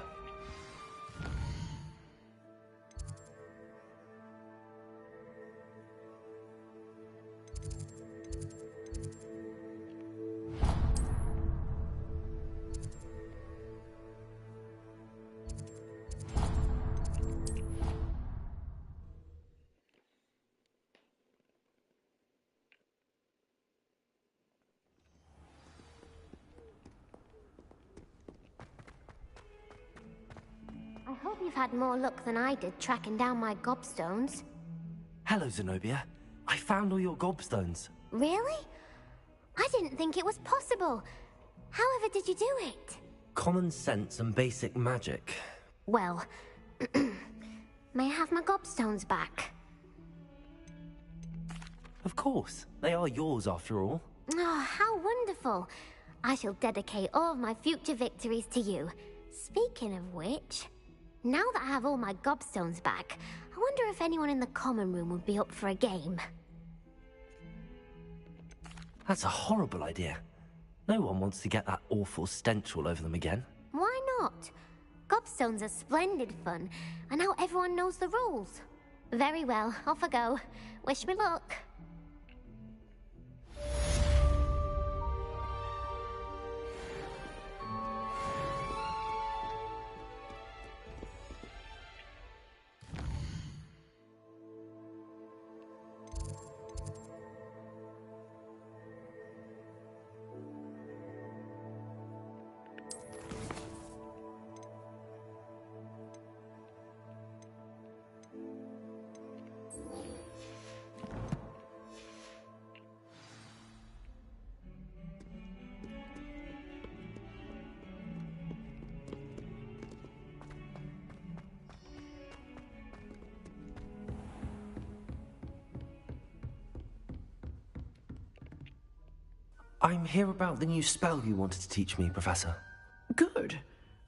I hope you've had more luck than I did tracking down my gobstones. Hello, Zenobia. I found all your gobstones. Really? I didn't think it was possible. However did you do it? Common sense and basic magic. Well, may I have my gobstones back? Of course. They are yours after all. Oh, how wonderful. I shall dedicate all of my future victories to you. Speaking of which, now that I have all my gobstones back, I wonder if anyone in the common room would be up for a game. That's a horrible idea. No one wants to get that awful stench all over them again. Why not? Gobstones are splendid fun, and now everyone knows the rules. Very well, off I go. Wish me luck. I'm here about the new spell you wanted to teach me, Professor. Good.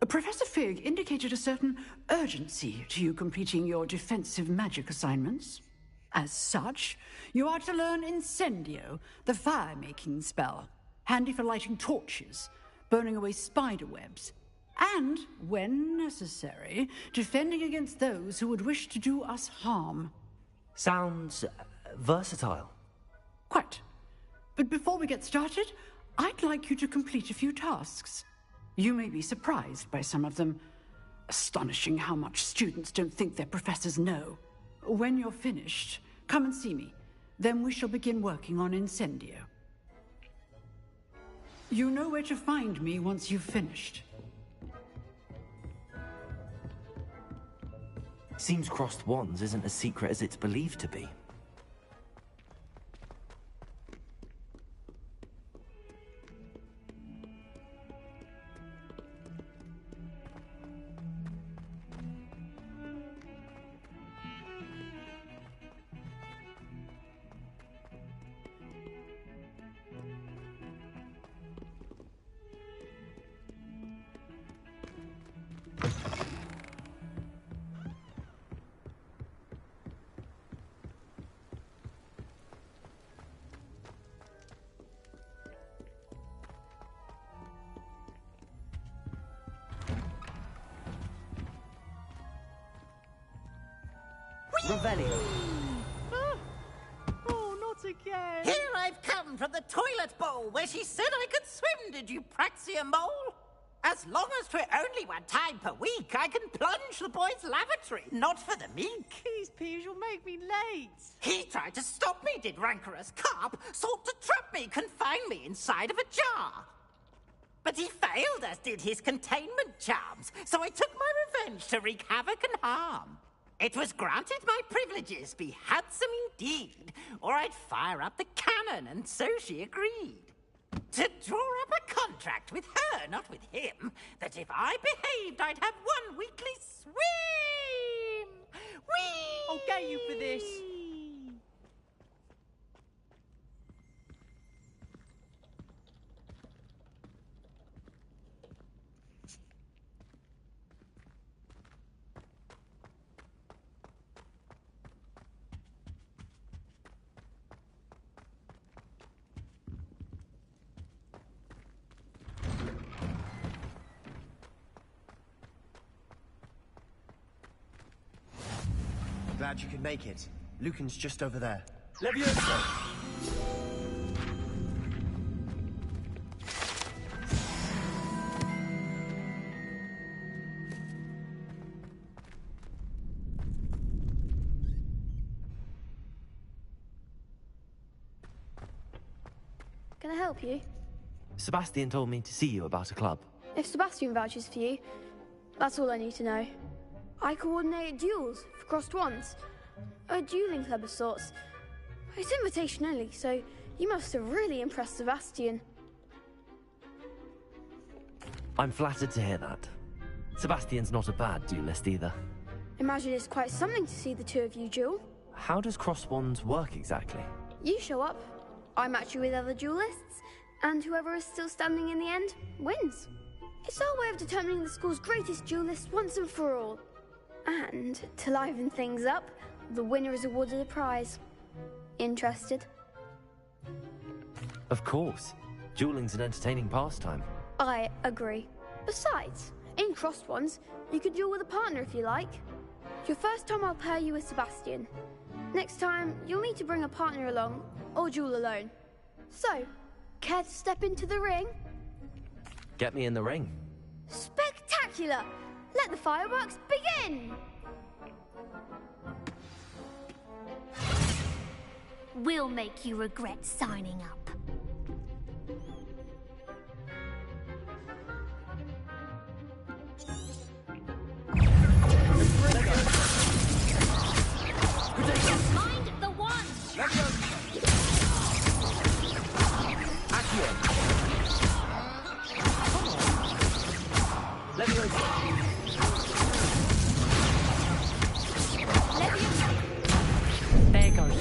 Professor Fig indicated a certain urgency to you completing your defensive magic assignments. As such, you are to learn Incendio, the fire-making spell, handy for lighting torches, burning away spider webs, and, when necessary, defending against those who would wish to do us harm. Sounds versatile. Quite. But before we get started, I'd like you to complete a few tasks. You may be surprised by some of them. Astonishing how much students don't think their professors know. When you're finished, come and see me. Then we shall begin working on Incendio. You know where to find me once you've finished. Seems crossed wands isn't as secret as it's believed to be. Revelio. Oh, not again. Here I've come from the toilet bowl where she said I could swim, did you praxia mole? As long as 'twere only one time per week, I can plunge the boy's lavatory, not for the meek. Please, Piers, you'll make me late. He tried to stop me, did rancorous carp, sought to trap me, confine me inside of a jar. But he failed, as did his containment charms, so I took my revenge to wreak havoc and harm. It was granted my privileges be handsome indeed, or I'd fire up the cannon, and so she agreed. To draw up a contract with her, not with him, that if I behaved, I'd have one weekly swim! Whee! I'll get you for this. glad you could make it. Lucan's just over there. Levioso! Can I help you? Sebastian told me to see you about a club. If Sebastian vouches for you, that's all I need to know. I coordinate duels for crossed wands. A dueling club of sorts. It's invitation only, so you must have really impressed Sebastian. I'm flattered to hear that. Sebastian's not a bad duelist either. Imagine it's quite something to see the two of you duel. How does crossed wands work exactly? You show up, I match you with other duelists, and whoever is still standing in the end wins. It's our way of determining the school's greatest duelist once and for all. And to liven things up, the winner is awarded a prize. Interested? Of course. Dueling's an entertaining pastime. I agree. Besides, in crossed ones, you could duel with a partner if you like. Your first time I'll pair you with Sebastian. Next time, you'll need to bring a partner along, or duel alone. So, care to step into the ring? Get me in the ring. Spectacular! Let the fireworks begin! We'll make you regret signing up. Mind the wand! There it goes.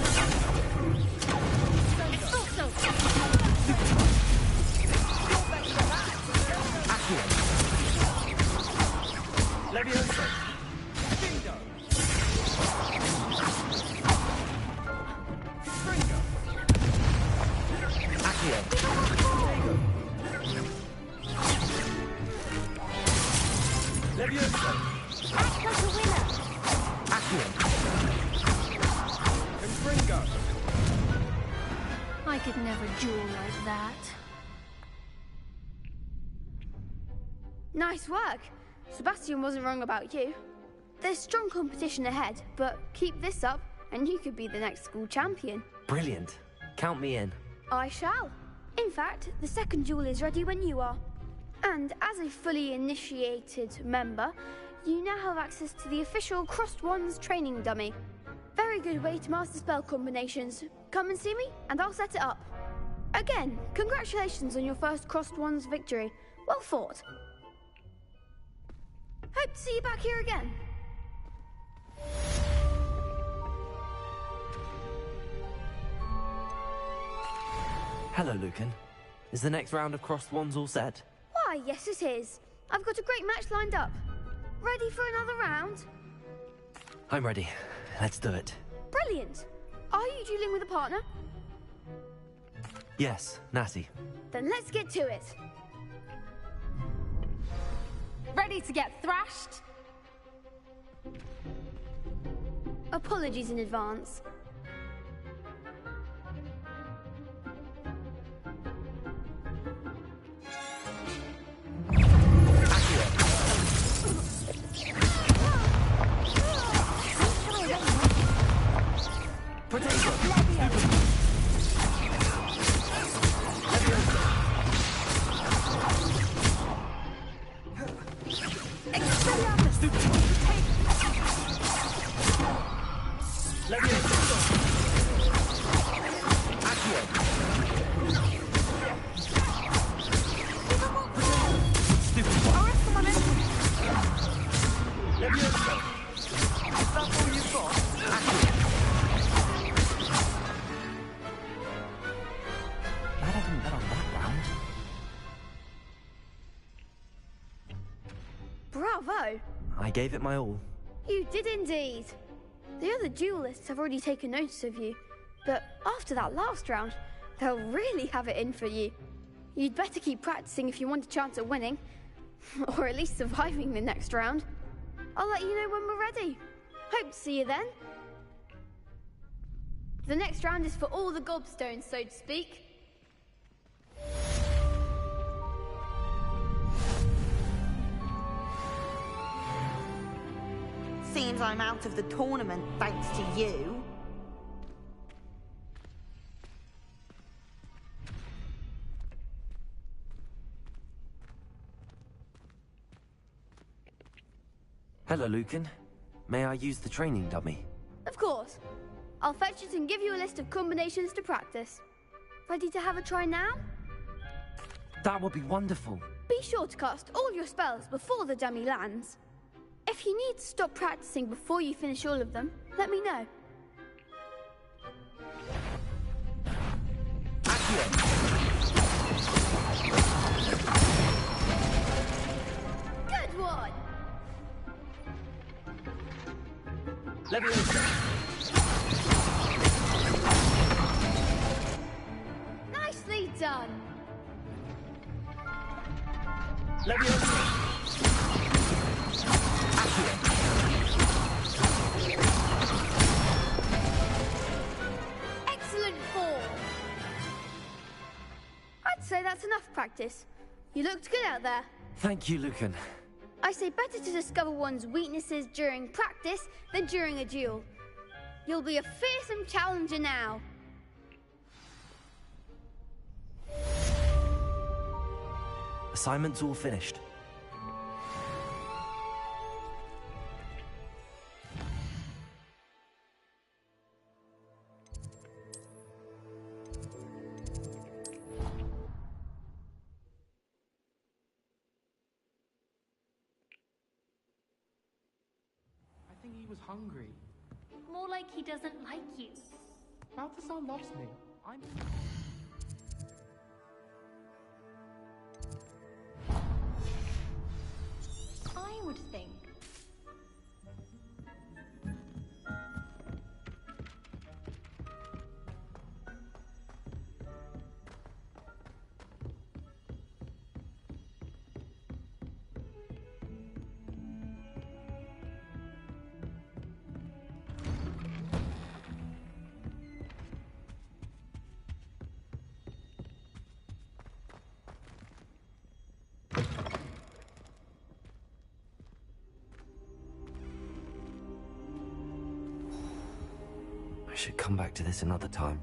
Levioso. Bingo. Fringo. Accio. Levioso. Act like a winner. Accio. And Fringo. I could never duel like that. Nice work. Sebastian wasn't wrong about you. There's strong competition ahead, but keep this up and you could be the next school champion. Brilliant. Count me in. I shall. In fact, the second duel is ready when you are. And as a fully initiated member, you now have access to the official Crossed Wands training dummy. Very good way to master spell combinations. Come and see me, and I'll set it up. Again, congratulations on your first Crossed Wands victory. Well fought. Hope to see you back here again. Hello, Lucan. Is the next round of crossed wands all set? Why, yes it is. I've got a great match lined up. Ready for another round? I'm ready. Let's do it. Brilliant. Are you dueling with a partner? Yes, Natty. Then let's get to it. Ready to get thrashed? Apologies in advance. Bravo! I gave it my all. You did indeed. The other duelists have already taken notice of you, but after that last round, they'll really have it in for you. You'd better keep practicing if you want a chance at winning, or at least surviving the next round. I'll let you know when we're ready. Hope to see you then. The next round is for all the gobstones, so to speak. Seems I'm out of the tournament thanks to you. Hello, Lucan. May I use the training dummy? Of course. I'll fetch it and give you a list of combinations to practice. Ready to have a try now? That would be wonderful. Be sure to cast all your spells before the dummy lands. If you need to stop practicing before you finish all of them, let me know. Good one! Nicely done! Excellent form! I'd say that's enough practice. You looked good out there. Thank you, Lucan. I say better to discover one's weaknesses during practice than during a duel. You'll be a fearsome challenger now. Assignment's all finished. I think he was hungry. More like he doesn't like you. Balthasar loves me. I would think. I should come back to this another time.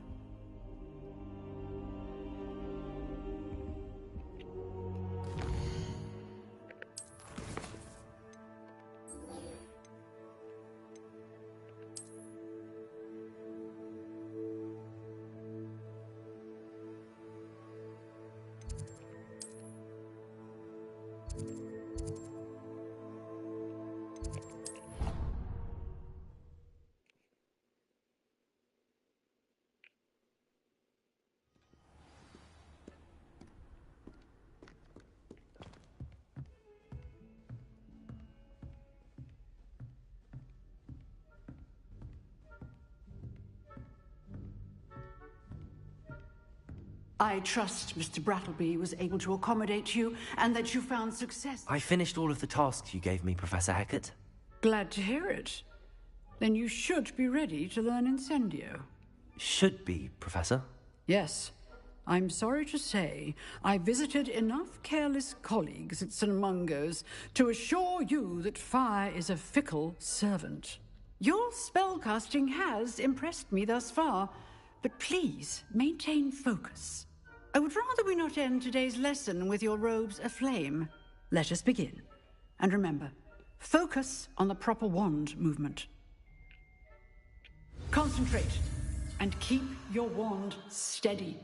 I trust Mr. Brattleby was able to accommodate you and that you found success. I finished all of the tasks you gave me, Professor Hecat. Glad to hear it. Then you should be ready to learn Incendio. Should be, Professor. Yes. I'm sorry to say, I visited enough careless colleagues at St. Mungo's to assure you that fire is a fickle servant. Your spellcasting has impressed me thus far, but please maintain focus. I would rather we not end today's lesson with your robes aflame. Let us begin. And remember, focus on the proper wand movement. Concentrate and keep your wand steady.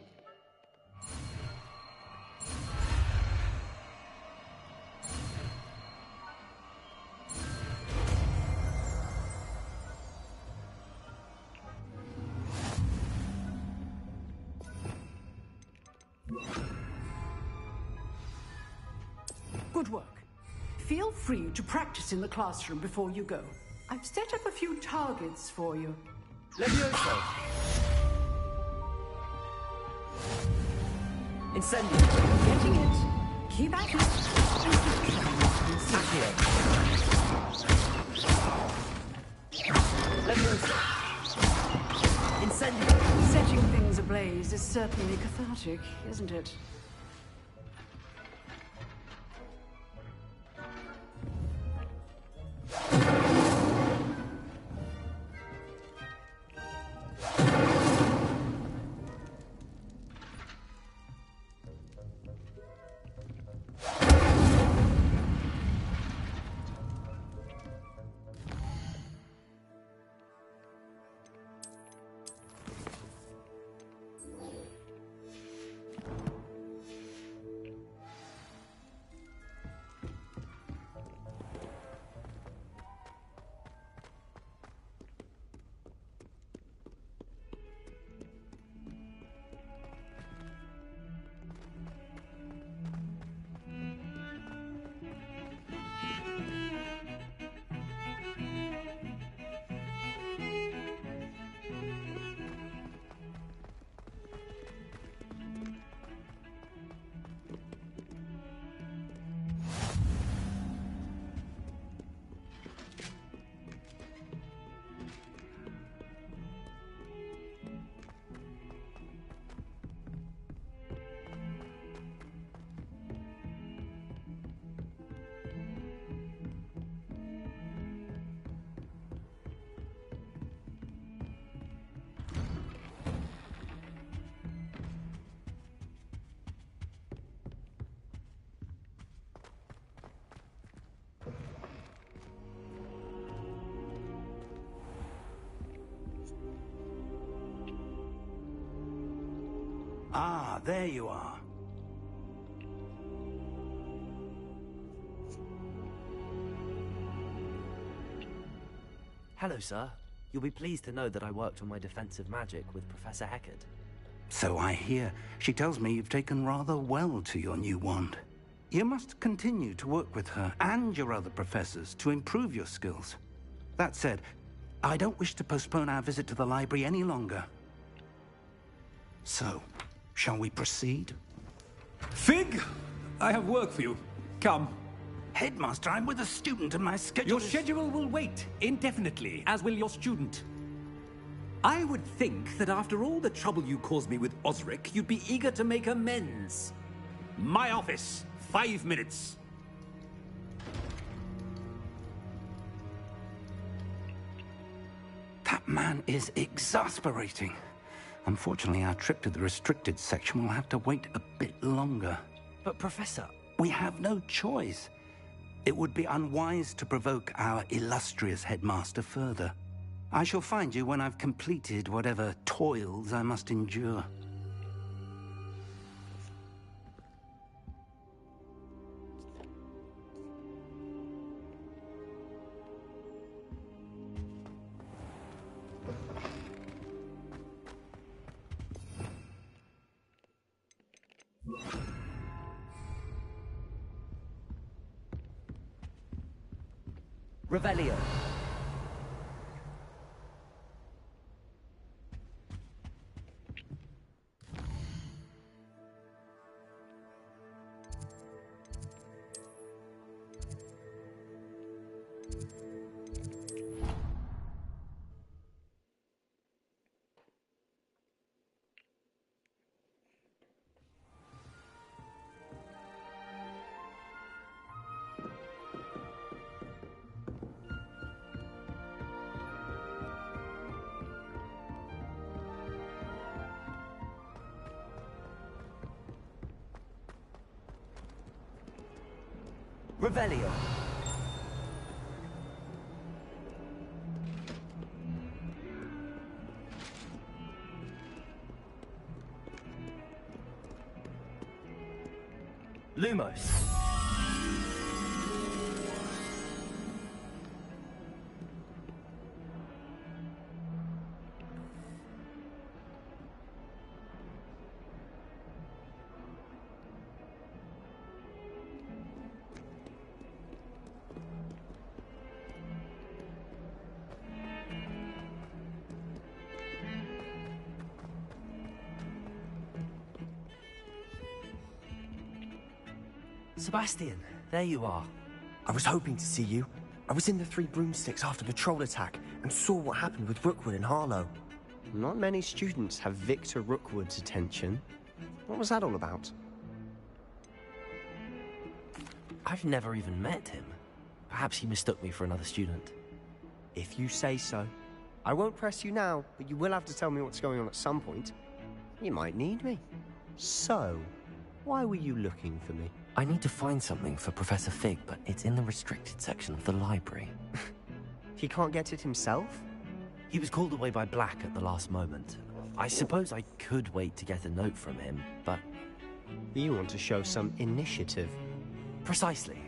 Good work. Feel free to practice in the classroom before you go. I've set up a few targets for you. Levioso! Incendio! Getting it. Keep at it. Accio! Levioso! Incendio! blaze is certainly cathartic, isn't it? Ah, there you are. Hello, sir. You'll be pleased to know that I worked on my defensive magic with Professor Heckard. So I hear. She tells me you've taken rather well to your new wand. You must continue to work with her and your other professors to improve your skills. That said, I don't wish to postpone our visit to the library any longer. So, shall we proceed? Fig! I have work for you. Come. Headmaster, I'm with a student and my schedule Your schedule will wait indefinitely, as will your student. I would think that after all the trouble you caused me with Osric, you'd be eager to make amends. My office, 5 minutes. That man is exasperating. Unfortunately, our trip to the restricted section will have to wait a bit longer. But, Professor... We have no choice. It would be unwise to provoke our illustrious headmaster further. I shall find you when I've completed whatever toils I must endure. Revelio. Revelio. Lumos. Sebastian, there you are. I was hoping to see you. I was in the Three Broomsticks after Patrol attack and saw what happened with Rookwood and Harlow. Not many students have Victor Rookwood's attention. What was that all about? I've never even met him. Perhaps he mistook me for another student. If you say so. I won't press you now, but you will have to tell me what's going on at some point. You might need me. So, why were you looking for me? I need to find something for Professor Fig, but it's in the restricted section of the library. He can't get it himself? He was called away by Black at the last moment. I suppose I could wait to get a note from him, but... You want to show some initiative. Precisely.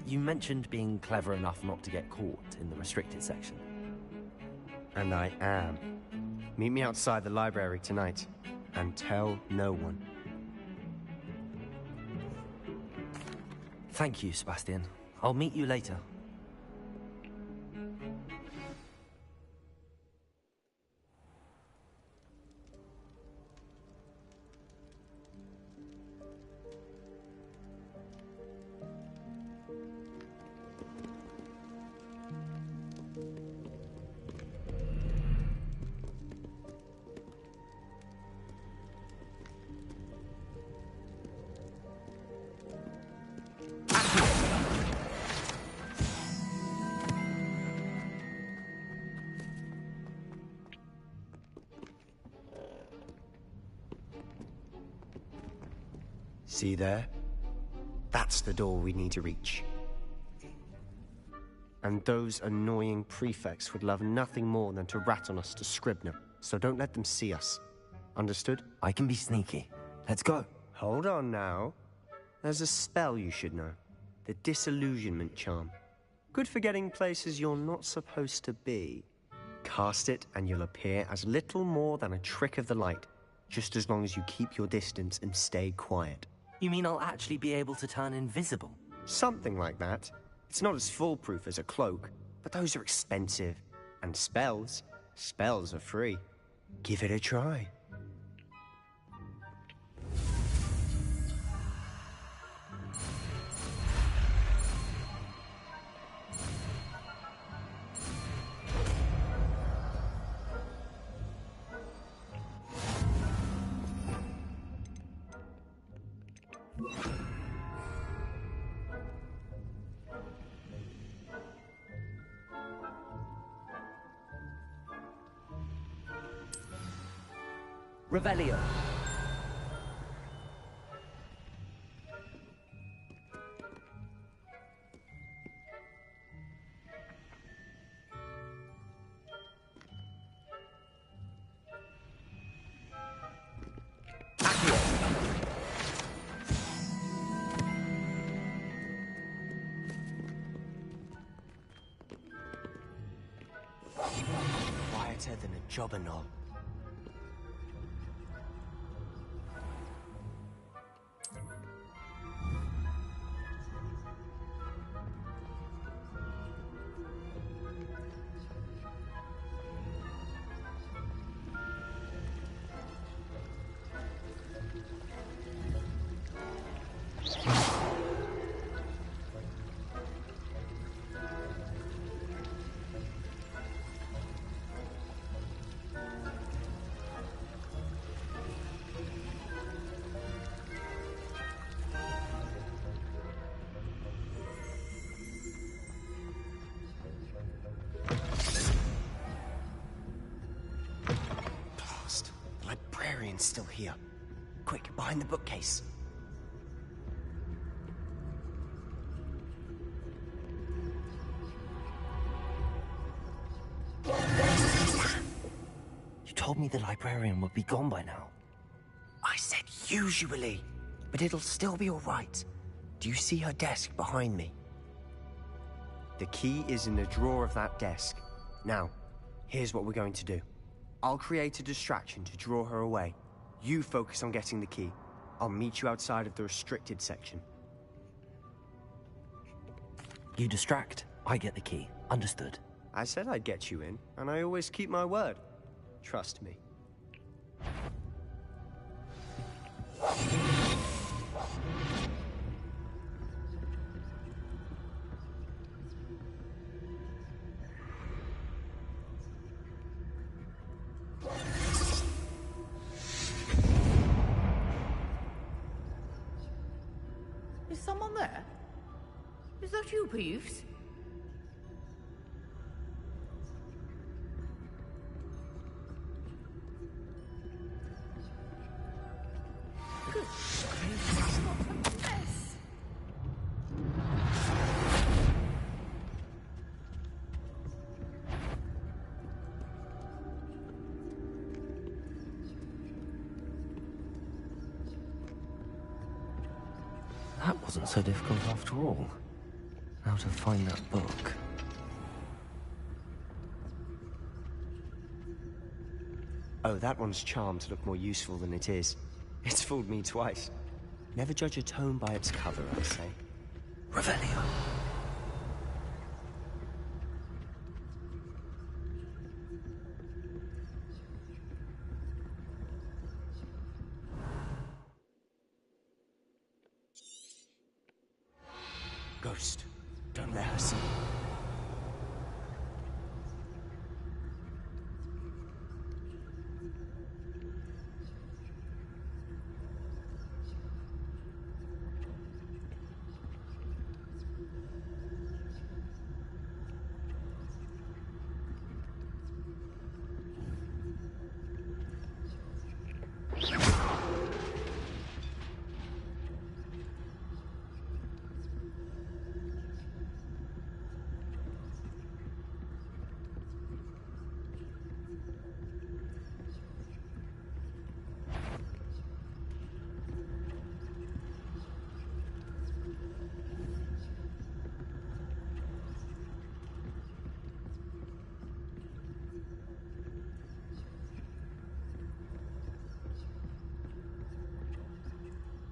You mentioned being clever enough not to get caught in the restricted section. And I am. Meet me outside the library tonight, and tell no one. Thank you, Sebastian. I'll meet you later. See there? That's the door we need to reach. And those annoying prefects would love nothing more than to rat on us to Scribner, so don't let them see us. Understood? I can be sneaky. Let's go. Hold on now. There's a spell you should know. The Disillusionment Charm. Good for getting places you're not supposed to be. Cast it and you'll appear as little more than a trick of the light, just as long as you keep your distance and stay quiet. You mean I'll actually be able to turn invisible? Something like that. It's not as foolproof as a cloak, but those are expensive. And spells are free. Give it a try. Revelio. Quieter than a jobberknoll. Still here. Quick, behind the bookcase. You told me the librarian would be gone by now. I said usually, but it'll still be all right. Do you see her desk behind me? The key is in the drawer of that desk. Now, here's what we're going to do. I'll create a distraction to draw her away. You focus on getting the key. I'll meet you outside of the restricted section. You distract, I get the key. Understood. I said I'd get you in, and I always keep my word. Trust me. that you, Peeves? Good grief, what a mess! That wasn't so difficult after all. Now to find that book. Oh, that one's charmed to look more useful than it is. It's fooled me twice. Never judge a tome by its cover, I say. Revelio. Ghost, don't let her see you.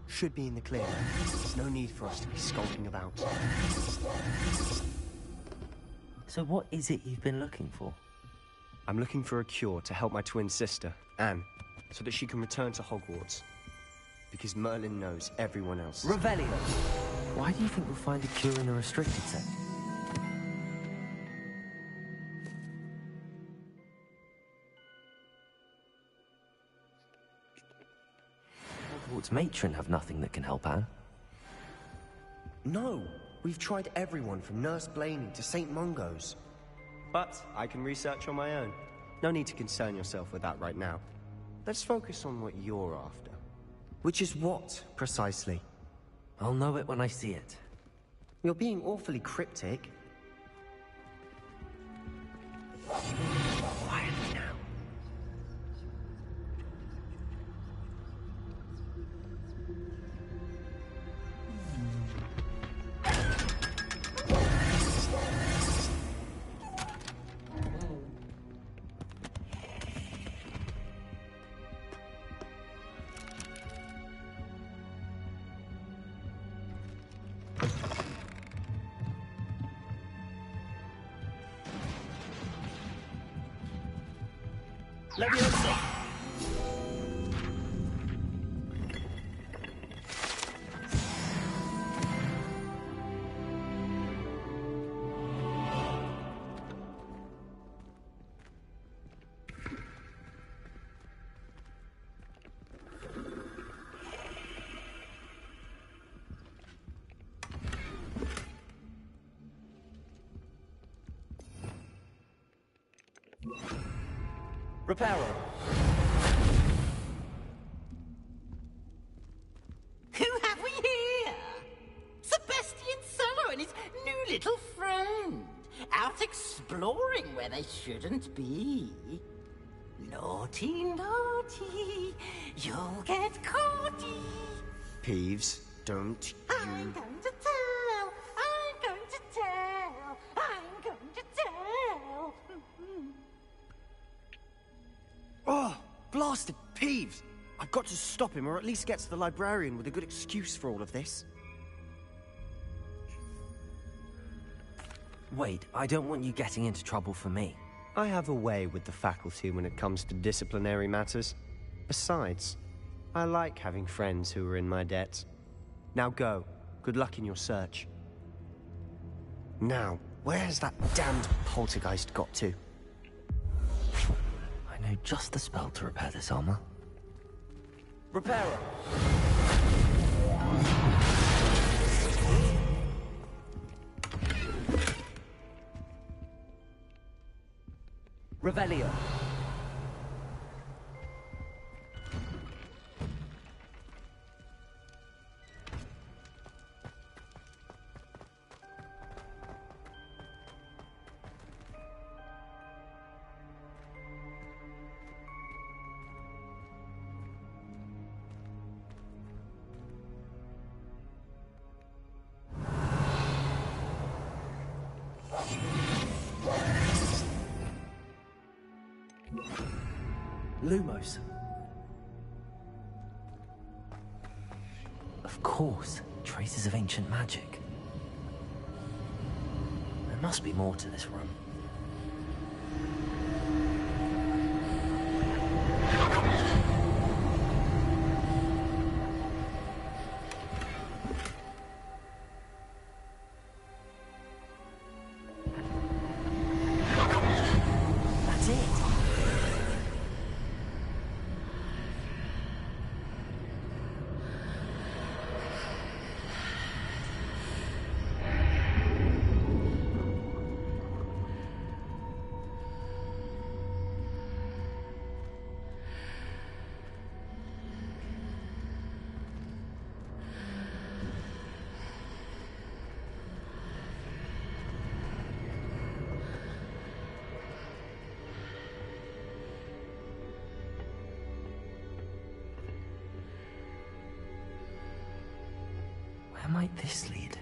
Should be in the clear. There's no need for us to be skulking about. So what is it you've been looking for? I'm looking for a cure to help my twin sister, Anne, so that she can return to Hogwarts. Because Merlin knows everyone else. Revelio! Why do you think we'll find a cure in the restricted section? Hogwarts matron have nothing that can help Anne. No! We've tried everyone from Nurse Blaney to St. Mungo's. But I can research on my own. No need to concern yourself with that right now. Let's focus on what you're after. Which is what, precisely? I'll know it when I see it. You're being awfully cryptic. Quietly now. Leviosa! Reparo. Who have we here? Sebastian Sallow and his new little friend. Out exploring where they shouldn't be. Naughty, naughty. You'll get caughty. Peeves, don't I'm going to tell. I'm going to tell. I'm going to tell. Oh, blasted Peeves! I've got to stop him, or at least get to the librarian with a good excuse for all of this. Wait, I don't want you getting into trouble for me. I have a way with the faculty when it comes to disciplinary matters. Besides, I like having friends who are in my debt. Now go. Good luck in your search. Now, where has that damned poltergeist got to? I know just the spell to repair this armor. Reparo! Revelio. Lumos. Of course, traces of ancient magic. There must be more to this room. That's it. Where might this lead?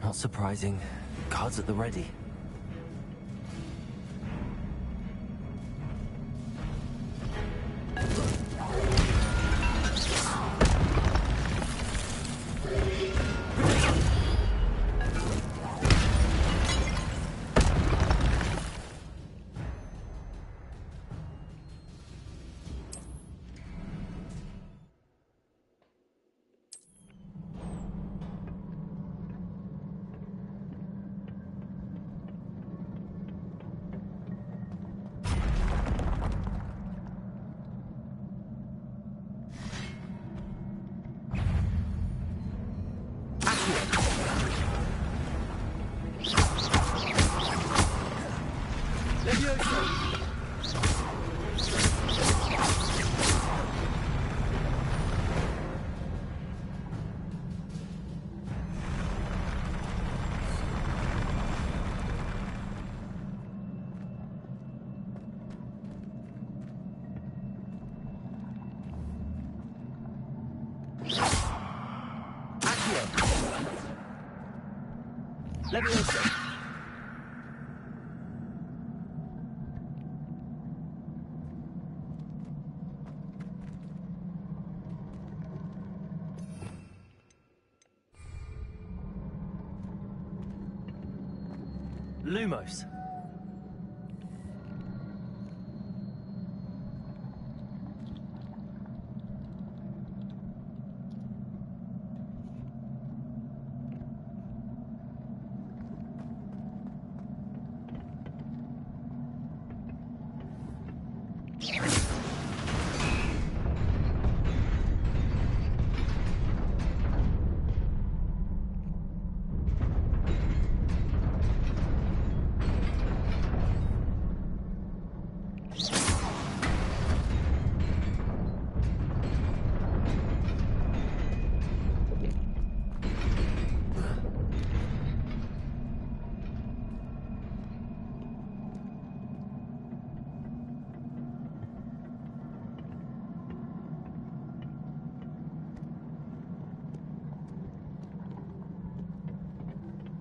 Not surprising. Guards at the ready. Leviosa! Lumos.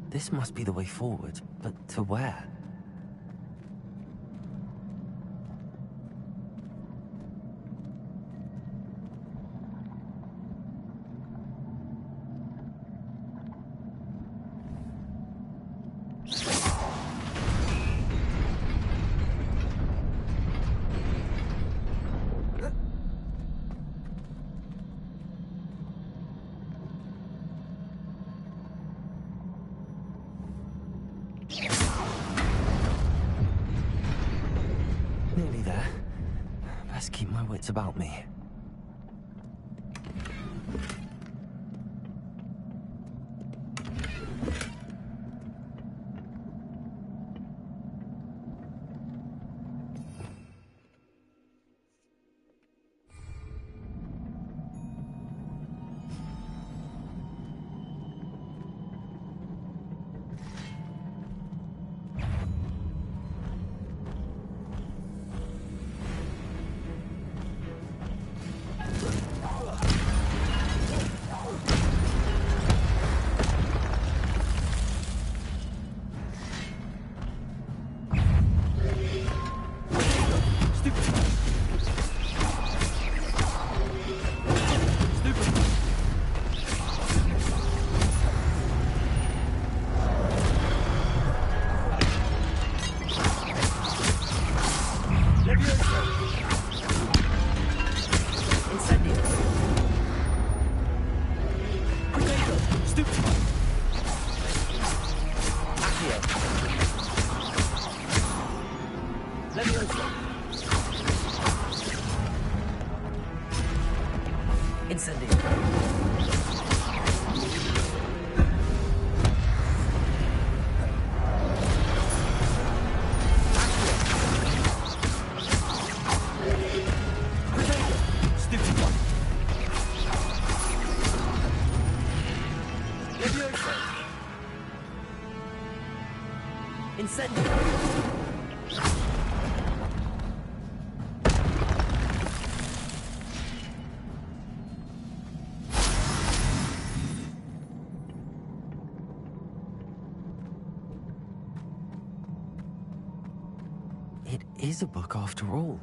This must be the way forward, but to where? Nearly there. Best keep my wits about me. It is a book after all.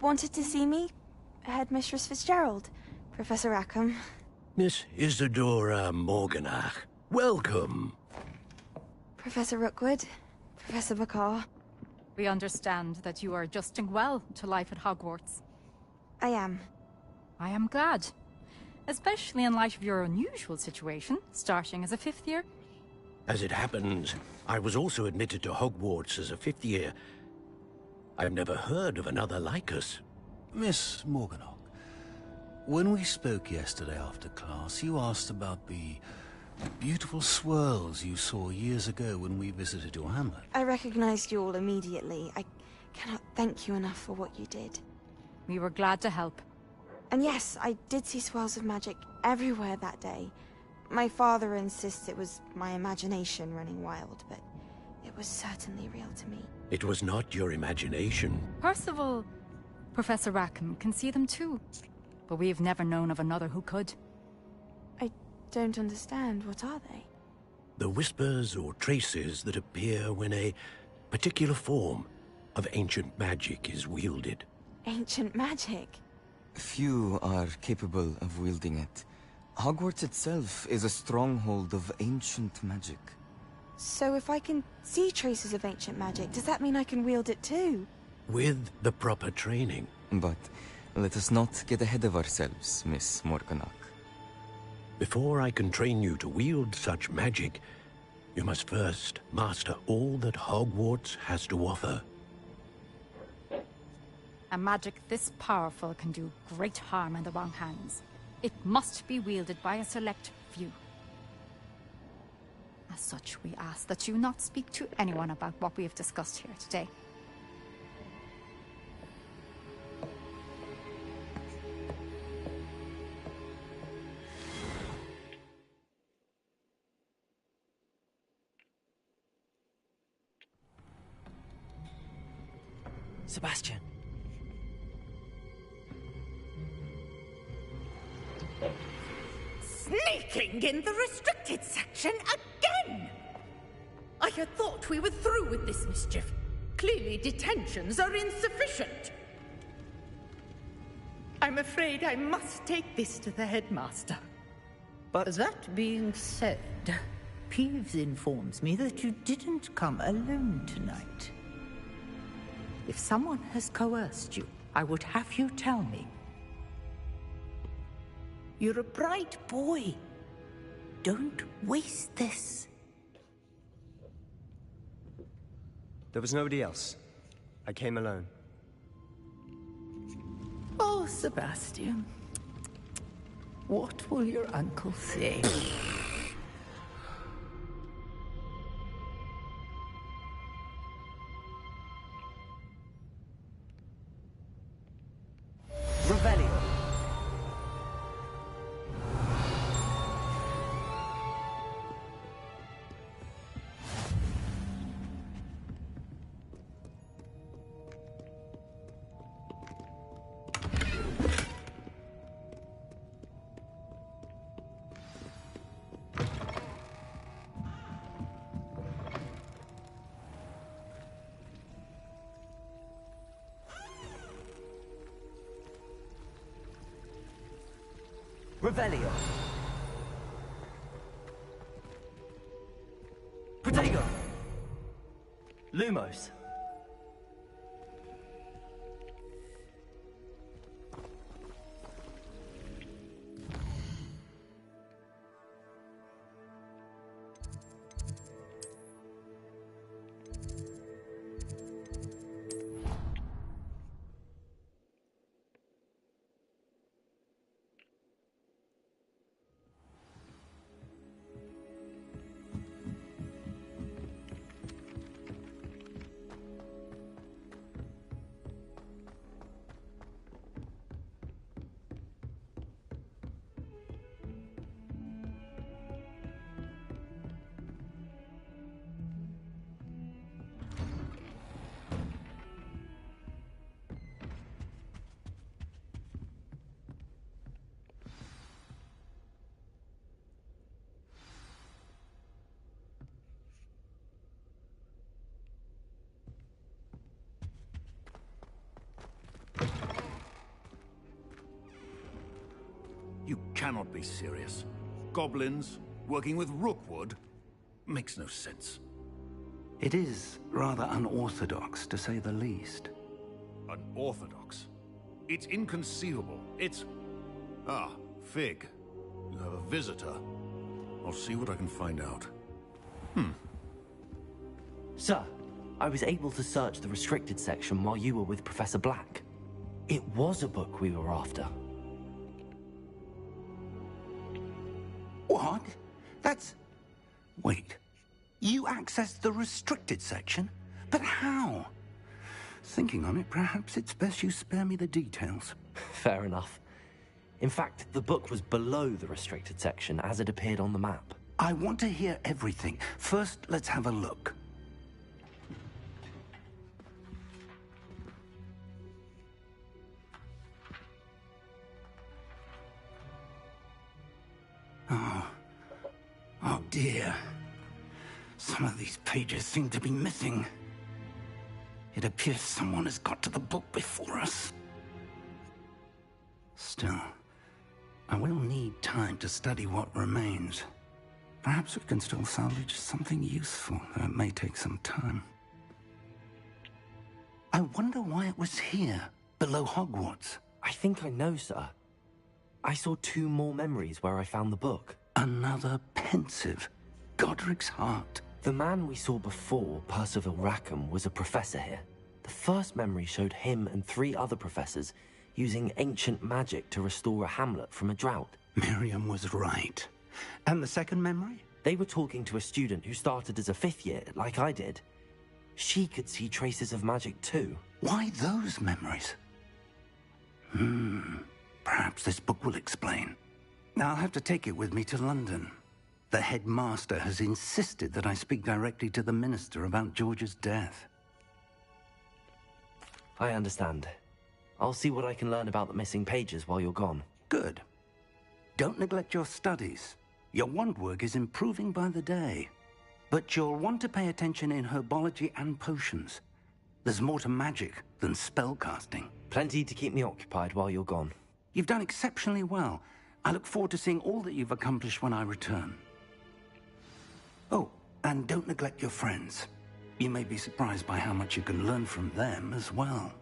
wanted to see me? Headmistress Fitzgerald, Professor Rackham. Miss Isadora Morganach, welcome. Professor Rookwood, Professor Bakar. We understand that you are adjusting well to life at Hogwarts. I am. I am glad. Especially in light of your unusual situation, starting as a 5th year. As it happens, I was also admitted to Hogwarts as a 5th year. I've never heard of another like us. Miss Morganach, when we spoke yesterday after class, you asked about the beautiful swirls you saw years ago when we visited your hamlet. I recognized you all immediately. I cannot thank you enough for what you did. We were glad to help. And yes, I did see swirls of magic everywhere that day. My father insists it was my imagination running wild, but it was certainly real to me. It was not your imagination. Percival, Professor Rackham can see them too. But we've never known of another who could. I don't understand. What are they? The whispers or traces that appear when a particular form of ancient magic is wielded. Ancient magic? Few are capable of wielding it. Hogwarts itself is a stronghold of ancient magic. So if I can see traces of ancient magic, does that mean I can wield it too? With the proper training. But let us not get ahead of ourselves, Miss Morganach. Before I can train you to wield such magic, you must first master all that Hogwarts has to offer. A magic this powerful can do great harm in the wrong hands. It must be wielded by a select few. As such, we ask that you not speak to anyone about what we have discussed here today. Sebastian. Sneaking in the restricted section again! I had thought we were through with this mischief. Clearly detentions are insufficient. I'm afraid I must take this to the headmaster. But that being said, Peeves informs me that you didn't come alone tonight. If someone has coerced you, I would have you tell me. You're a bright boy. Don't waste this. There was nobody else. I came alone. Oh, Sebastian. What will your uncle say? Revelio. Revelio. Protego. Lumos. cannot be serious. Goblins working with Rookwood makes no sense. It is rather unorthodox, to say the least. Unorthodox? It's inconceivable. It's... Ah, Fig. You have a visitor. I'll see what I can find out. Sir, I was able to search the restricted section while you were with Professor Black. It was a book we were after. What? That's... Wait. You accessed the restricted section? But how? Thinking on it, perhaps it's best you spare me the details. Fair enough. In fact, the book was below the restricted section as it appeared on the map. I want to hear everything. First, let's have a look. Oh dear. Some of these pages seem to be missing. It appears someone has got to the book before us. Still, I will need time to study what remains. Perhaps we can still salvage something useful, though it may take some time. I wonder why it was here, below Hogwarts. I think I know, sir. I saw 2 more memories where I found the book. Another pensive. Godric's heart. The man we saw before, Percival Rackham, was a professor here. The first memory showed him and 3 other professors using ancient magic to restore a hamlet from a drought. Miriam was right. And the second memory? They were talking to a student who started as a 5th year, like I did. She could see traces of magic too. Why those memories? Perhaps this book will explain. I'll have to take it with me to London. The headmaster has insisted that I speak directly to the minister about George's death. I understand. I'll see what I can learn about the missing pages while you're gone. Good. Don't neglect your studies. Your wand work is improving by the day. But you'll want to pay attention in herbology and potions. There's more to magic than spellcasting. Plenty to keep me occupied while you're gone. You've done exceptionally well. I look forward to seeing all that you've accomplished when I return. Oh, and don't neglect your friends. You may be surprised by how much you can learn from them as well.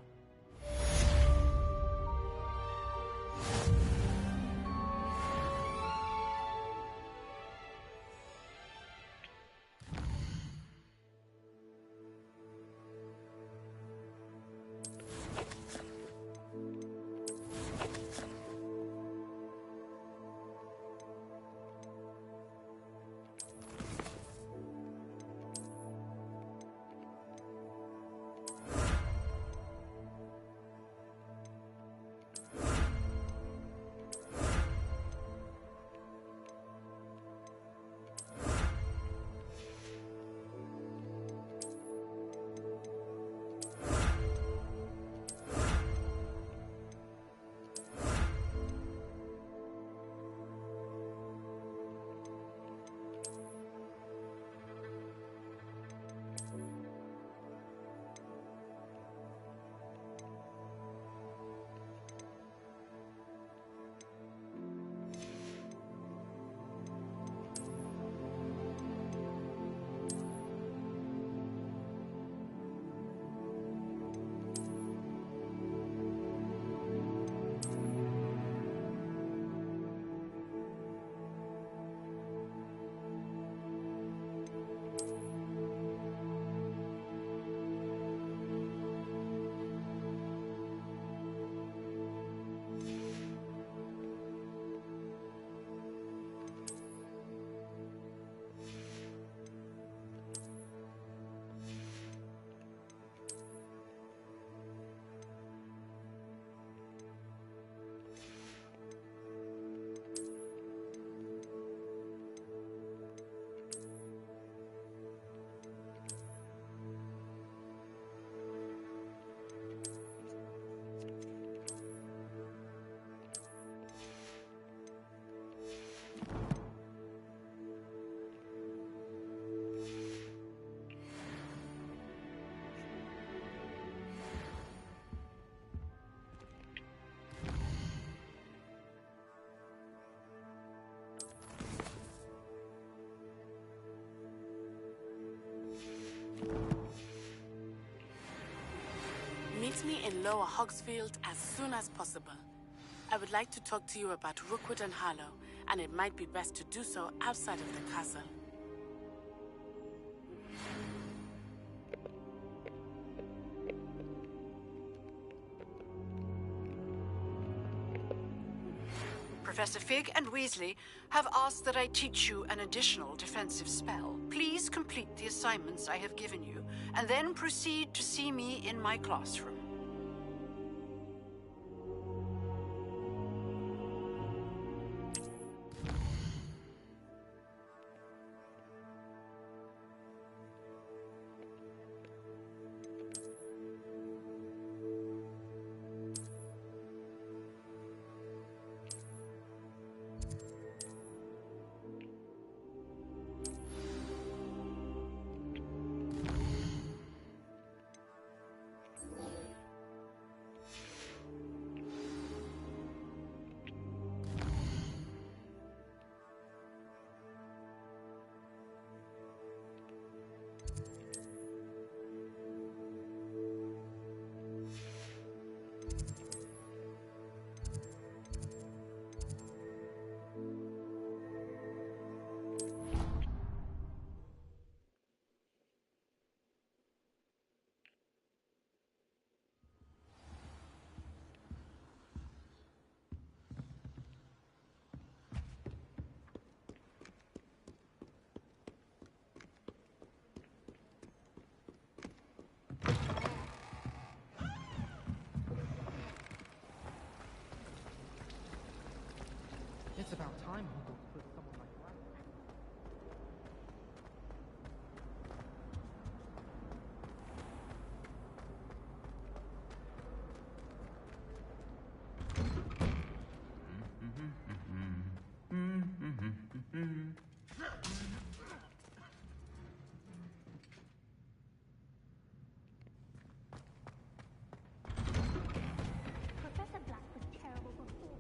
Meet me in Lower Hogsfield as soon as possible. I would like to talk to you about Rookwood and Harlow, and it might be best to do so outside of the castle. Professor Fig and Weasley have asked that I teach you an additional defensive spell. Please complete the assignments I have given you, and then proceed to see me in my classroom. It's about time Hogwarts put someone like that. Professor Black was terrible before.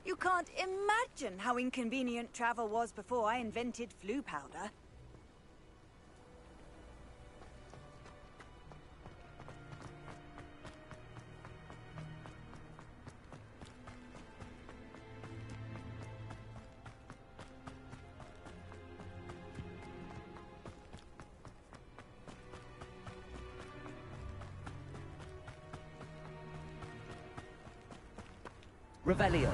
You can't imagine how inconvenient travel was before I invented flu powder. Revelio.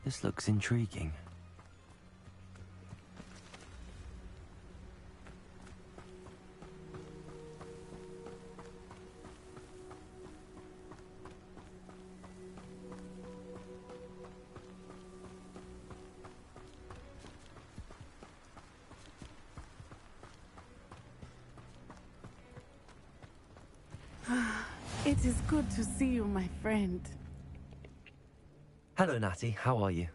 This looks intriguing. It is good to see you, my friend. Hello, Natty. How are you?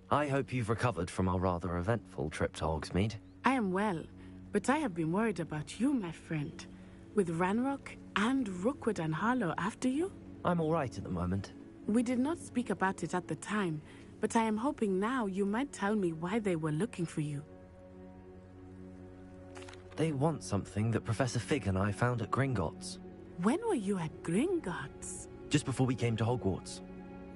I hope you've recovered from our rather eventful trip to Hogsmeade. I am well, but I have been worried about you, my friend. With Ranrock and Rookwood and Harlow after you? I'm all right at the moment. We did not speak about it at the time, but I am hoping now you might tell me why they were looking for you. They want something that Professor Fig and I found at Gringotts. When were you at Gringotts? Just before we came to Hogwarts.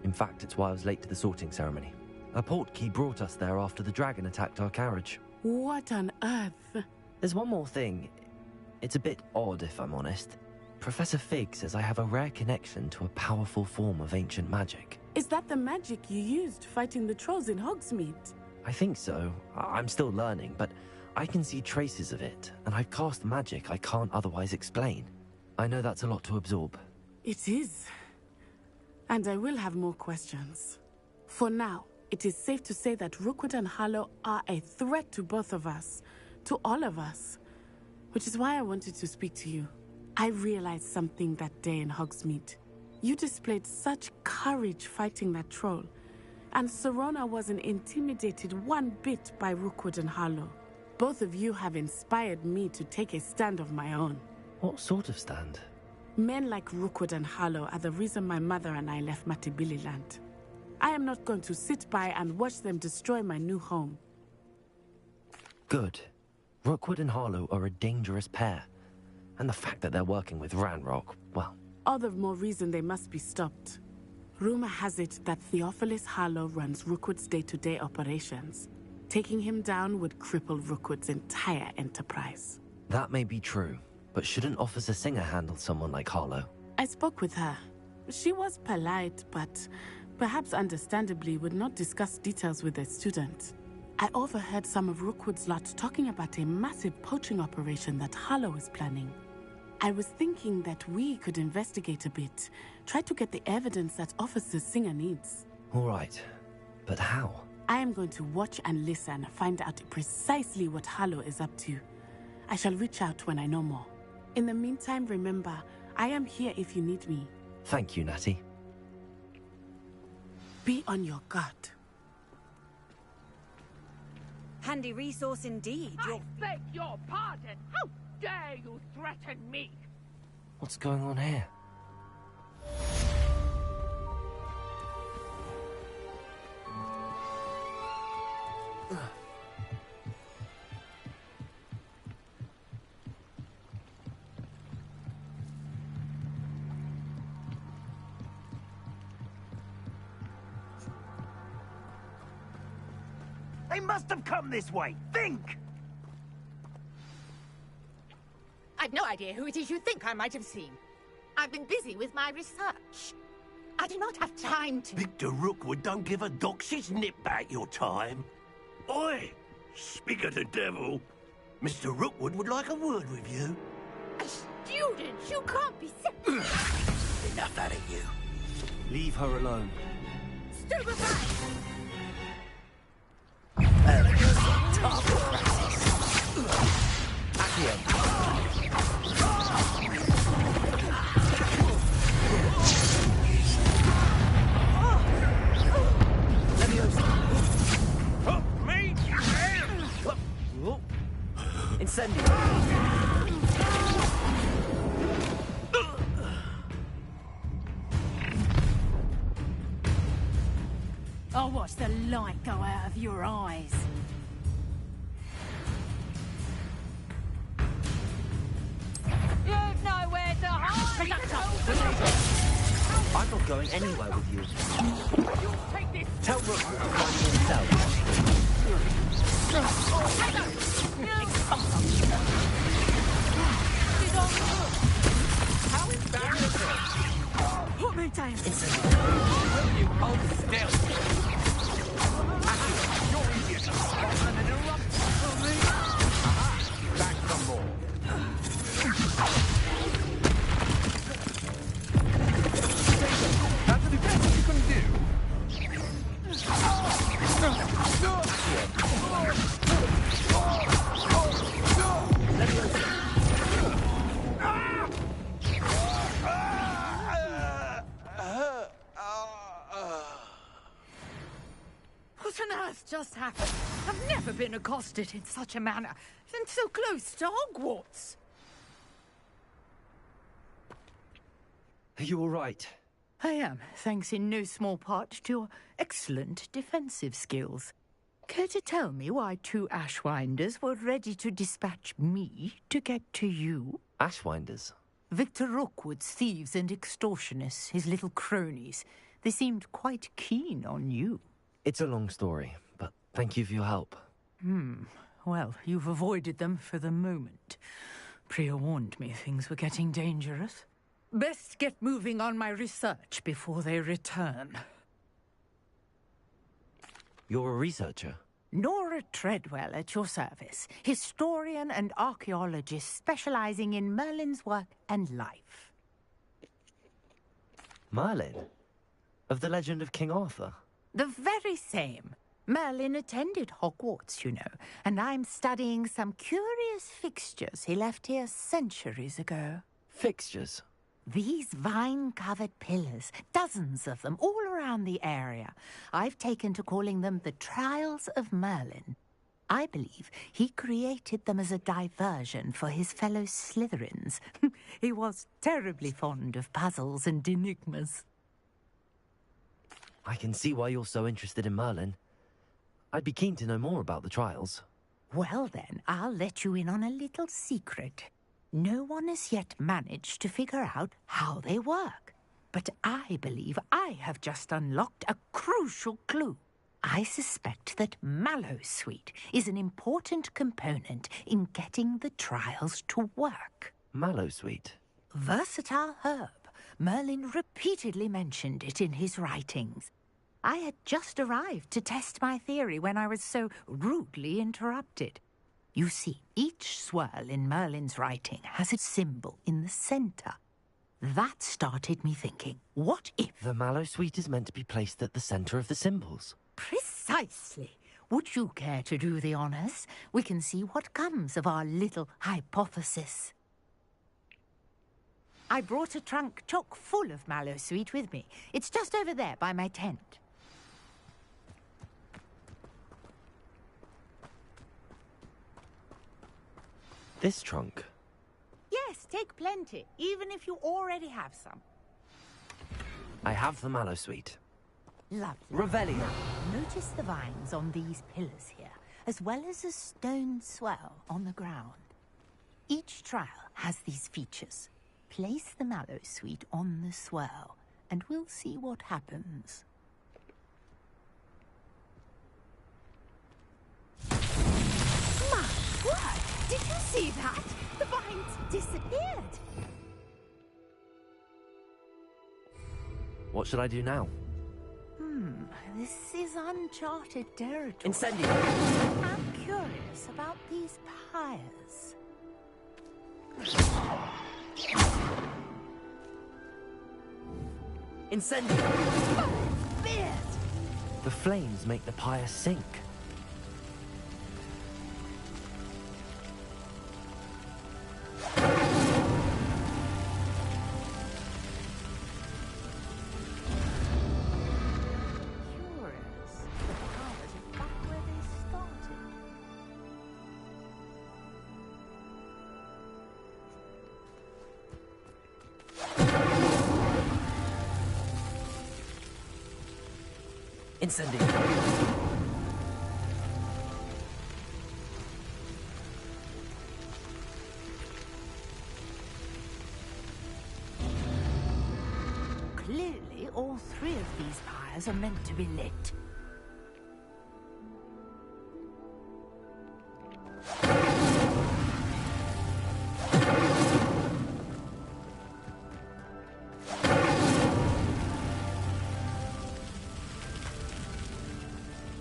In fact, it's why I was late to the sorting ceremony. A portkey brought us there after the dragon attacked our carriage. What on earth? There's one more thing. It's a bit odd, if I'm honest. Professor Fig says I have a rare connection to a powerful form of ancient magic. Is that the magic you used fighting the trolls in Hogsmeade? I think so. I'm still learning, but I can see traces of it, and I've cast magic I can't otherwise explain. I know that's a lot to absorb. It is. And I will have more questions. For now, it is safe to say that Rookwood and Harlow are a threat to both of us. To all of us. Which is why I wanted to speak to you. I realized something that day in Hogsmeade. You displayed such courage fighting that troll. And Serona wasn't intimidated one bit by Rookwood and Harlow. Both of you have inspired me to take a stand of my own. What sort of stand? Men like Rookwood and Harlow are the reason my mother and I left Matibili land. I am not going to sit by and watch them destroy my new home. Good. Rookwood and Harlow are a dangerous pair. And the fact that they're working with Ranrock, well... All the more reason they must be stopped. Rumor has it that Theophilus Harlow runs Rookwood's day-to-day operations. Taking him down would cripple Rookwood's entire enterprise. That may be true, but shouldn't Officer Singer handle someone like Harlow? I spoke with her. She was polite, but perhaps understandably would not discuss details with a student. I overheard some of Rookwood's lot talking about a massive poaching operation that Harlow is planning. I was thinking that we could investigate a bit, try to get the evidence that Officer Singer needs. All right, but how? I am going to watch and listen, find out precisely what Harlow is up to. I shall reach out when I know more. In the meantime, remember, I am here if you need me. Thank you, Natty. Be on your guard. Handy resource indeed. I beg your pardon. How dare you threaten me? What's going on here? They must have come this way. Think! I've no idea who it is you think I might have seen. I've been busy with my research. I do not have time to... Victor Rookwood don't give a doxy's nip back your time. Oi! Speak of the devil. Mr. Rookwood would like a word with you. A student? You can't be... Enough out of you. Leave her alone. Stupefy! Incendio! I'll watch the light go out of your eyes. I'm not going anywhere with you. You take this. Tell Rookwood to find for himself. How embarrassing! What may time? Will you hold still? You're easier to spot than an eruption. Aha! Back for more. That's the best you can do. What on earth just happened? I've never been accosted in such a manner, and so close to Hogwarts. Are you all right? I am, thanks in no small part to your excellent defensive skills. Care to tell me why 2 Ashwinders were ready to dispatch me to get to you? Ashwinders? Victor Rookwood's thieves and extortionists, his little cronies. They seemed quite keen on you. It's a long story, but thank you for your help. Well, you've avoided them for the moment. Priya warned me things were getting dangerous. Best get moving on my research before they return. You're a researcher? Nora Treadwell at your service, historian and archaeologist specializing in Merlin's work and life. Merlin? Of the legend of King Arthur? The very same. Merlin attended Hogwarts, you know, and I'm studying some curious fixtures he left here centuries ago. Fixtures? These vine-covered pillars, dozens of them, all around the area. I've taken to calling them the Trials of Merlin. I believe he created them as a diversion for his fellow Slytherins. He was terribly fond of puzzles and enigmas. I can see why you're so interested in Merlin. I'd be keen to know more about the trials. Well then, I'll let you in on a little secret. No one has yet managed to figure out how they work. But I believe I have just unlocked a crucial clue. I suspect that Mallowsweet is an important component in getting the trials to work. Mallowsweet? Versatile herb. Merlin repeatedly mentioned it in his writings. I had just arrived to test my theory when I was so rudely interrupted. You see, each swirl in Merlin's writing has a symbol in the center. That started me thinking, what if... The Mallowsweet is meant to be placed at the center of the symbols. Precisely. Would you care to do the honors? We can see what comes of our little hypothesis. I brought a trunk chock full of Mallowsweet with me. It's just over there by my tent. This trunk? Yes, take plenty, even if you already have some. I have the Mallowsweet. Lovely. Revelio. Notice the vines on these pillars here, as well as a stone swell on the ground. Each trial has these features. Place the Mallowsweet on the swell, and we'll see what happens. My word! Did you see that? The vines disappeared. What should I do now? This is uncharted territory. Incendio! I'm curious about these pyres. Incendio! Oh, beard! The flames make the pyre sink. Incendio. Clearly, all three of these pyres are meant to be lit.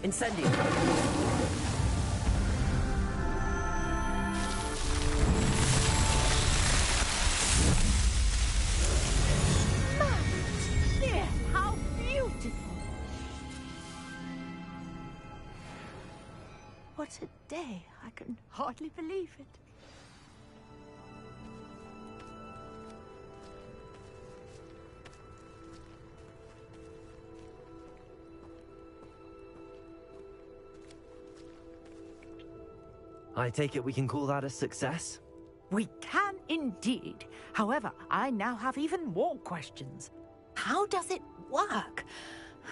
Incendio! Dear, how beautiful! What a day! I can hardly believe it. I take it we can call that a success? We can indeed. However, I now have even more questions. How does it work?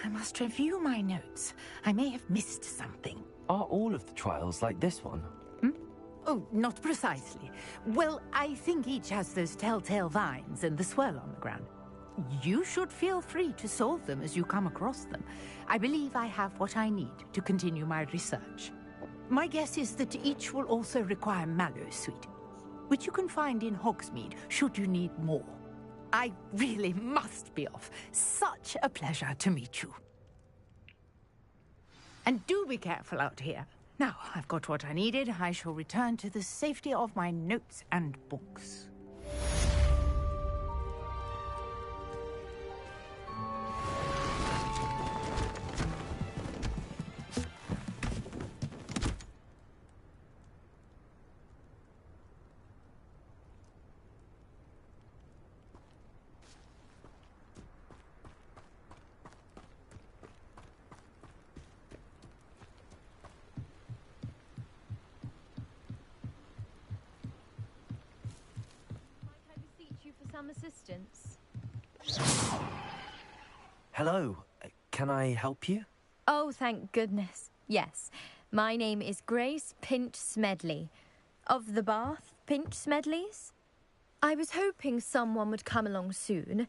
I must review my notes. I may have missed something. Are all of the trials like this one? Oh, not precisely. Well, I think each has those telltale vines and the swirl on the ground. You should feel free to solve them as you come across them. I believe I have what I need to continue my research. My guess is that each will also require mallow sweet, which you can find in Hogsmeade should you need more. I really must be off. Such a pleasure to meet you. And do be careful out here. Now, I've got what I needed. I shall return to the safety of my notes and books. Some assistance. Hello, can I help you? Oh, thank goodness. Yes. My name is Grace Pinch Smedley. Of the Bath Pinch Smedleys. I was hoping someone would come along soon.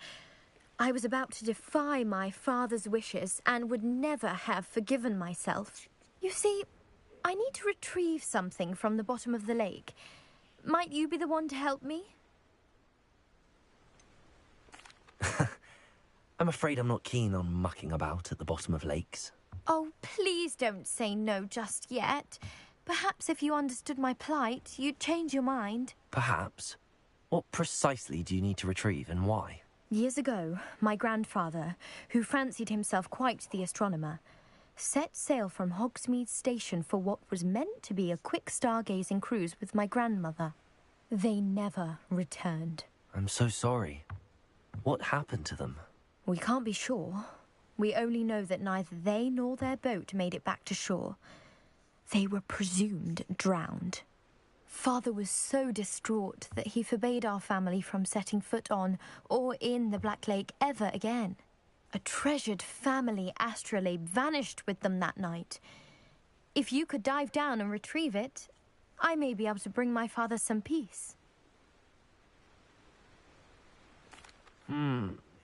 I was about to defy my father's wishes and would never have forgiven myself. You see, I need to retrieve something from the bottom of the lake. Might you be the one to help me? I'm afraid I'm not keen on mucking about at the bottom of lakes. Oh, please don't say no just yet. Perhaps if you understood my plight, you'd change your mind. Perhaps. What precisely do you need to retrieve and why? Years ago, my grandfather, who fancied himself quite the astronomer, set sail from Hogsmeade Station for what was meant to be a quick stargazing cruise with my grandmother. They never returned. I'm so sorry. What happened to them? We can't be sure. We only know that neither they nor their boat made it back to shore. They were presumed drowned. Father was so distraught that he forbade our family from setting foot on or in the Black Lake ever again. A treasured family astrolabe vanished with them that night. If you could dive down and retrieve it, I may be able to bring my father some peace.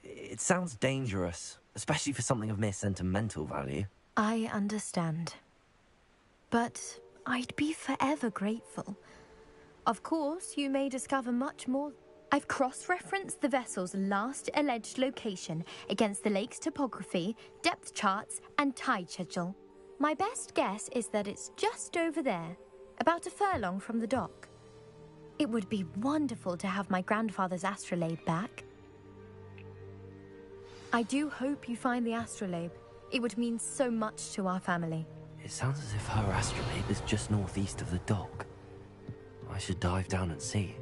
It sounds dangerous, especially for something of mere sentimental value. I understand. But I'd be forever grateful. Of course, you may discover much more. I've cross-referenced the vessel's last alleged location against the lake's topography, depth charts, and tide schedule. My best guess is that it's just over there, about a furlong from the dock. It would be wonderful to have my grandfather's astrolabe back. I do hope you find the astrolabe. It would mean so much to our family. It sounds as if her astrolabe is just northeast of the dock. I should dive down and see.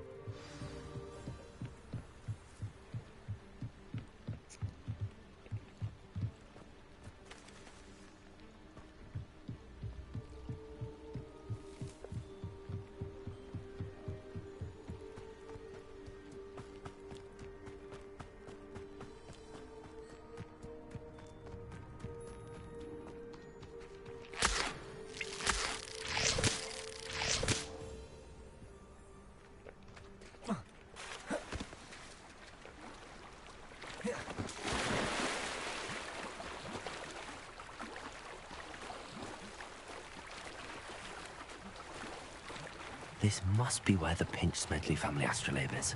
This must be where the Pinch-Smedley family astrolabe is.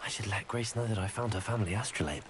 I should let Grace know that I found her family astrolabe.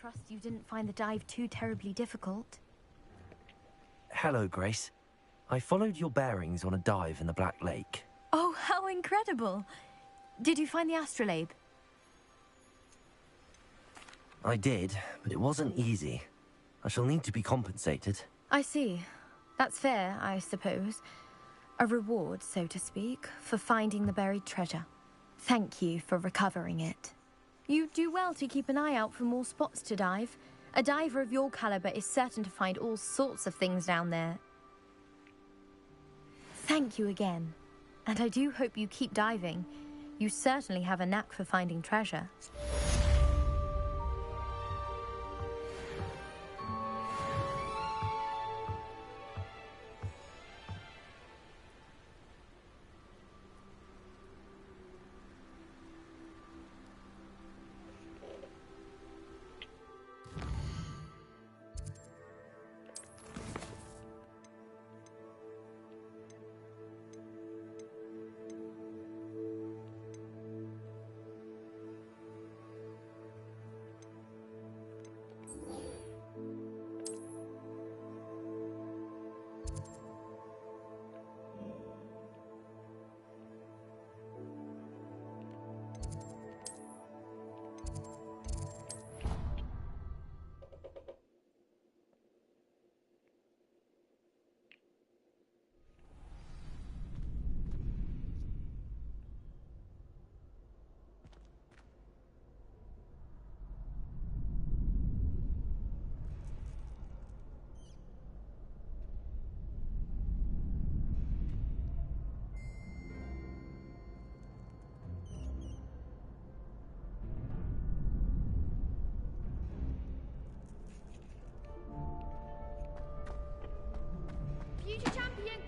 Trust you didn't find the dive too terribly difficult. Hello, Grace. I followed your bearings on a dive in the Black Lake. Oh, how incredible! Did you find the astrolabe? I did, but it wasn't easy. I shall need to be compensated. I see. That's fair, I suppose. A reward, so to speak, for finding the buried treasure. Thank you for recovering it. You do well to keep an eye out for more spots to dive. A diver of your caliber is certain to find all sorts of things down there. Thank you again. And I do hope you keep diving. You certainly have a knack for finding treasure.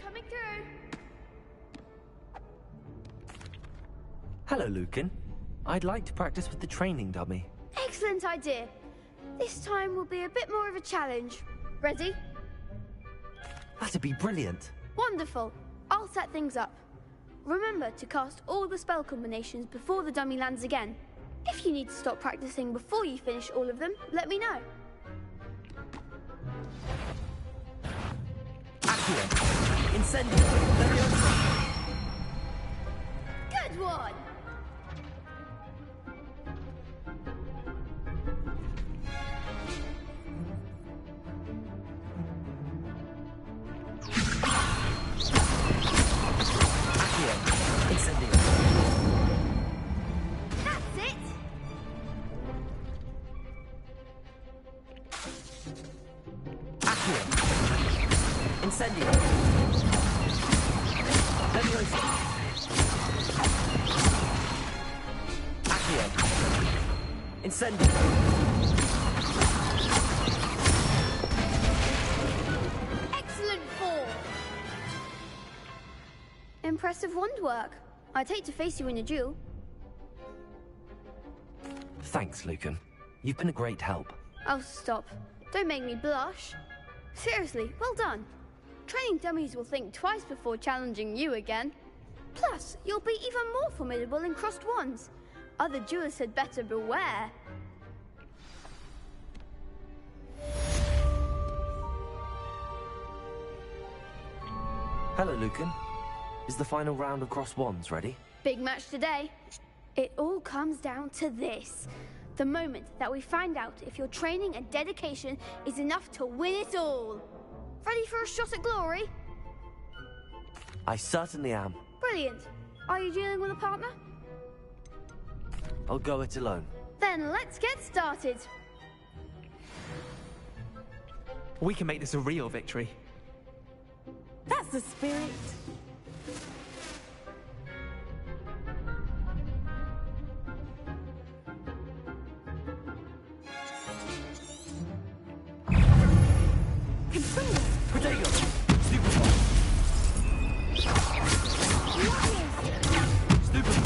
coming through. Hello, Lucan. I'd like to practice with the training dummy. Excellent idea. This time will be a bit more of a challenge. Ready? That'd be brilliant. Wonderful. I'll set things up. Remember to cast all the spell combinations before the dummy lands again. If you need to stop practicing before you finish all of them, let me know. Accio! Incendio! Leviosa! Good one! Accio! Incendio! That's it! Accio! Incendio! Leviosa! Accio! Incendio! Excellent fall! Impressive wand work. I'd hate to face you in a duel. Thanks, Lucan. You've been a great help. Oh, stop. Don't make me blush. Seriously, well done. Training dummies will think twice before challenging you again. Plus, you'll be even more formidable in crossed wands. Other duelists had better beware. Hello, Lucan. Is the final round of crossed wands ready? Big match today. It all comes down to this. The moment that we find out if your training and dedication is enough to win it all. Ready for a shot at glory? I certainly am. Brilliant. Are you dealing with a partner? I'll go it alone. Then let's get started. We can make this a real victory. That's the spirit. Protego! Stupefy! Stupefy!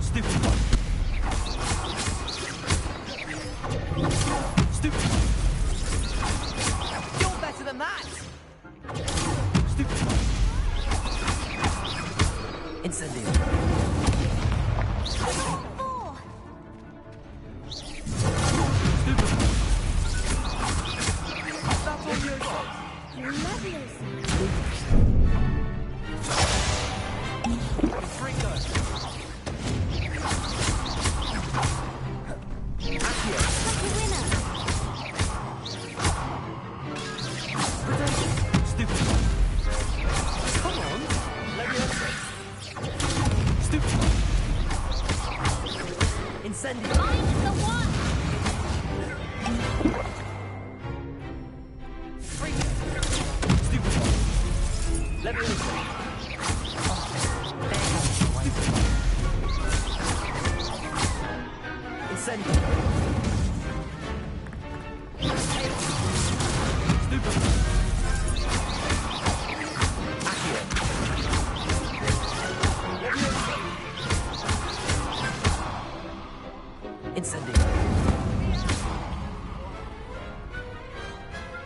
Stupefy! Stupefy! You're better than that! Stupefy! Incendio!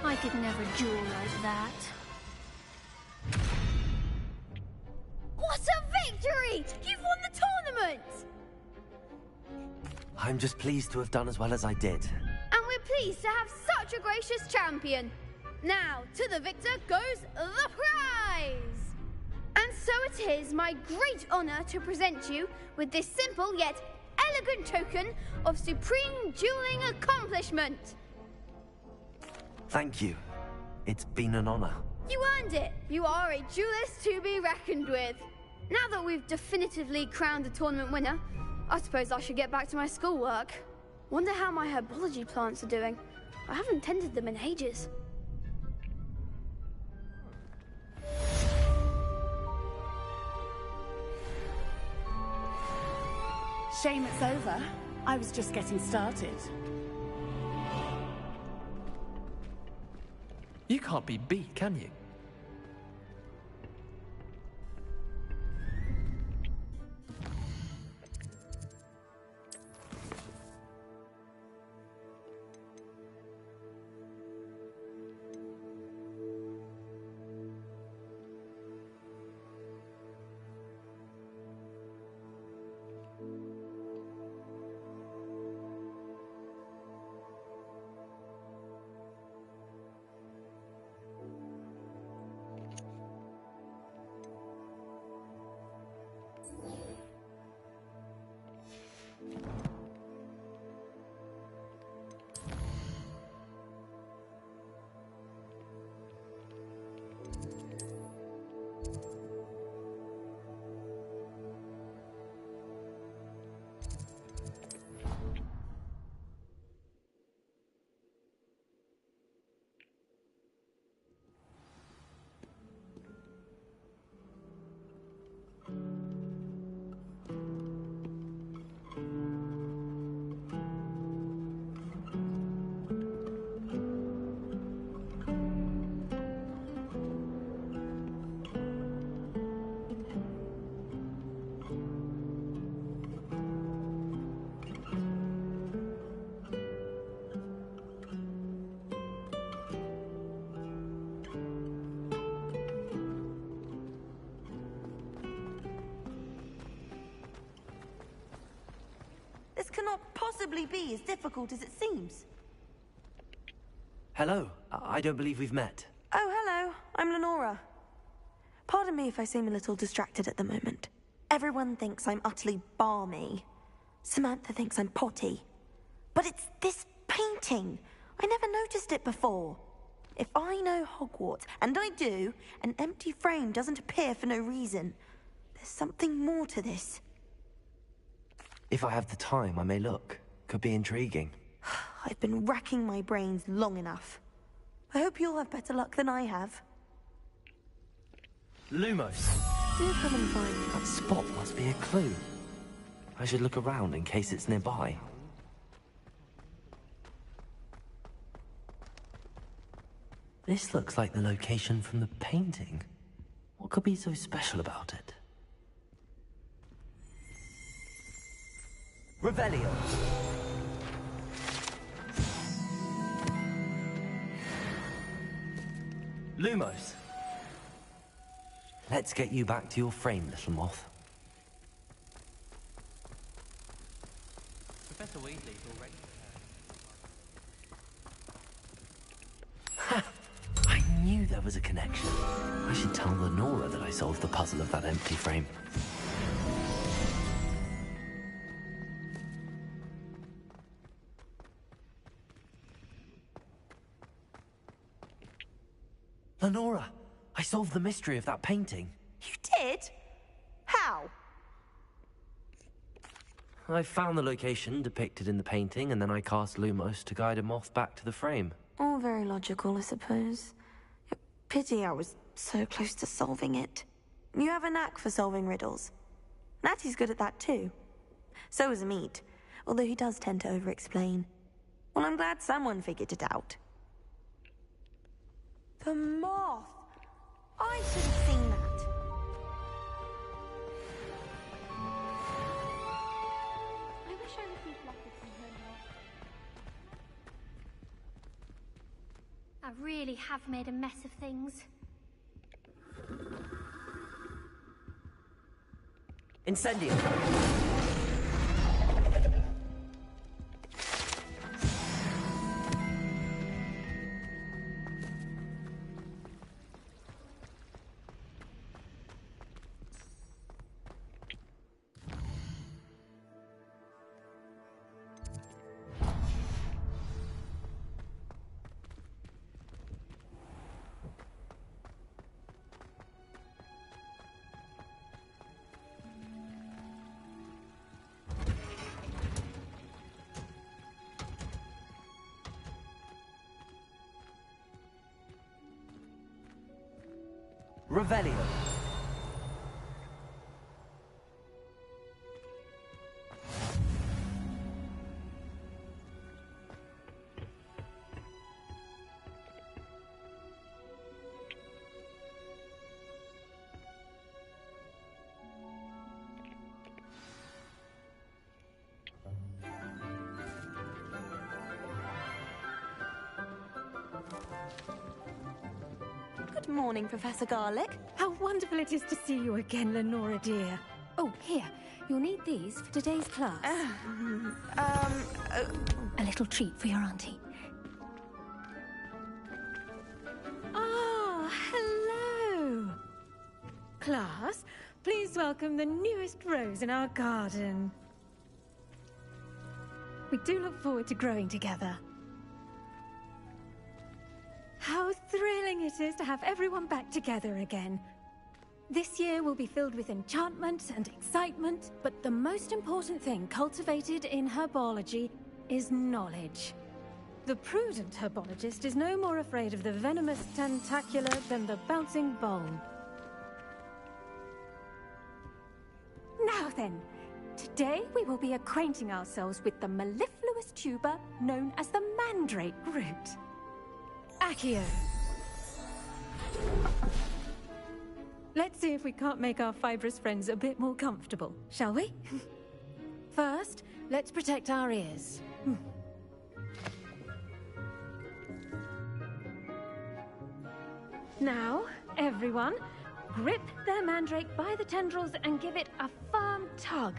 I could never duel like that. What a victory! You've won the tournament! I'm just pleased to have done as well as I did. And we're pleased to have such a gracious champion. Now, to the victor goes the prize! And so it is my great honor to present you with this simple yet elegant token of supreme dueling accomplishment. Thank you. It's been an honor. You earned it. You are a duelist to be reckoned with. Now that we've definitively crowned the tournament winner, I suppose I should get back to my schoolwork. Wonder how my herbology plants are doing. I haven't tended them in ages. Shame it's over. I was just getting started. You can't be beat, can you? This cannot possibly be as difficult as it seems. Hello. I don't believe we've met. Oh, hello. I'm Lenora. Pardon me if I seem a little distracted at the moment. Everyone thinks I'm utterly balmy. Samantha thinks I'm potty. But it's this painting. I never noticed it before. If I know Hogwarts, and I do, an empty frame doesn't appear for no reason. There's something more to this. If I have the time, I may look. Could be intriguing. I've been racking my brains long enough. I hope you'll have better luck than I have. Lumos! Do come and find me. That spot must be a clue. I should look around in case it's nearby. This looks like the location from the painting. What could be so special about it? Revelio! Lumos! Let's get you back to your frame, little moth. Professor Weasley's already Ha! I knew there was a connection. I should tell Lenora that I solved the puzzle of that empty frame. Lenora, I solved the mystery of that painting. You did? How? I found the location depicted in the painting, and then I cast Lumos to guide a moth back to the frame. All very logical, I suppose. Pity I was so close to solving it. You have a knack for solving riddles. Natty's good at that too. So is Amit, although he does tend to over-explain. Well, I'm glad someone figured it out. The moth! I should have seen that. I wish I received letters from her more. I really have made a mess of things. Incendio! Revelio. Good morning, Professor Garlick. How wonderful it is to see you again, Lenora dear. Oh, here. You'll need these for today's class. A little treat for your auntie. Ah, hello. Class, please welcome the newest rose in our garden. We do look forward to growing together. How thrilling it is to have everyone back together again. This year will be filled with enchantment and excitement, but the most important thing cultivated in herbology is knowledge. The prudent herbologist is no more afraid of the venomous tentacular than the bouncing bulb. Now then, today we will be acquainting ourselves with the mellifluous tuber known as the mandrake root. Accio. Let's see if we can't make our fibrous friends a bit more comfortable, shall we? First, let's protect our ears. Now, everyone, grip their mandrake by the tendrils and give it a firm tug.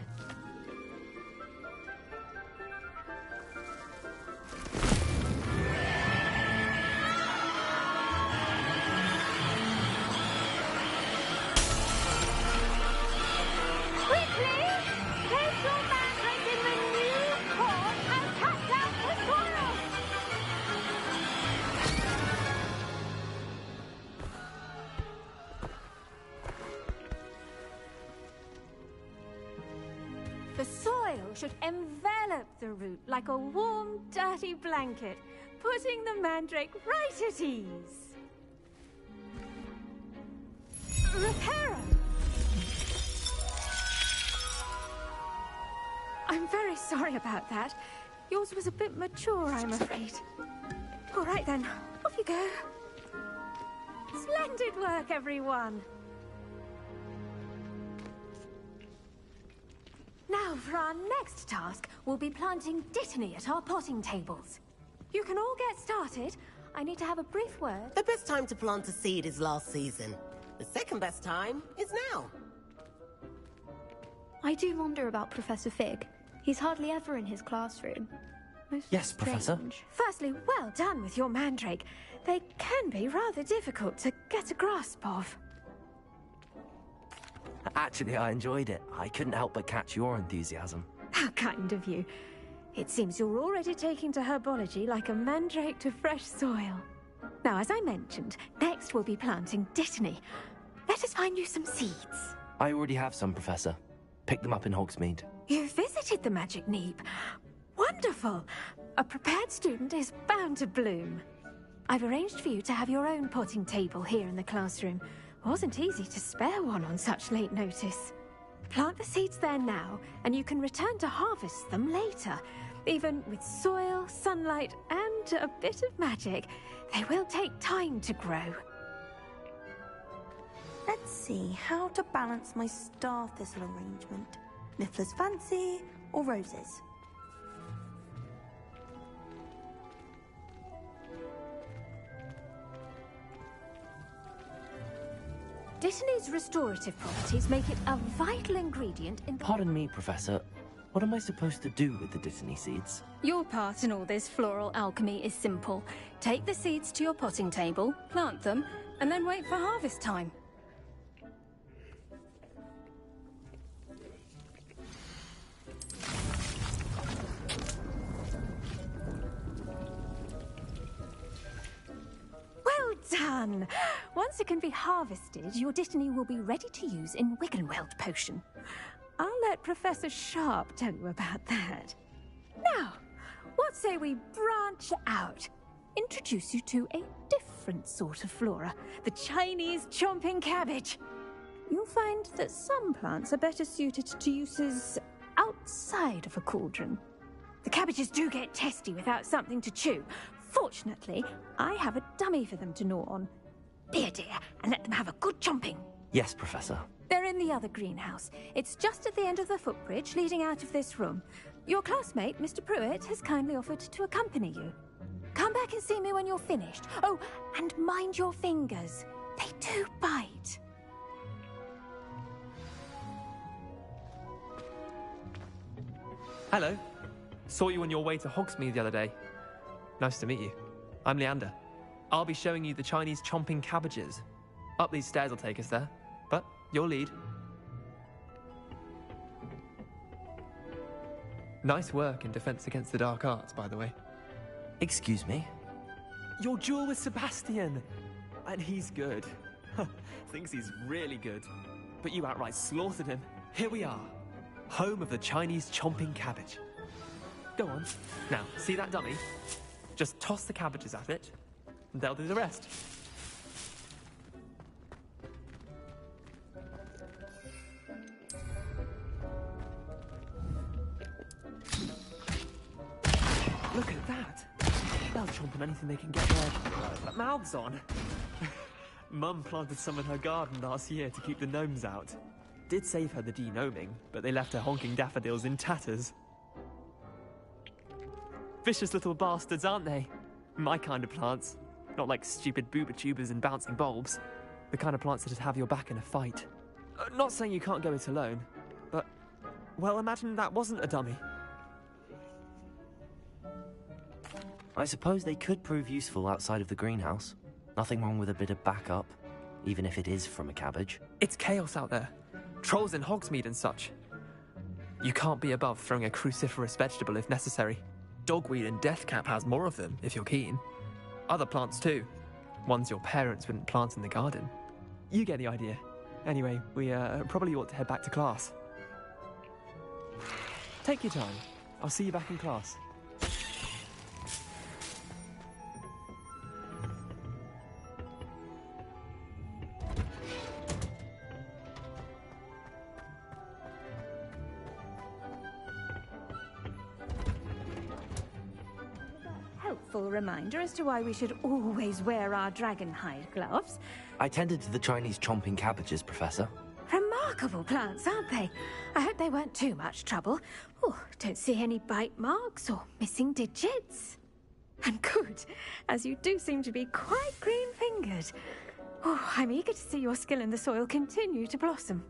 The soil should envelop the root like a warm, dirty blanket, putting the mandrake right at ease. Repairer! I'm very sorry about that. Yours was a bit mature, I'm afraid. All right then, off you go. Splendid work, everyone! Now, for our next task, we'll be planting Dittany at our potting tables. You can all get started. I need to have a brief word. The best time to plant a seed is last season. The second best time is now. I do wonder about Professor Fig. He's hardly ever in his classroom. Most Yes, Professor. Firstly, well done with your mandrake. They can be rather difficult to get a grasp of. Actually, I enjoyed it. I couldn't help but catch your enthusiasm. How kind of you. It seems you're already taking to herbology like a mandrake to fresh soil. Now, as I mentioned, next we'll be planting Dittany. Let us find you some seeds. I already have some, Professor. Picked them up in Hogsmeade. You visited the Magic Neep. Wonderful! A prepared student is bound to bloom. I've arranged for you to have your own potting table here in the classroom. Wasn't easy to spare one on such late notice. Plant the seeds there now, and you can return to harvest them later. Even with soil, sunlight, and a bit of magic, they will take time to grow. Let's see how to balance my star thistle arrangement. Niffler's fancy or roses? Dittany's restorative properties make it a vital ingredient in the... Pardon me, Professor. What am I supposed to do with the Dittany seeds? Your part in all this floral alchemy is simple. Take the seeds to your potting table, plant them, and then wait for harvest time. Well done! Once it can be harvested, your Dittany will be ready to use in Wiggenweld potion. I'll let Professor Sharp tell you about that. Now, what say we branch out? Introduce you to a different sort of flora, the Chinese chomping cabbage. You'll find that some plants are better suited to uses outside of a cauldron. The cabbages do get testy without something to chew. Fortunately, I have a dummy for them to gnaw on. Be a dear and let them have a good chomping. Yes, Professor. They're in the other greenhouse. It's just at the end of the footbridge leading out of this room. Your classmate, Mr. Pruitt, has kindly offered to accompany you. Come back and see me when you're finished. Oh, and mind your fingers. They do bite. Hello. Saw you on your way to Hogsmeade the other day. Nice to meet you. I'm Leander. I'll be showing you the Chinese chomping cabbages. Up these stairs will take us there, but your lead. Nice work in Defense Against the Dark Arts, by the way. Excuse me? Your duel with Sebastian! And he's good. Thinks he's really good. But you outright slaughtered him. Here we are. Home of the Chinese chomping cabbage. Go on. Now, see that dummy? Just toss the cabbages at it, and they'll do the rest. Look at that! They'll chomp on anything they can get their mouths on. Mum planted some in her garden last year to keep the gnomes out. Did save her the de-gnoming, but they left her honking daffodils in tatters. Vicious little bastards, aren't they? My kind of plants. Not like stupid booba tubers and bouncing bulbs. The kind of plants that'd have your back in a fight. Not saying you can't go it alone, but... well, imagine that wasn't a dummy. I suppose they could prove useful outside of the greenhouse. Nothing wrong with a bit of backup, even if it is from a cabbage. It's chaos out there. Trolls in Hogsmeade and such. You can't be above throwing a cruciferous vegetable if necessary. Dogweed and deathcap has more of them, if you're keen. Other plants too. Ones your parents wouldn't plant in the garden. You get the idea. Anyway, we probably ought to head back to class. Take your time. I'll see you back in class. Helpful reminder as to why we should always wear our dragonhide gloves. I tended to the Chinese chomping cabbages, Professor. Remarkable plants, aren't they? I hope they weren't too much trouble. Oh, don't see any bite marks or missing digits. And good, as you do seem to be quite green-fingered. Oh, I'm eager to see your skill in the soil continue to blossom.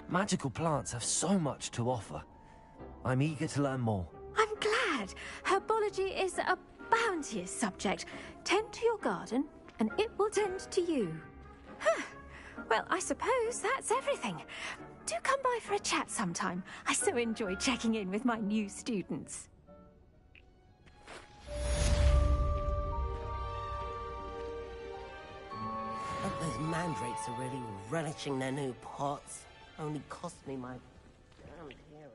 Magical plants have so much to offer. I'm eager to learn more. I'm glad. Herbology is a bounteous subject. Tend to your garden, and it will tend to you. Huh. Well, I suppose that's everything. Do come by for a chat sometime. I so enjoy checking in with my new students. Hope those mandrakes are really relishing their new pots. Only cost me my damned hearing.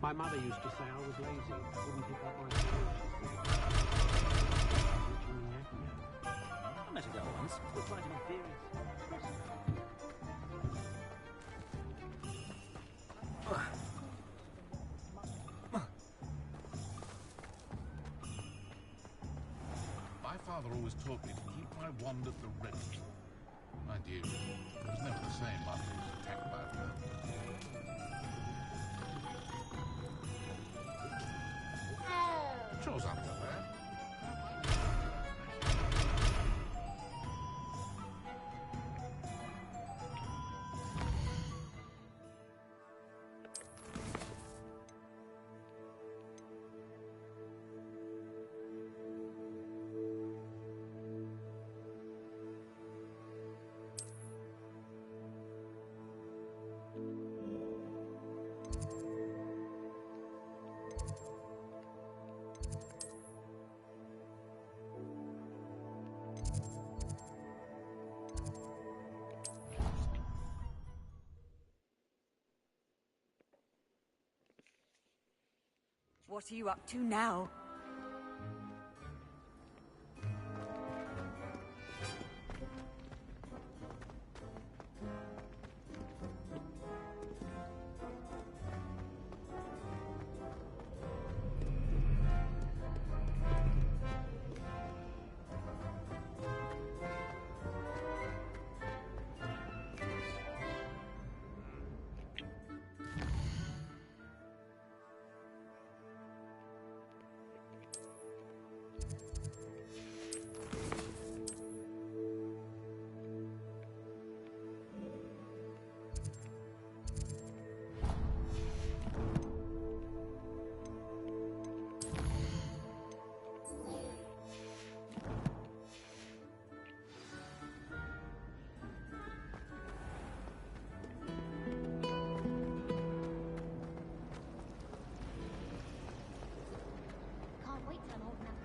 My mother used to say I was lazy. Wouldn't pick up my skills. I met a girl once. Was trying to be furious. My father always taught me to keep my wand at the ready. Mind you, it was never the same after he was attacked by a bird. Trolls aren't so bad. What are you up to now? Can't wait till I'm old enough.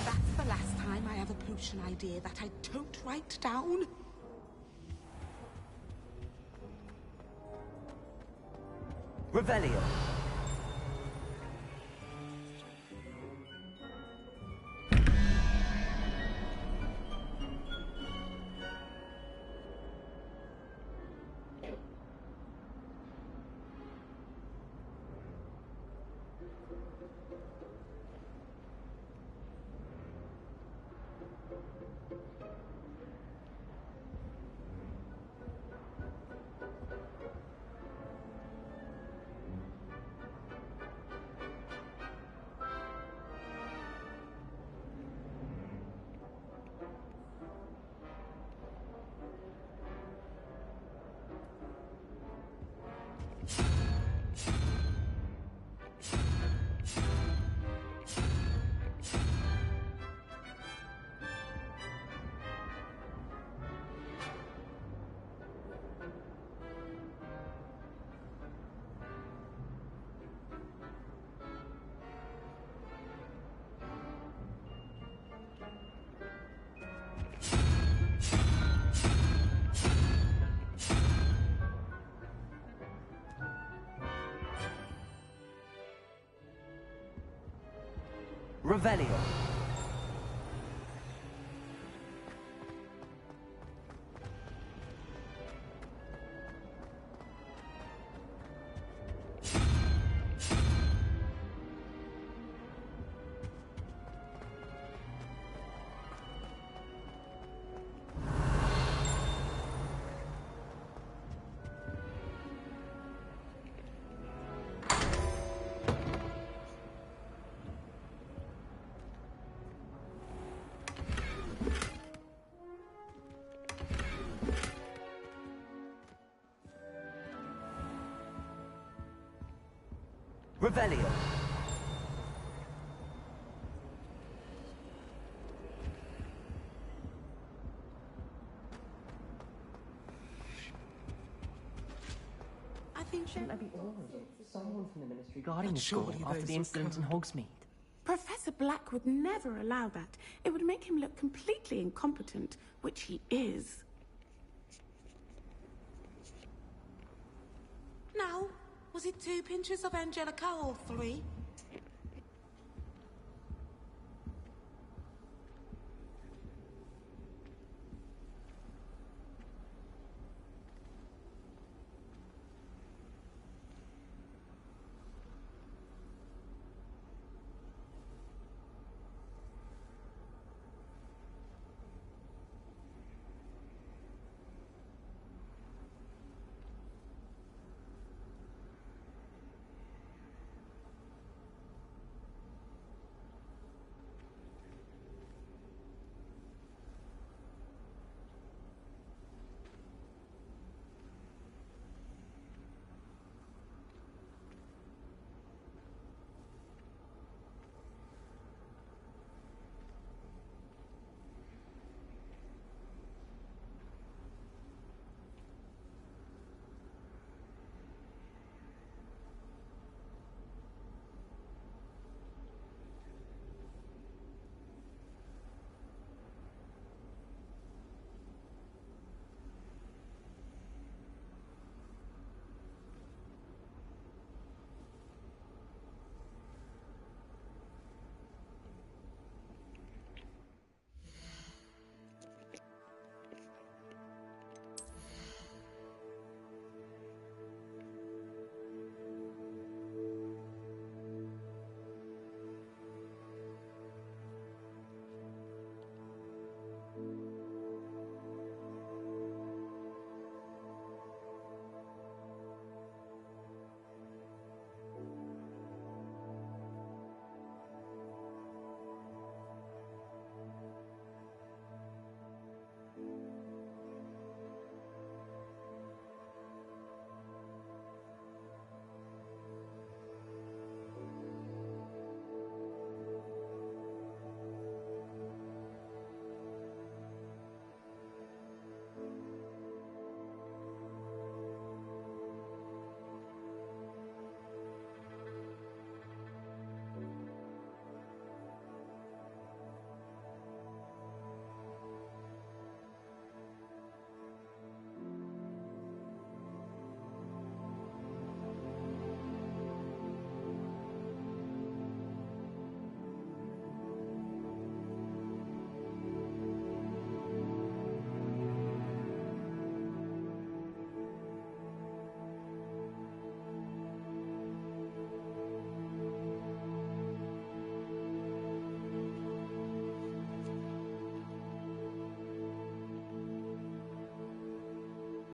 That's the last time I have a potion idea that I don't write down. Revelio. Revelio. Revelio. I think Shouldn't there be someone from the ministry guarding But the school surely after those the were incident in Hogsmeade? Professor Black would never allow that. It would make him look completely incompetent, which he is. Now, was it 2 pinches of Angelica or 3?